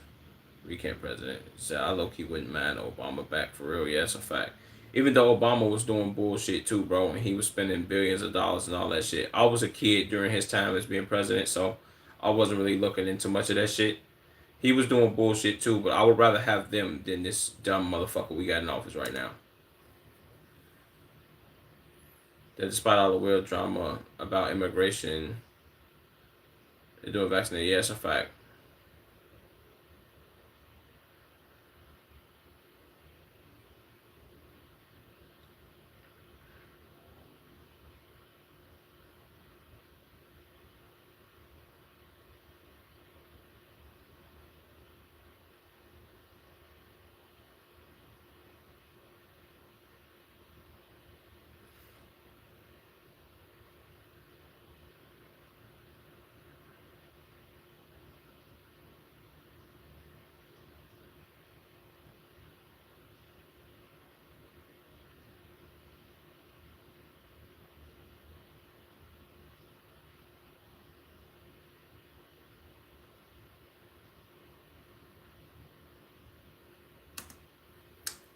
recant president. So I low key wouldn't mind Obama back for real. Yeah, that's a fact. Even though Obama was doing bullshit too, bro, and he was spending billions of dollars and all that shit. I was a kid during his time as being president, so I wasn't really looking into much of that shit. He was doing bullshit too, but I would rather have them than this dumb motherfucker we got in office right now. That despite all the weird drama about immigration, they're doing vaccinated. Yeah, that's a fact.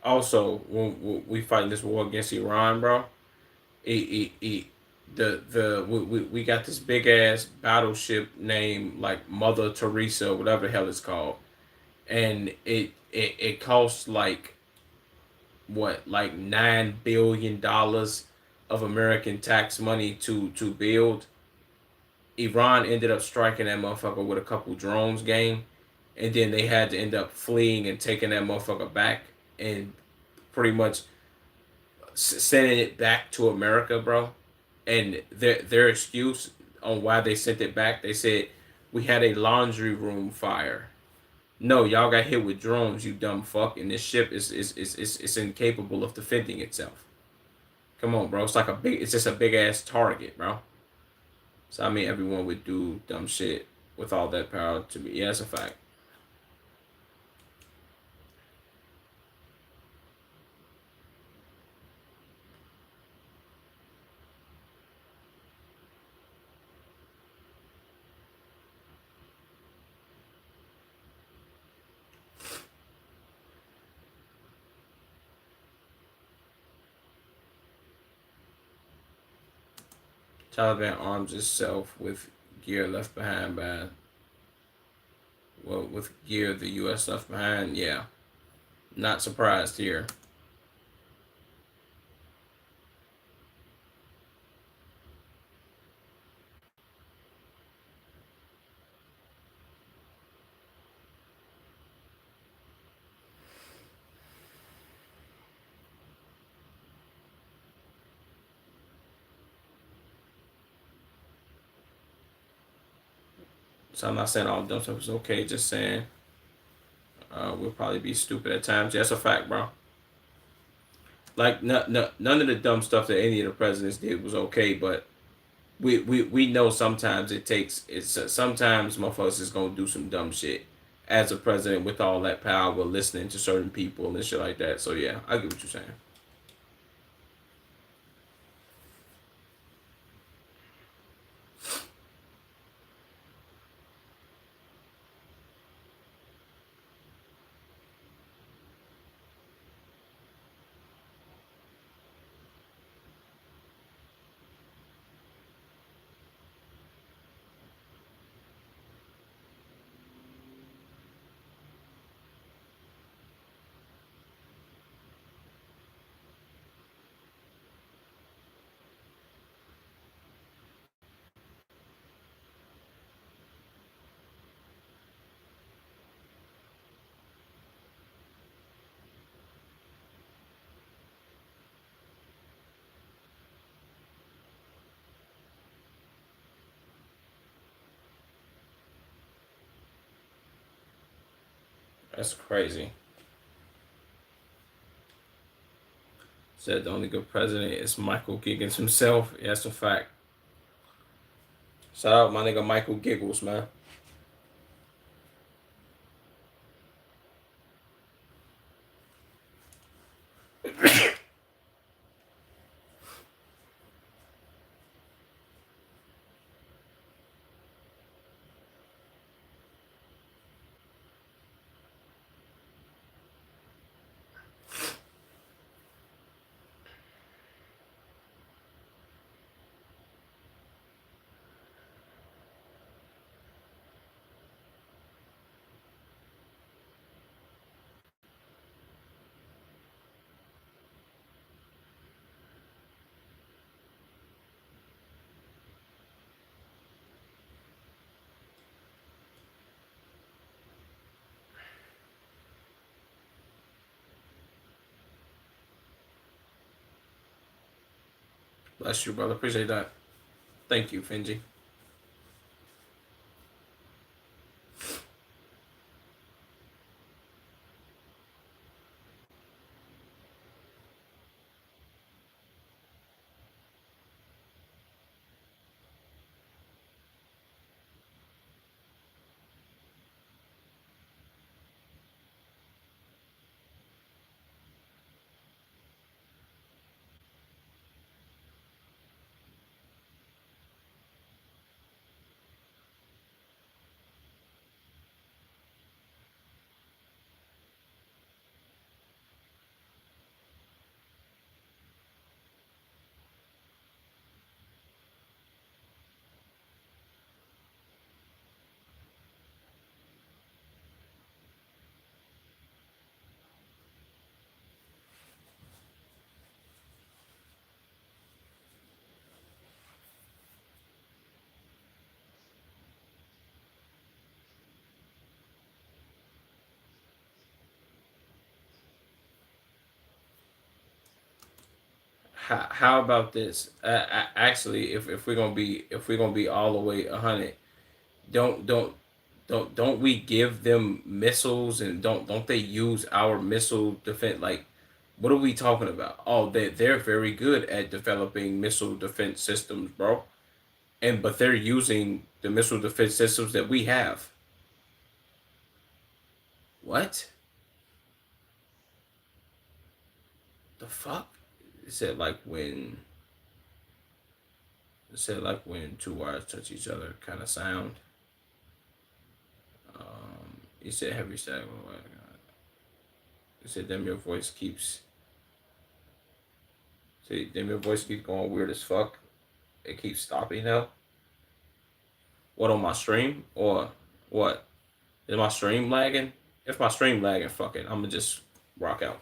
Also, when we fighting this war against Iran, bro, we got this big ass battleship named like Mother Teresa, whatever the hell it's called, and it costs like what, like $9 billion of American tax money to build. Iran ended up striking that motherfucker with a couple drones, gang, and then they had to end up fleeing and taking that motherfucker back and pretty much sending it back to America, bro. And their excuse on why they sent it back, they said we had a laundry room fire. No, y'all got hit with drones, you dumb fuck, and this ship is incapable of defending itself. Come on, bro. It's just a big ass target, bro. So I mean, everyone would do dumb shit with all that power to me. Yeah, that's a fact. Taliban arms itself with gear left behind by well, with gear the U.S. left behind, yeah, not surprised here. So I'm not saying all dumb stuff is okay. Just saying we'll probably be stupid at times. Yeah, that's a fact, bro. Like none of the dumb stuff that any of the presidents did was okay, but we know sometimes it takes it's sometimes motherfuckers is gonna do some dumb shit as a president with all that power, listening to certain people and shit like that. So yeah, I get what you're saying. That's crazy. Said the only good president is Michael Giggins himself. Yeah, that's a fact. Shout out my nigga Michael Giggles, man. Bless you, brother. Appreciate that. Thank you, Finji. How about this? Actually, if we're gonna be all the way 100, don't don't don't we give them missiles and don't they use our missile defense? Like, what are we talking about? Oh, they're very good at developing missile defense systems, bro. And but they're using the missile defense systems that we have. What the fuck? It said like when it said like when two wires touch each other, kind of sound. He said heavy stack. Oh my god. He said then your voice keeps. See, then your voice keeps going weird as fuck. It keeps stopping now. What on my stream or what? Is my stream lagging? If my stream lagging, fuck it. I'm gonna just rock out.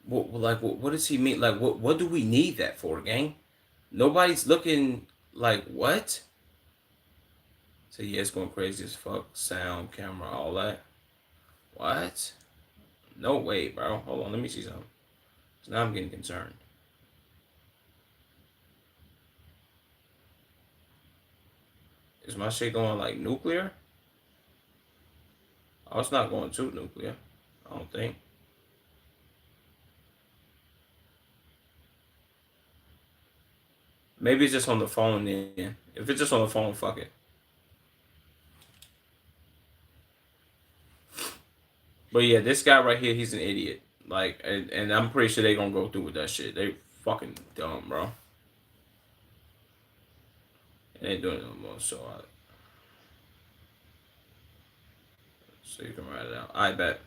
What does he mean? Like, what do we need that for, gang? Nobody's looking like what? So yeah, it's going crazy as fuck. Sound, camera, all that. What? No way, bro. Hold on, let me see something. So now I'm getting concerned. Is my shit going like nuclear? Oh, it's not going too nuclear. I don't think. Maybe it's just on the phone then. If it's just on the phone, fuck it. But yeah, this guy right here, he's an idiot. Like, and I'm pretty sure they gonna go through with that shit. They fucking dumb, bro. And they doing it no more. So you can write it out. I bet.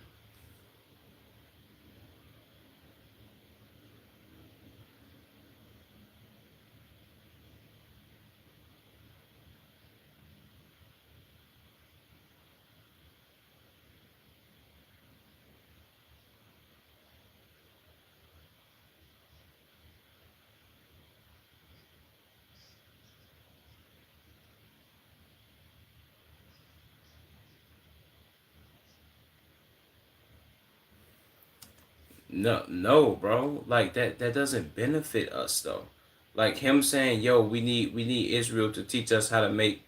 No, no, bro. Like that doesn't benefit us though. Like him saying, "Yo, we need Israel to teach us how to make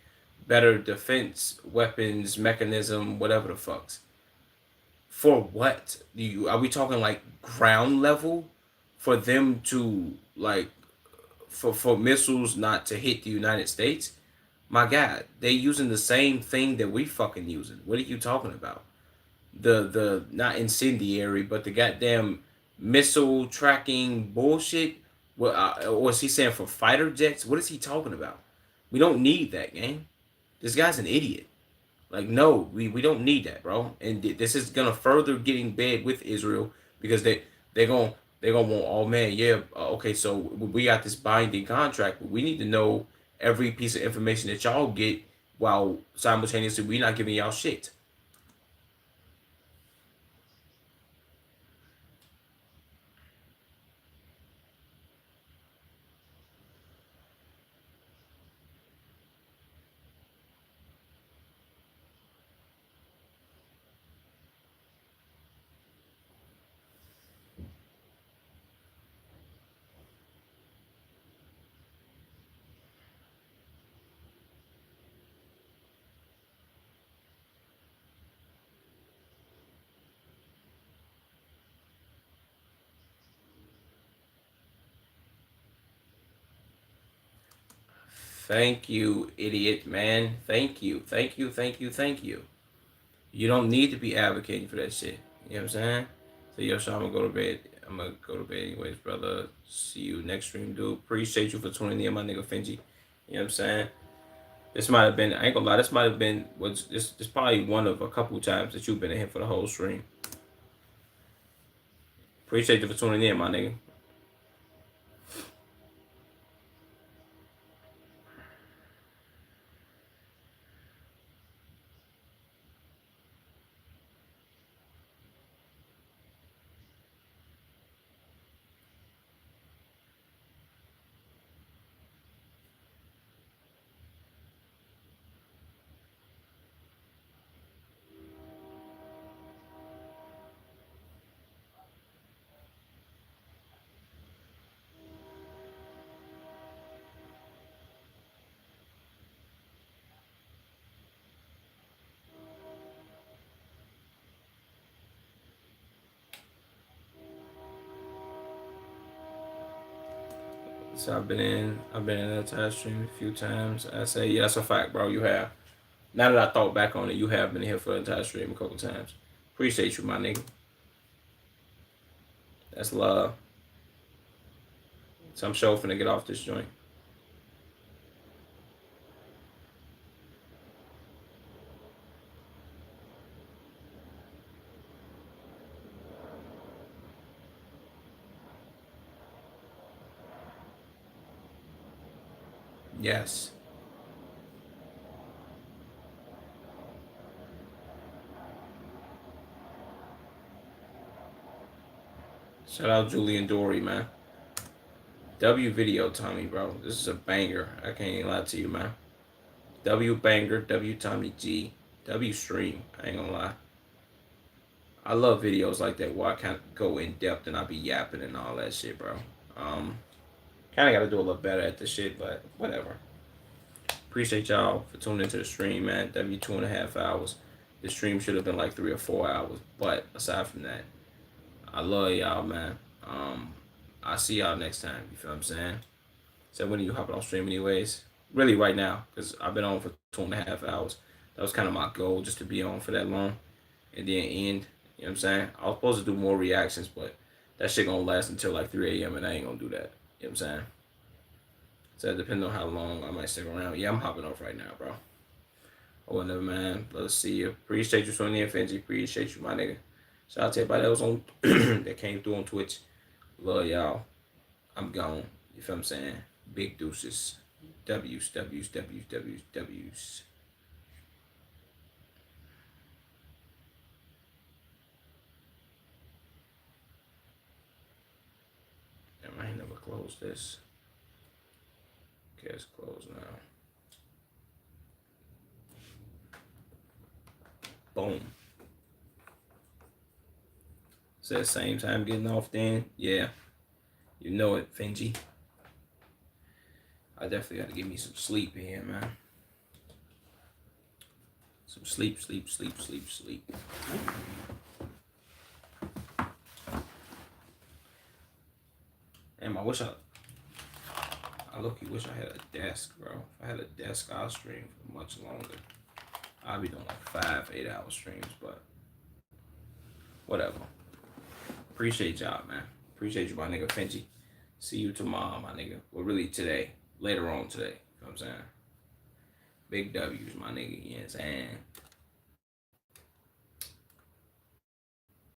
better defense weapons mechanism, whatever the fucks." For what? Do you are we talking like ground level for them to like for missiles not to hit the United States? My God, they using the same thing that we fucking using. What are you talking about? The not incendiary, but the goddamn missile tracking bullshit. What or is he saying for fighter jets? What is he talking about? We don't need that, gang. This guy's an idiot. Like, no, we don't need that, bro. And this is gonna further get in bed with Israel because they gonna want. Oh man, yeah, okay. So we got this binding contract, but we need to know every piece of information that y'all get while simultaneously we not giving y'all shit. Thank you, idiot man. Thank you, thank you, thank you, thank you. You don't need to be advocating for that shit. You know what I'm saying? So yo, so I'm gonna go to bed. I'm gonna go to bed anyways, brother. See you next stream, dude. Appreciate you for tuning in, my nigga Finji. You know what I'm saying? This might have been, I ain't gonna lie, this might have been what's this probably one of a couple times that you've been in here for the whole stream. Appreciate you for tuning in, my nigga. So I've been in that entire stream a few times. I say, yeah, that's a fact, bro. You have. Now that I thought back on it, you have been here for the entire stream a couple times. Appreciate you, my nigga. That's love. So I'm sure finna get off this joint. Yes. Shout out Julian Dory, man. W video Tommy, bro. This is a banger. I can't even lie to you, man. W banger, W Tommy G, W stream. I ain't gonna lie. I love videos like that where I kind of go in depth and I be yapping and all that shit, bro. Kind of got to do a little better at this shit, but whatever. Appreciate y'all for tuning into the stream, man. W 2.5 hours. The stream should have been like 3 or 4 hours, but aside from that, I love y'all, man. I'll see y'all next time. You feel what I'm saying? So when are you hopping on stream anyways? Really right now, because I've been on for 2.5 hours. That was kind of my goal, just to be on for that long and then end. You know what I'm saying? I was supposed to do more reactions, but that shit gonna last until like 3 a.m. and I ain't gonna do that. You know what I'm saying? So depending on how long I might stick around. Yeah, I'm hopping off right now, bro. Oh, whatever, man. Let's see you. Appreciate you tuning in, Fenji. Appreciate you, my nigga. Shout out to everybody that was on that came through on Twitch. Love y'all. I'm gone. You feel what I'm saying? Big deuces. W's, W's, W's, W's, W's. Damn, I ain't never closed this. Okay, it's closed now. Boom. It's that same time getting off then? Yeah. You know it, Finji. I definitely got to get me some sleep in here, man. Some sleep, sleep, sleep, sleep, sleep. Damn, I look-y wish I had a desk, bro. If I had a desk, I'll stream for much longer. I'll be doing like 5-8 hour streams, but whatever. Appreciate y'all, man. Appreciate you, my nigga Finji. See you tomorrow, my nigga. Well, really today. Later on today. You know what I'm saying? Big W's, my nigga. You know what I'm saying?